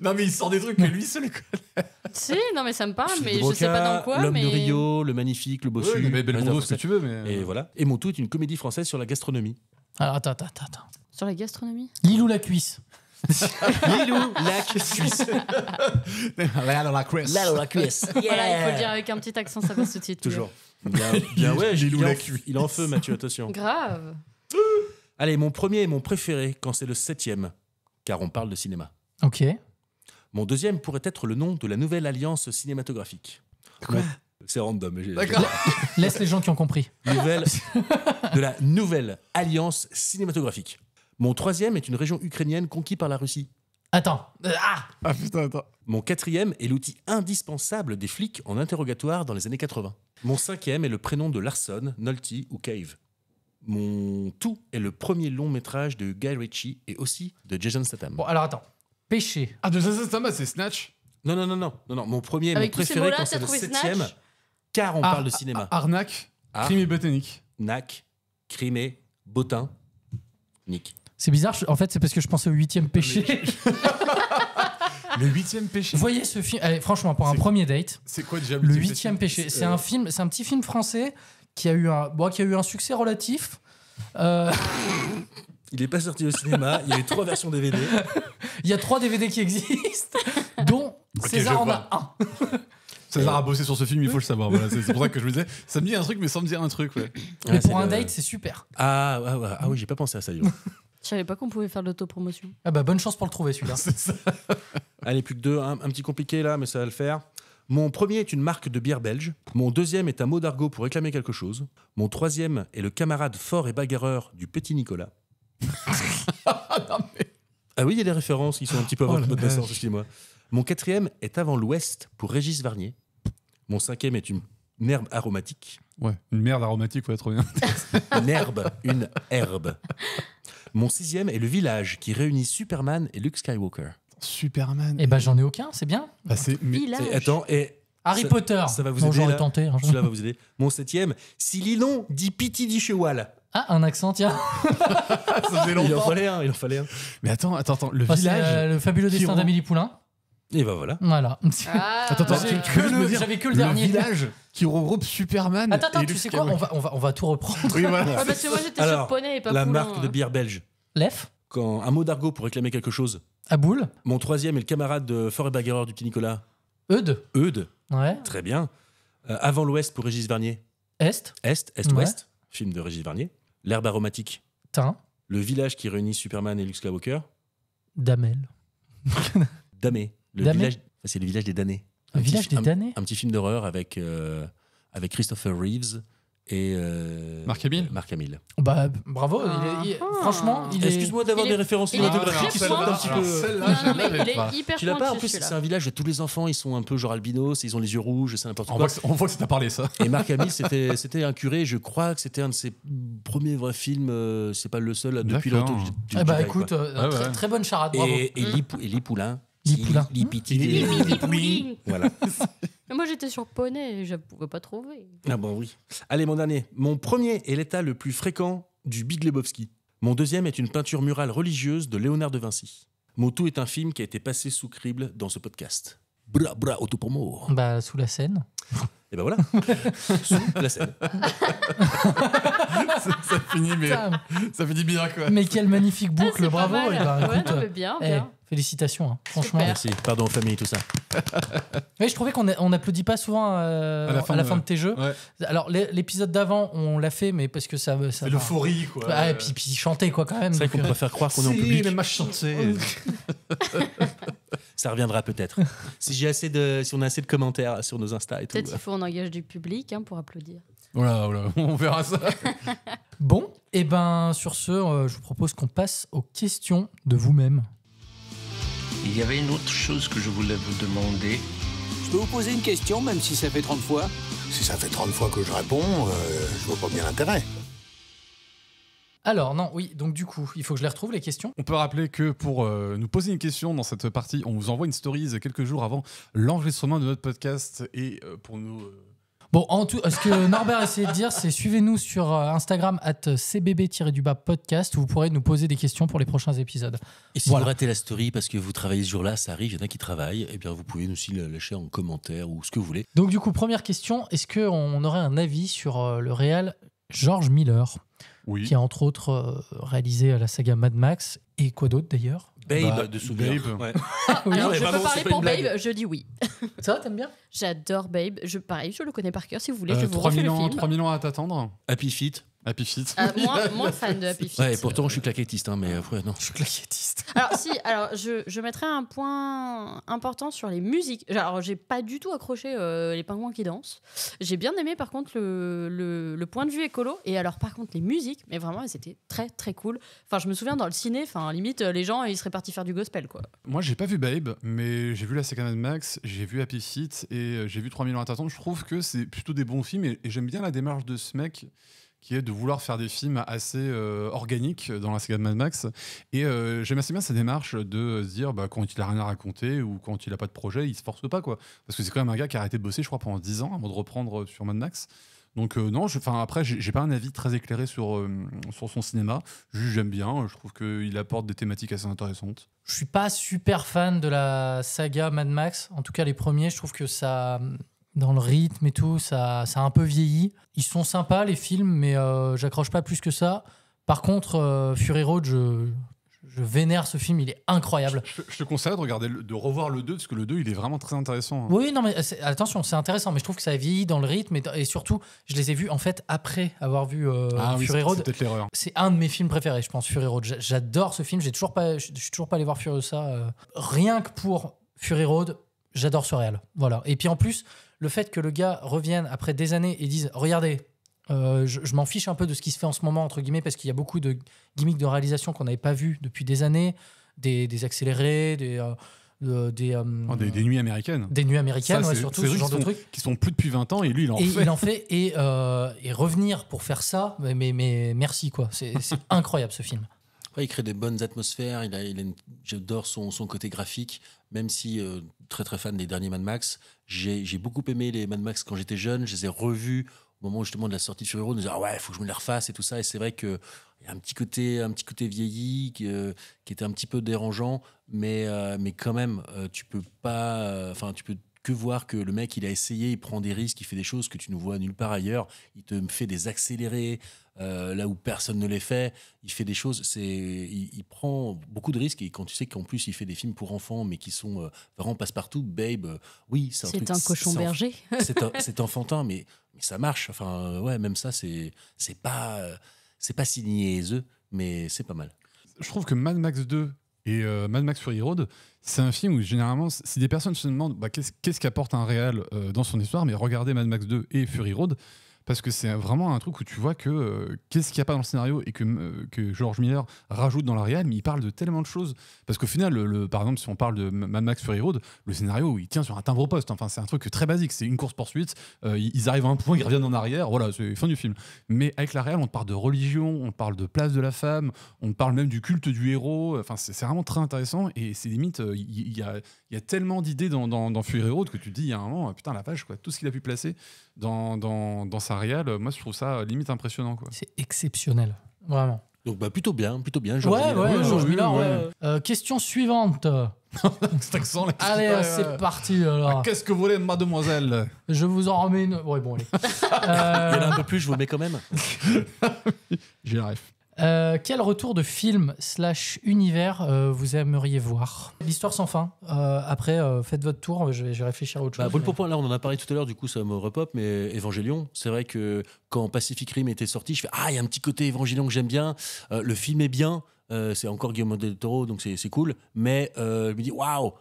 Non, mais il sort des trucs que lui seul connaît. Si, non, mais ça me parle, Philippe mais de je sais pas Broca, dans quoi. L'homme mais... de Rio, le magnifique, le bossu. Oui, mais Belmondo, ce que Français. tu veux, mais. Et voilà. Et mon tout est une comédie française sur la gastronomie. Alors attends. Sur la gastronomie. Lilou la cuisse. Lilou, lac, suisse. Là, dans la cuisse. Là, dans la cuisse. Voilà, il faut le dire avec un petit accent, ça passe tout de suite. Toujours. Bien, ouais, Lilou il est la en- cuisse. il est en feu, Mathieu, attention. Grave. Allez, mon premier et mon préféré quand c'est le 7e, car on parle de cinéma. Ok. Mon deuxième pourrait être le nom de la nouvelle alliance cinématographique. Quoi? C'est random. D'accord. Laisse les gens qui ont compris. De la nouvelle alliance cinématographique. Mon troisième est une région ukrainienne conquise par la Russie. Attends. Ah putain, attends. Mon quatrième est l'outil indispensable des flics en interrogatoire dans les années 80. Mon cinquième est le prénom de Larson, Nolte ou Cave. Mon tout est le premier long métrage de Guy Ritchie et aussi de Jason Statham. Bon, alors attends. Péché. Ah, de ça, c'est Snatch. Non. Mon premier et mon Avec tous ces préféré mots-là, quand t'as c'est le trouvé 7e, Snatch car on parle de cinéma. Arnaque, Ah. crime et botanique. Nac, Crimée, Bottin, Nick. C'est bizarre, en fait, c'est parce que je pensais au 8e péché. Le 8e péché. Vous voyez ce film Allez, franchement, pour un premier date, C'est quoi déjà le 8e péché, c'est un film, c'est un petit film français qui a eu un succès relatif. Il n'est pas sorti au cinéma, il y a eu 3 versions DVD. Il y a 3 DVD qui existent, dont César je en vois. a un. César a bossé sur ce film, il faut le savoir. Voilà, c'est pour ça que je me disais, ça me dit un truc, mais sans me dire un truc. Ouais. Mais c'est pour un le- date, c'est super. Ah oui, j'ai pas pensé à ça. Yo. Je savais pas qu'on pouvait faire de l'autopromotion. Ah bah bonne chance pour le trouver celui-là. C'est ça. Allez, plus que 2, un petit compliqué là, mais ça va le faire. Mon premier est une marque de bière belge. Mon deuxième est un mot d'argot pour réclamer quelque chose. Mon troisième est le camarade fort et bagarreur du petit Nicolas. Ah oui, il y a des références qui sont un petit peu avant Oh la notre naissance, vache. excusez-moi. Mon quatrième est avant l'ouest pour Régis Varnier. Mon cinquième est une herbe aromatique. Ouais, une merde aromatique, ouais, trop bien. Une herbe. Mon sixième est le village qui réunit Superman et Luke Skywalker. Superman. Et bah j'en ai aucun, c'est bien. Bah, c'est. Village. Et attends, et Harry Ça- Potter. ça va vous Bon, aider, j'aurais là tenté. hein. cela va vous aider. Mon septième, si Lilon dit piti dit cheval. Ah, un accent, tiens. Ça faisait Il en longtemps. fallait un. Mais attends, le Ah, c'est, village. le fabuleux qui destin rend- d'Amélie Poulain. Et ben voilà. Voilà. Ah. Attends, J'avais tu veux me dire j'avais que le dernier. village qui regroupe Superman. Attends, et tu Luke sais quoi, Skywalker. on va tout reprendre. Oui, voilà. Ah, parce que moi j'étais Alors, sur Poney et pas La Poulain, marque de bière belge. Lef, Quand un mot d'argot pour réclamer quelque chose. à boule, Mon troisième est le camarade de fort et bagarreur du petit Nicolas. Eudes, Eudes. ouais, Très bien. Avant l'ouest pour Régis Varnier. Est, Est-ouest. Film de Régis Varnier. L'herbe aromatique. Tain, Le village qui réunit Superman et Luke Skywalker. Damel. Damé. Damé Village, c'est le village des damnés. Le village des damnés. Un petit film d'horreur avec Christopher Reeves et Mark Hamill. Mark Hamill. Bah, bravo. Franchement, il est. Excuse-moi d'avoir des références cinématographiques qui sortent un petit peu. Non, mais il est hyper Tu l'as pas, en pointu, plus, celui-là. c'est un village de tous les enfants, ils sont un peu genre albinos, ils ont les yeux rouges, c'est n'importe quoi. On voit que ça t'a parlé, ça. Et Mark Hamill, c'était un curé, je crois que c'était un de ses premiers vrais films, c'est pas le seul depuis D'accord. longtemps. Eh bah écoute, très bonne charade, bravo. Et Lee Poulain. Poulain. Lee Poulain. Voilà. Mais moi, j'étais sur Poney et je ne pouvais pas trouver. Ah bon, oui. Allez, mon dernier. Mon premier est l'état le plus fréquent du Big Lebowski. Mon deuxième est une peinture murale religieuse de Léonard de Vinci. Mon tout est un film qui a été passé sous crible dans ce podcast. Bra, bra, auto pour mort. Bah, sous la scène. Et ben voilà. Sous la scène. ça finit, mais ça finit bien, quoi. Mais quelle magnifique boucle, bravo. mal. Et bah, Ouais, écoute, non, mais bien, bien. félicitations, hein, franchement. Merci. Pardon aux familles, tout ça. Oui, je trouvais qu'on n'applaudit pas souvent à la fin de tes jeux. Ouais. Alors, l'épisode d'avant, on l'a fait, mais parce que ça C'est l'euphorie, quoi. Ah, et puis chanter, quoi, quand même. C'est vrai qu'on préfère croire qu'on est en public. les matchs chantés. Ça reviendra peut-être. Si on a assez de commentaires sur nos Insta et tout. Peut-être qu'il faut qu'on engage du public pour applaudir. Voilà, on verra ça. Bon, et ben sur ce, je vous propose qu'on passe aux questions de vous-même. Il y avait une autre chose que je voulais vous demander. Je peux vous poser une question, même si ça fait 30 fois? Si ça fait 30 fois que je réponds, je vois pas bien l'intérêt. Alors, non, oui, donc du coup, il faut que je les retrouve, les questions. On peut rappeler que pour nous poser une question dans cette partie, on vous envoie une stories quelques jours avant l'enregistrement de notre podcast et pour nous... Bon, ce que Norbert essayait de dire, c'est suivez-nous sur Instagram @cbb_podcast où vous pourrez nous poser des questions pour les prochains épisodes. Et si vous ratez la story parce que vous travaillez ce jour-là, ça arrive, il y en a qui travaillent, et bien vous pouvez aussi le lâcher en commentaire ou ce que vous voulez. Donc du coup, première question, est-ce qu'on aurait un avis sur le réal George Miller, qui a entre autres réalisé la saga Mad Max et quoi d'autre d'ailleurs? Babe de souvenir. Babe. Ouais. Oui, Alors, mais je peux pardon, parler c'est pas pour une Babe, blague. je dis oui. Ça, t'aimes bien? J'adore Babe. Pareil, je le connais par cœur. Si vous voulez, je vous refais 3000 le ans, film. 3000 ans à t'attendre. Happy Feet. Happy Feet. Moins fan de Happy Feet. Ouais, et pourtant je suis claquettiste, hein, mais ouais, non. Je suis claquettiste. Alors je mettrais un point important sur les musiques. Alors, j'ai pas du tout accroché les pingouins qui dansent. J'ai bien aimé par contre le point de vue écolo. Et alors par contre les musiques, mais vraiment c'était très très cool. Enfin, je me souviens dans le ciné, limite les gens ils seraient partis faire du gospel quoi. Moi, j'ai pas vu Babe, mais j'ai vu la saga Mad Max, j'ai vu Happy Feet et j'ai vu 3000 ans à t'attendre. Je trouve que c'est plutôt des bons films et j'aime bien la démarche de ce mec qui est de vouloir faire des films assez organiques dans la saga de Mad Max. Et j'aime assez bien sa démarche de se dire quand il a rien à raconter ou quand il a pas de projet, il se force pas, quoi. Parce que c'est quand même un gars qui a arrêté de bosser, je crois, pendant 10 ans avant de reprendre sur Mad Max. Donc non, après, j'ai pas un avis très éclairé sur son cinéma. Juste, j'aime bien, je trouve qu'il apporte des thématiques assez intéressantes. Je suis pas super fan de la saga Mad Max. En tout cas, les premiers, je trouve que ça... Dans le rythme et tout, ça a un peu vieilli. Ils sont sympas, les films, mais j'accroche pas plus que ça. Par contre, Fury Road, je vénère ce film, il est incroyable. Je te conseille de revoir le 2, parce que le 2, il est vraiment très intéressant. Oui, non, mais attention, c'est intéressant, mais je trouve que ça a vieilli dans le rythme et surtout, je les ai vus en fait après avoir vu Fury Road. C'est peut-être l'erreur. C'est un de mes films préférés, je pense, Fury Road. J'adore ce film, je suis toujours pas allé voir Furiosa. Rien que pour Fury Road, j'adore ce réal. Voilà. Et puis en plus, le fait que le gars revienne après des années et dise regardez, je m'en fiche un peu de ce qui se fait en ce moment, entre guillemets, parce qu'il y a beaucoup de gimmicks de réalisation qu'on n'avait pas vu depuis des années, des accélérés, des nuits américaines. Des nuits américaines, ouais, surtout ce genre de trucs. Qui sont plus depuis 20 ans et lui, il en fait. Il en fait et revenir pour faire ça, mais merci, quoi. C'est incroyable ce film. Ouais, il crée des bonnes atmosphères. J'adore son côté graphique, même si très très fan des derniers Mad Max. J'ai beaucoup aimé les Mad Max quand j'étais jeune. Je les ai revus au moment justement de la sortie de Fury Road. Je me disais il faut que je me les refasse et tout ça. Et c'est vrai que il y a un petit côté vieilli qui était un petit peu dérangeant, mais quand même tu peux que voir que le mec il a essayé, il prend des risques, il fait des choses que tu ne vois nulle part ailleurs. Il te fait des accélérés là où personne ne les fait. Il fait des choses, il prend beaucoup de risques, et quand tu sais qu'en plus il fait des films pour enfants mais qui sont vraiment passe-partout. Babe, oui, c'est un cochon berger. C'est enfantin, mais ça marche. Enfin ouais, même ça c'est pas si niaiseux, mais c'est pas mal. Je trouve que Mad Max 2 Et Mad Max Fury Road, c'est un film où généralement, si des personnes se demandent qu'est-ce qu'apporte un réal dans son histoire, mais regardez Mad Max 2 et Fury Road, parce que c'est vraiment un truc où tu vois que qu'est-ce qu'il n'y a pas dans le scénario et que George Miller rajoute dans la réal, mais il parle de tellement de choses. Parce qu'au final, par exemple, si on parle de Mad Max Fury Road, le scénario, il tient sur un timbre-poste. Enfin, c'est un truc très basique. C'est une course-poursuite. Ils arrivent à un point, ils reviennent en arrière. Voilà, c'est fin du film. Mais avec la réal, on parle de religion, on parle de place de la femme, on parle même du culte du héros. Enfin, c'est vraiment très intéressant. Et c'est limite, il y a tellement d'idées dans Fury Road que tu te dis, il y a un moment, putain, la vache, quoi. Tout ce qu'il a pu placer dans sa réal, moi je trouve ça limite impressionnant, quoi. C'est exceptionnel, vraiment. Donc plutôt bien. George Miller. Question suivante. Cet accent, là, allez, c'est parti alors. Qu'est-ce que vous voulez, mademoiselle? Je vous en remets une. Ouais, bon, allez. Il y en a un peu plus, je vous mets quand même. J'ai la ref. Quel retour de film / univers vous aimeriez voir? L'histoire sans fin. Après, faites votre tour. Je vais réfléchir à autre chose. Pour point, là, on en a parlé tout à l'heure, du coup, ça me repop. Mais Evangelion, c'est vrai que quand Pacific Rim était sorti, je fais il y a un petit côté Evangelion que j'aime bien. Le film est bien. C'est encore Guillermo del Toro, donc c'est cool. Mais je me dis waouh,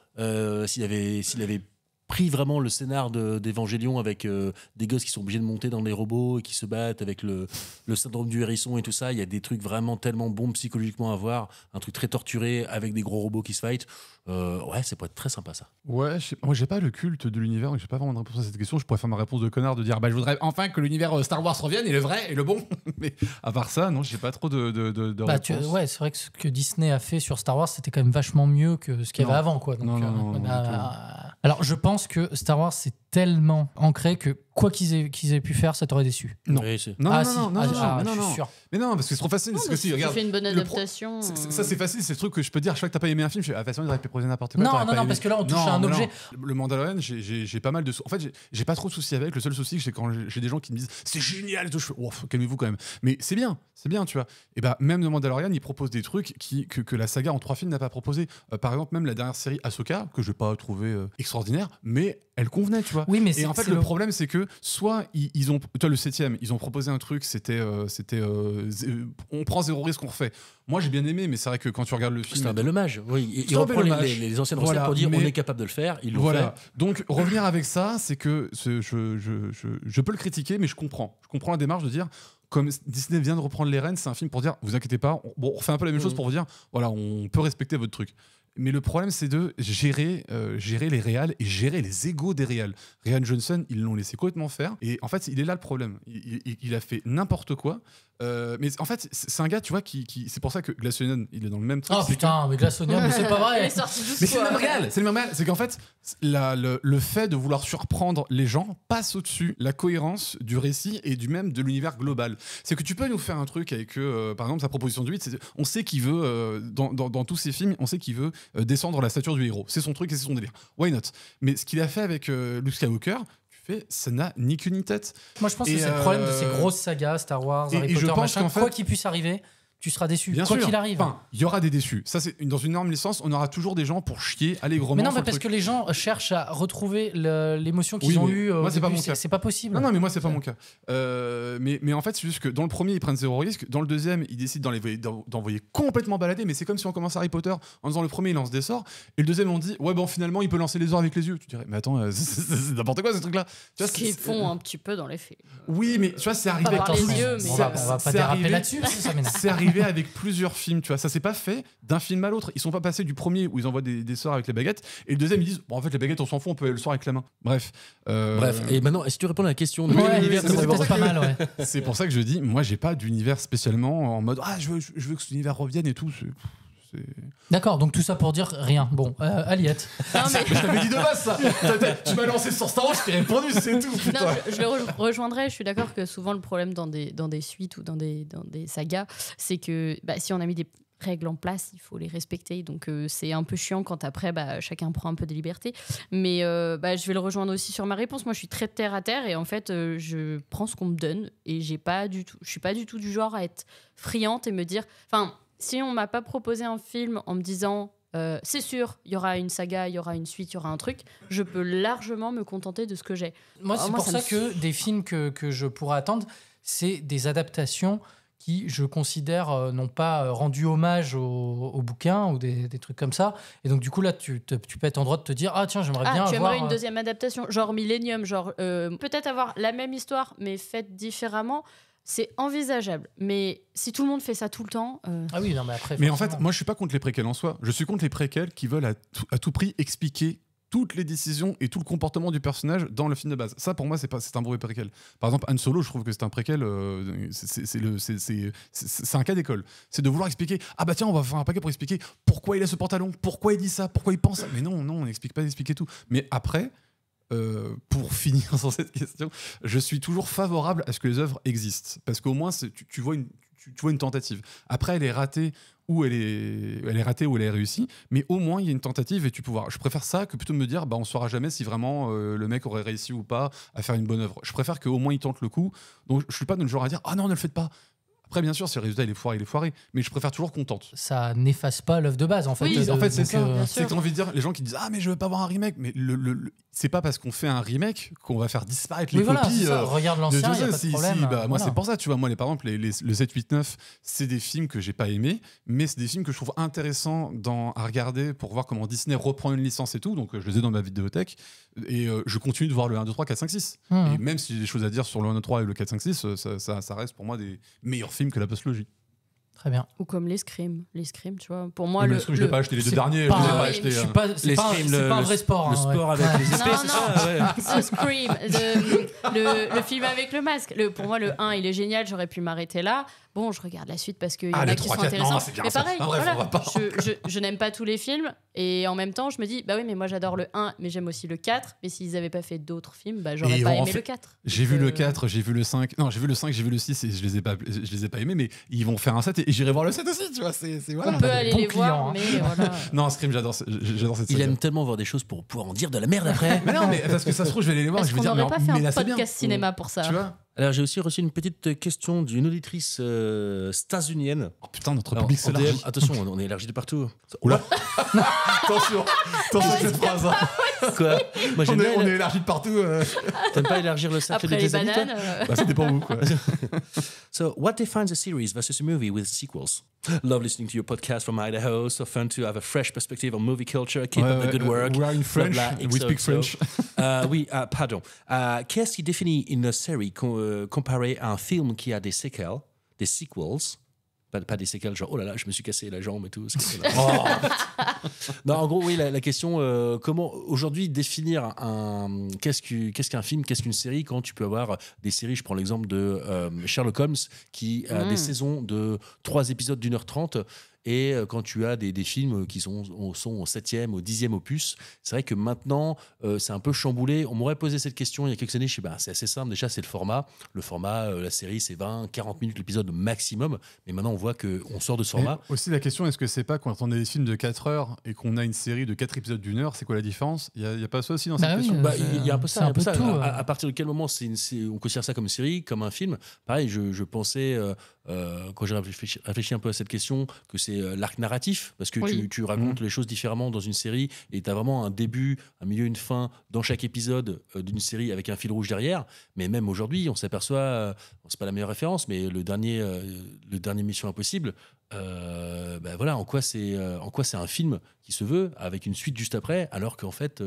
s'il avait pris vraiment le scénar d'Evangelion avec des gosses qui sont obligés de monter dans les robots et qui se battent avec le syndrome du hérisson et tout ça. Il y a des trucs vraiment tellement bons psychologiquement à voir. Un truc très torturé avec des gros robots qui se fight. Ouais, ça pourrait être très sympa, ça. Ouais, moi j'ai pas le culte de l'univers, donc j'ai pas vraiment de réponse à cette question. Je pourrais faire ma réponse de connard de dire je voudrais enfin que l'univers Star Wars revienne, et le vrai et le bon. Mais à part ça, non, j'ai pas trop de réponse. Ouais, c'est vrai que ce que Disney a fait sur Star Wars, c'était quand même vachement mieux que ce qu'il y avait avant, quoi. Donc, non, alors, je pense que Star Wars, c'est tellement ancré que quoi qu'ils aient pu faire, ça t'aurait déçu. Non. Oui, non, je suis sûr. Mais non, parce que c'est trop facile. Parce que si, regarde, tu fais une bonne adaptation. Ça, c'est facile, c'est le truc que je peux dire. Chaque fois que t'as pas aimé un film, je fais, de toute façon, ils auraient pu proposer n'importe quoi. Non, parce que là, on touche à un objet. Le Mandalorian, j'ai pas mal de. En fait, j'ai pas trop de soucis avec. Le seul souci, c'est quand j'ai des gens qui me disent, c'est génial, et tout, je fais, calmez-vous quand même. Mais c'est bien, tu vois. Et même le Mandalorian, il propose des trucs que la saga en 3 films n'a pas proposé. Par exemple, même la dernière série Ahsoka, que je vais pas trouver extraordinaire, mais elle convenait, tu vois. Oui, mais et en fait, le problème, c'est que soit ils ont, toi, le 7e, ils ont proposé un truc, c'était on prend zéro risque, on refait. Moi, j'ai bien aimé, mais c'est vrai que quand tu regardes le film, c'est un bel hommage. Oui, il reprend les anciennes recettes pour dire on est capable de le faire. Ils l'ont fait. Donc revenir avec ça, c'est que je peux le critiquer, mais je comprends la démarche de dire, comme Disney vient de reprendre les rênes, c'est un film pour dire, vous inquiétez pas, on refait un peu la même chose pour vous dire, voilà, on peut respecter votre truc. Mais le problème, c'est de gérer les réals et gérer les égos des réals. Rian Johnson, ils l'ont laissé complètement faire. Et en fait, il est là le problème. Il a fait n'importe quoi. Mais en fait, c'est un gars, tu vois, c'est pour ça que Glass Onion, il est dans le même truc. Oh putain, mais Glass Onion, mais c'est pas vrai. Il est sorti juste mais c'est le même réal. C'est le même réal. C'est qu'en fait, le fait de vouloir surprendre les gens passe au-dessus la cohérence du récit et de l'univers global. C'est que tu peux nous faire un truc avec, par exemple, sa proposition de 8, on sait qu'il veut, dans tous ses films, on sait qu'il veut descendre la stature du héros. C'est son truc et c'est son délire. Why not? Mais ce qu'il a fait avec Luke Skywalker, ça n'a ni queue ni tête. Moi, je pense que c'est le problème de ces grosses sagas, Star Wars, Harry Potter, machin. Quoi qu'il puisse arriver, tu seras déçu. Quoi qu'il arrive. Enfin, il y aura des déçus. Ça, c'est dans une énorme licence, on aura toujours des gens pour chier allègrement. Mais non, mais parce que les gens cherchent à retrouver l'émotion qu'ils ont eue. Moi, c'est pas mon cas. C'est pas possible. Non, mais moi, c'est pas mon cas. Mais en fait, c'est juste que dans le premier, ils prennent zéro risque. Dans le deuxième, ils décident d'envoyer complètement balader. Mais c'est comme si on commence Harry Potter en disant le premier, il lance des sorts. Et le deuxième, on dit, finalement, il peut lancer les sorts avec les yeux. Tu dirais, mais attends, c'est n'importe quoi, ce truc-là. Ce qu'ils font un petit peu dans les faits. Oui, mais tu vois, c'est arrivé avec les yeux. On va pas déraper là-dessus. C'est arrivé avec plusieurs films, tu vois, ça s'est pas fait d'un film à l'autre. Ils sont pas passés du premier où ils envoient des sorts avec les baguettes et le deuxième ils disent en fait les baguettes on s'en fout, on peut le sort avec la main. Bref, et maintenant est-ce que tu réponds à la question de l'univers, c'est pas mal, ouais. C'est pour ça que je dis, moi j'ai pas d'univers spécialement en mode je veux que cet univers revienne et tout. D'accord, donc tout ça pour dire rien. Bon, Aliette. Je t'avais dit de base ça. Tu m'as lancé sur Star Wars, je t'ai répondu, c'est tout. Non, je le rejoindrai. Je suis d'accord que souvent le problème dans des suites ou dans des sagas, c'est que si on a mis des règles en place, il faut les respecter. Donc c'est un peu chiant quand après chacun prend un peu des libertés. Mais je vais le rejoindre aussi sur ma réponse. Moi, je suis très terre à terre et en fait, je prends ce qu'on me donne et je suis pas du tout du genre à être friande et me dire. Enfin, si on m'a pas proposé un film en me disant c'est sûr, il y aura une saga, il y aura une suite, il y aura un truc, je peux largement me contenter de ce que j'ai. Moi, c'est pour ça que des films que je pourrais attendre, c'est des adaptations qui, je considère, n'ont pas rendu hommage au bouquin ou des trucs comme ça. Et donc, du coup, là, tu peux être en droit de te dire « Ah, tiens, j'aimerais bien tu avoir... aimerais une deuxième adaptation, genre Millennium, genre peut-être avoir la même histoire, mais faite différemment. C'est envisageable. Mais si tout le monde fait ça tout le temps... Ah oui, non, mais après... Mais en fait, moi, je suis pas contre les préquels en soi. Je suis contre les préquels qui veulent à tout prix expliquer toutes les décisions et tout le comportement du personnage dans le film de base. Ça, pour moi, c'est un mauvais préquel. Par exemple, Han Solo, je trouve que c'est un préquel, c'est un cas d'école. C'est de vouloir expliquer, ah bah tiens, on va faire un paquet pour expliquer pourquoi il a ce pantalon, pourquoi il dit ça, pourquoi il pense ça. Mais non, on n'explique pas d'expliquer tout. Mais après, pour finir sur cette question, je suis toujours favorable à ce que les œuvres existent. Parce qu'au moins, tu vois une tentative. Après, elle est ratée ou elle est ratée ou elle est réussie, mais au moins il y a une tentative et je préfère ça que plutôt me dire on saura jamais si vraiment le mec aurait réussi ou pas à faire une bonne œuvre. Je préfère qu'au moins il tente le coup. Donc je suis pas dans le genre à dire ah non, ne le faites pas. Après, bien sûr, si le résultat il est foiré, mais je préfère toujours qu'on tente. Ça n'efface pas l'œuvre de base, en fait. Oui, en fait, c'est ça. C'est que t'as envie de dire, les gens qui disent ah mais je veux pas voir un remake, mais c'est pas parce qu'on fait un remake qu'on va faire disparaître les copies. Regarde l'ancien, il y a pas de problème. Moi, c'est pour ça, tu vois, moi, par exemple, le 7, 8, 9, c'est des films que j'ai pas aimés, mais c'est des films que je trouve intéressants à regarder pour voir comment Disney reprend une licence et tout. Donc, je les ai dans ma vidéothèque et je continue de voir le 1, 2, 3, 4, 5, 6. Et même si j'ai des choses à dire sur le 1, 2, 3 et le 4, 5, 6, ça reste pour moi des meilleurs films que la postlogie. Très bien. Ou comme les Scream. Les Scream, tu vois. Pour moi, les Scream, je l'ai pas acheté. Les deux derniers, je les ai pas achetés. C'est pas un vrai sport. Le sport avec les épées, c'est ça. The Scream. Le film avec le masque. Pour moi, le 1, il est génial. J'aurais pu m'arrêter là. Bon, je regarde la suite parce qu'il y en a qui sont intéressants. Mais pareil, je n'aime pas tous les films. Et en même temps, je me dis, bah oui, mais moi j'adore le 1, mais j'aime aussi le 4. Mais s'ils n'avaient pas fait d'autres films, j'aurais pas aimé le 4. J'ai vu le 4, j'ai vu le 5. Non, j'ai vu le 5, j'ai vu le 6 et je les ai pas aimés. Mais ils vont faire un 7 et j'irai voir le 7 aussi, tu vois. On peut aller les voir, mais voilà. Non, Scream, j'adore cette série. Il aime tellement voir des choses pour pouvoir en dire de la merde après. Mais non, mais parce que ça se trouve, je vais aller les voir. Est-ce qu'on n'aurait pas fait un podcast cinéma pour ça? Tu vois. Alors, j'ai aussi reçu une petite question d'une auditrice stats-unienne. Oh putain, notre public s'élargit. Attention, on est élargi de partout. Oula. Attention cette phrase. Quoi? Moi, on est élargi de partout. T'aimes pas élargir le cercle après de tes amis, toi? Ça dépend où, quoi. So, what defines a series versus a movie with sequels? Love listening to your podcast from Idaho. So fun to have a fresh perspective on movie culture. Keep up the good work. We are in French. We speak French. Oui, pardon. Qu'est-ce qui définit une série comparée à un film qui a des sequels? Pas des séquelles, genre oh là là, je me suis cassé la jambe et tout. Non, en gros, oui, la question, comment aujourd'hui définir qu'est-ce qu'un film, qu'est-ce qu'une série quand tu peux avoir des séries, je prends l'exemple de Sherlock Holmes qui a des saisons de 3 épisodes d'1h30. Et quand tu as des films qui sont au 7e, au 10e opus, c'est vrai que maintenant, c'est un peu chamboulé. On m'aurait posé cette question il y a quelques années. Je sais, c'est assez simple. Déjà, c'est le format. Le format, la série, c'est 20, 40 minutes l'épisode maximum. Mais maintenant, on voit qu'on sort de ce format. Et aussi, la question, est-ce que c'est pas quand on a des films de 4 heures et qu'on a une série de 4 épisodes d'1 heure, c'est quoi la différence? Il n'y a pas ça aussi dans cette question? Il y a un peu ça. Tout, à partir de quel moment on considère ça comme une série, comme un film? Pareil, je pensais... quand j'ai réfléchi un peu à cette question, que c'est l'arc narratif, parce que tu racontes les choses différemment dans une série et tu as vraiment un début, un milieu, une fin dans chaque épisode d'une série avec un fil rouge derrière. Mais même aujourd'hui, on s'aperçoit, c'est pas la meilleure référence, mais le dernier Mission Impossible, voilà, en quoi c'est un film qui se veut avec une suite juste après, alors qu'en fait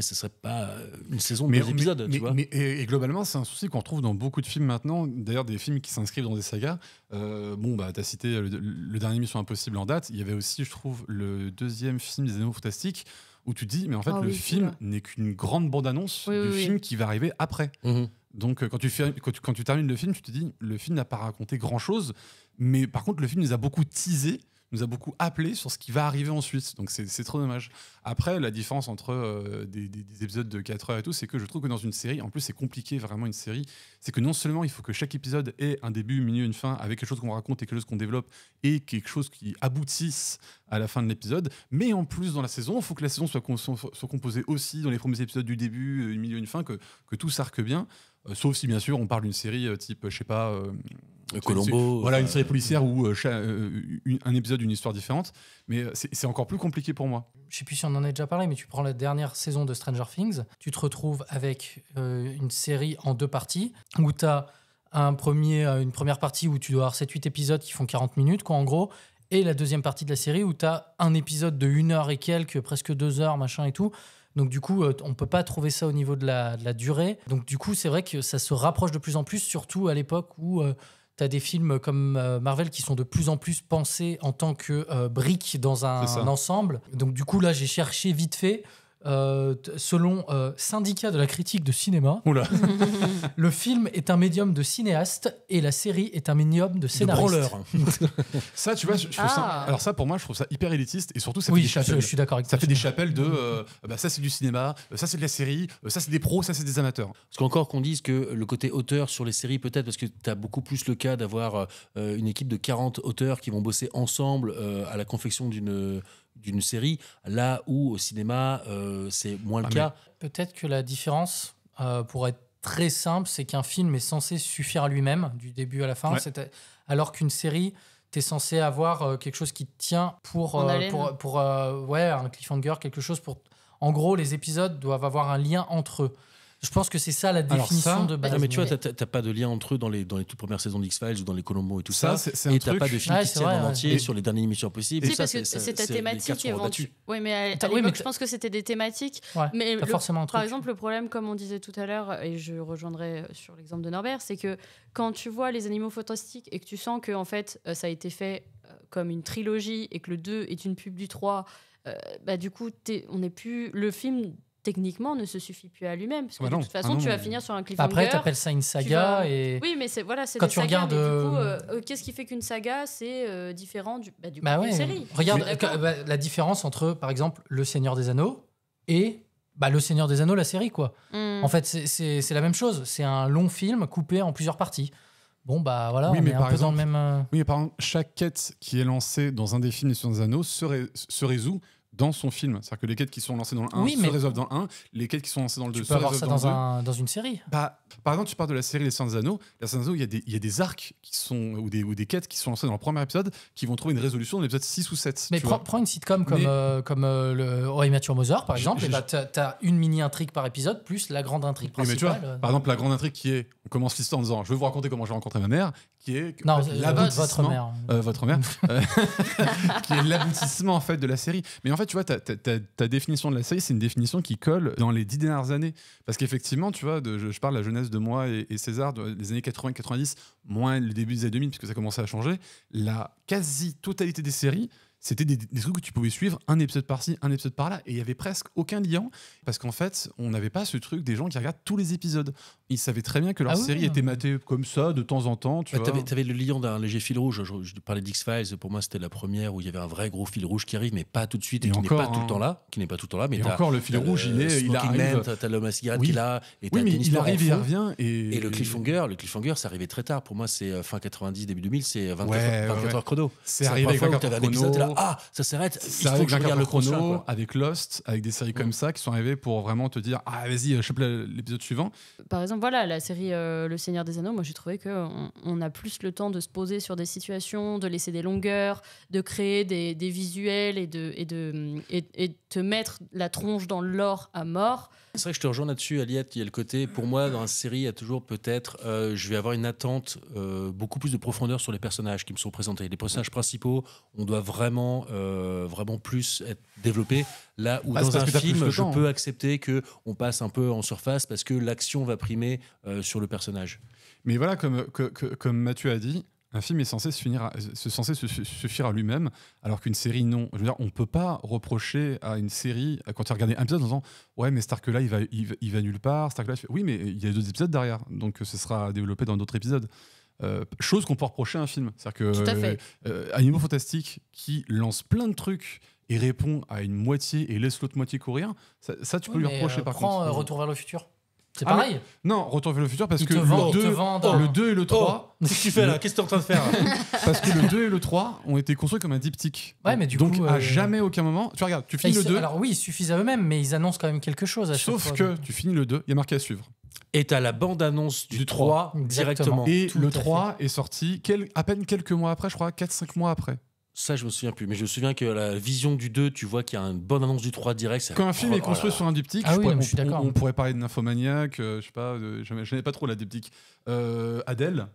ce serait pas une saison de 2 épisodes, tu vois. Et globalement, c'est un souci qu'on retrouve dans beaucoup de films maintenant, d'ailleurs des films qui s'inscrivent dans des sagas. T'as cité le dernier Mission Impossible en date, il y avait aussi, je trouve, le 2e film des Animaux Fantastiques, où tu te dis, mais en fait, le film n'est qu'une grande bande-annonce du film qui va arriver après. Donc, quand tu termines le film, tu te dis, le film n'a pas raconté grand-chose, mais par contre, le film nous a beaucoup teasé, nous a beaucoup appelé sur ce qui va arriver ensuite. Donc, c'est trop dommage. Après, la différence entre des épisodes de 4 heures et tout, c'est que je trouve que dans une série, en plus, c'est compliqué, vraiment, une série, c'est que non seulement il faut que chaque épisode ait un début, un milieu, une fin, avec quelque chose qu'on raconte et quelque chose qu'on développe, et quelque chose qui aboutisse à la fin de l'épisode, mais en plus, dans la saison, il faut que la saison soit composée aussi, dans les premiers épisodes du début, un milieu, une fin, que tout s'arque bien. Sauf si, bien sûr, on parle d'une série type, je sais pas... Colombo. Voilà, une série policière où un épisode, une histoire différente. Mais c'est encore plus compliqué pour moi. Je sais plus si on en a déjà parlé, mais tu prends la dernière saison de Stranger Things, tu te retrouves avec une série en 2 parties où tu as une première partie où tu dois avoir 7-8 épisodes qui font 40 minutes, quoi, en gros. Et la deuxième partie de la série où tu as un épisode de 1 heure et quelques, presque 2 heures, machin et tout. Donc du coup, on peut pas trouver ça au niveau de la durée. Donc du coup, c'est vrai que ça se rapproche de plus en plus, surtout à l'époque où tu as des films comme Marvel qui sont de plus en plus pensés en tant que briques dans un ensemble. Donc du coup, là, j'ai cherché vite fait. Selon Syndicat de la critique de cinéma, le film est un médium de cinéaste et la série est un médium de scénariste. Ça, tu vois, je trouve ça. Alors ça, pour moi, je trouve ça hyper élitiste et surtout, ça fait Oui, des chapelles. je suis d'accord avec Ça toi. fait des chapelles de ça c'est du cinéma, ça c'est de la série, ça c'est des pros, ça c'est des amateurs. Parce qu'encore qu'on dise que le côté auteur sur les séries, peut-être parce que tu as beaucoup plus le cas d'avoir une équipe de 40 auteurs qui vont bosser ensemble à la confection d'une série, là où au cinéma, c'est moins le cas. Peut-être que la différence, pour être très simple, c'est qu'un film est censé suffire à lui-même, du début à la fin, alors qu'une série, tu es censé avoir quelque chose qui te tient pour un cliffhanger, quelque chose pour... En gros, les épisodes doivent avoir un lien entre eux. Je pense que c'est ça la définition de base. Non, mais tu vois, t'as pas de lien entre eux dans les toutes premières saisons d'X-Files ou dans les Colombo et tout ça. C'est et t'as pas de film qui tient en entier sur les dernières émissions possibles. Si, parce que c'est ta thématique éventuelle. Oui, mais à l'époque, je pense que c'était des thématiques. Mais par exemple, le problème, comme on disait tout à l'heure, et je rejoindrai sur l'exemple de Norbert, c'est que quand tu vois Les Animaux Fantastiques et que tu sens que en fait, ça a été fait comme une trilogie et que le 2 est une pub du 3, du coup, on n'est plus... Le film... techniquement ne se suffit plus à lui-même parce que de toute façon tu vas finir sur un cliffhanger. Après t'appelles ça une saga et oui mais c'est quand tu regardes qu'est-ce qui fait qu'une saga c'est différent d'une série. Regarde la différence entre par exemple Le Seigneur des Anneaux et Le Seigneur des Anneaux la série quoi. En fait c'est la même chose, c'est un long film coupé en plusieurs parties. Bon voilà, on est un peu dans le même Oui mais par exemple chaque quête qui est lancée dans un des films des Seigneur des Anneaux se résout dans son film. C'est-à-dire que les quêtes qui sont lancées dans le 1 se résolvent dans le 1, les quêtes qui sont lancées dans le 2 se résolvent dans le 2. Tu peux avoir ça dans une série. Par exemple, tu parles de la série Les Seigneurs des Anneaux. Les Seigneurs des Anneaux, il y a des arcs qui sont, ou des quêtes qui sont lancées dans le premier épisode qui vont trouver une résolution dans l'épisode 6 ou 7. Mais prends une sitcom comme le How I Met Your Mother, par exemple, t'as une mini-intrigue par épisode, plus la grande intrigue principale. Mais tu vois, par exemple, la grande intrigue qui est, on commence l'histoire en disant, je vais vous raconter comment j'ai rencontré ma mère, qui est votre mère. Votre mère. Qui est l'aboutissement, en fait, de la série. Mais en fait, tu vois, ta définition de la série, c'est une définition qui colle dans les 10 dernières années. Parce qu'effectivement, tu vois, je parle de la jeunesse de moi et César, des années 80-90, moins le début des années 2000, puisque ça commençait à changer, la quasi-totalité des séries, c'était des trucs où tu pouvais suivre un épisode par-ci, un épisode par-là, et il y avait presque aucun lien, parce qu'en fait, on n'avait pas ce truc des gens qui regardent tous les épisodes. Ils savaient très bien que leur série était matée comme ça, de temps en temps. Tu vois. T'avais le lien d'un léger fil rouge. Je parlais d'X-Files, pour moi, c'était la première où il y avait un vrai gros fil rouge qui arrive, mais pas tout de suite, et qui n'est pas tout le temps là. Mais encore, le fil rouge, il arrive... T'as l'homme à cigarette qui est là, et t'as mais il arrive, il revient. Et le cliffhanger, ça arrivait très tard. Pour moi, c'est fin 90, début 2000, c'est 24 heures chrono. C'est arrivé avec 24 heures chrono. Ça s'arrête. Ça arrive avec le chrono, avec Lost, avec des séries comme ça qui sont arrivées pour vraiment te dire vas-y, chope l'épisode suivant. Par exemple, voilà, la série Le Seigneur des Anneaux, moi j'ai trouvé qu'on a plus le temps de se poser sur des situations, de laisser des longueurs, de créer des visuels et de te mettre la tronche dans le lore à mort. C'est vrai que je te rejoins là-dessus, Aliette. Il y a le côté, pour moi, dans une série, il y a toujours peut-être, je vais avoir une attente, beaucoup plus de profondeur sur les personnages qui me sont présentés. Les personnages principaux, on doit vraiment plus être développés. Là où dans un film, je peux accepter qu'on passe un peu en surface parce que l'action va primer sur le personnage. Mais voilà, comme Mathieu a dit, un film est censé se suffire à lui-même, alors qu'une série, non. Je veux dire, on ne peut pas reprocher à une série, quand tu as regardé un épisode, en disant « Ouais, mais Stark là, il va nulle part. Stark là, oui, mais il y a d'autres épisodes derrière, donc ce sera développé dans d'autres épisodes. » Chose qu'on peut reprocher à un film. C'est-à-dire que Animaux Fantastiques, qui lance plein de trucs et répond à une moitié et laisse l'autre moitié courir, ça tu peux lui reprocher par contre. Retour vers le futur. C'est pareil. Non, Retour vers le futur parce que le 2 et le 3... Qu'est-ce que tu fais là ? Qu'est-ce que tu es en train de faire ? Parce que le 2 et le 3 ont été construits comme un diptyque. Ouais, mais donc à jamais aucun moment... Tu regardes, tu finis le 2... Alors oui, ils suffisent à eux-mêmes, mais ils annoncent quand même quelque chose à chaque fois. Sauf que tu finis le 2, il y a marqué à suivre. Et t'as la bande-annonce du 3 directement. Et le 3 est sorti à peine quelques mois après, je crois, 4-5 mois après. Ça, je me souviens plus. Mais je me souviens que la vision du 2, tu vois qu'il y a une bonne annonce du 3 direct. Quand un film est construit sur un diptyque, Ah oui, non, je suis d'accord. on pourrait parler de Nymphomaniac, je sais pas, je n'ai pas trop la diptyque. Adèle,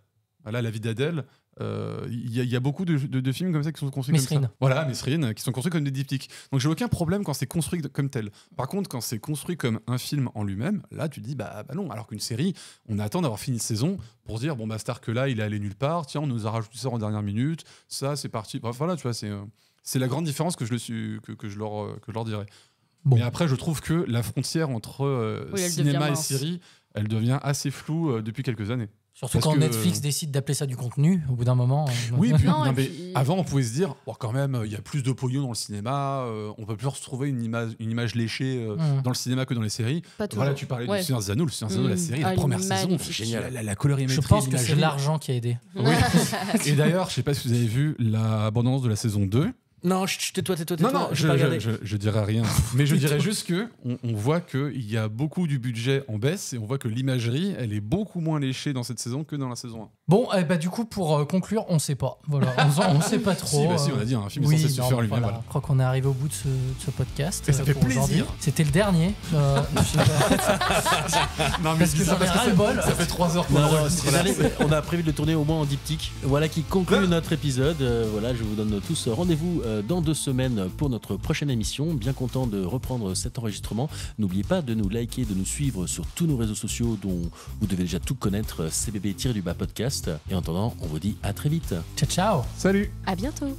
voilà, la vie d'Adèle. Il y a beaucoup de films comme ça qui sont construits comme ça. Voilà, Mesrine, qui sont construits comme des diptyques. Donc j'ai aucun problème quand c'est construit comme tel. Par contre, quand c'est construit comme un film en lui-même, là tu dis bah non. Alors qu'une série, on attend d'avoir fini une saison pour dire bon bah cet arc-là, il est allé nulle part. Tiens, on nous a rajouté ça en dernière minute. Ça, c'est parti. Bref, voilà, tu vois, c'est la grande différence que je leur dirais. Bon. Mais après, je trouve que la frontière entre cinéma et série, elle devient assez floue depuis quelques années. Surtout quand Netflix décide d'appeler ça du contenu, au bout d'un moment. Oui, mais avant, on pouvait se dire, quand même, il y a plus de pognon dans le cinéma, on peut plus retrouver une image léchée dans le cinéma que dans les séries. Voilà, tu parlais du Seigneur des Anneaux. Le Seigneur des Anneaux, la série, la première saison, c'est génial. La colorimétrie. Je pense que c'est l'argent qui a aidé. Oui. Et d'ailleurs, je sais pas si vous avez vu la bande-annonce de la saison 2. Non, tais-toi. Non, je dirais rien. Mais je dirais juste que on voit qu'il y a beaucoup du budget en baisse et on voit que l'imagerie, elle est beaucoup moins léchée dans cette saison que dans la saison 1. Bon, du coup, pour conclure, on sait pas. Voilà, on sait pas trop. Si, on a dit, un film est censé se faire lui-même. Voilà. Je crois qu'on est arrivé au bout de ce podcast. Et ça fait plaisir. C'était le dernier. Non, mais parce que j'en ai ras-le-bol. Ça fait 3 heures qu'on on a prévu de le tourner au moins en diptyque. Voilà qui conclut notre épisode. Voilà, je vous donne tous rendez-vous dans 2 semaines pour notre prochaine émission. Bien content de reprendre cet enregistrement. N'oubliez pas de nous liker, de nous suivre sur tous nos réseaux sociaux dont vous devez déjà tout connaître, CBB-podcast. Et en attendant, on vous dit à très vite. Ciao. Salut. À bientôt.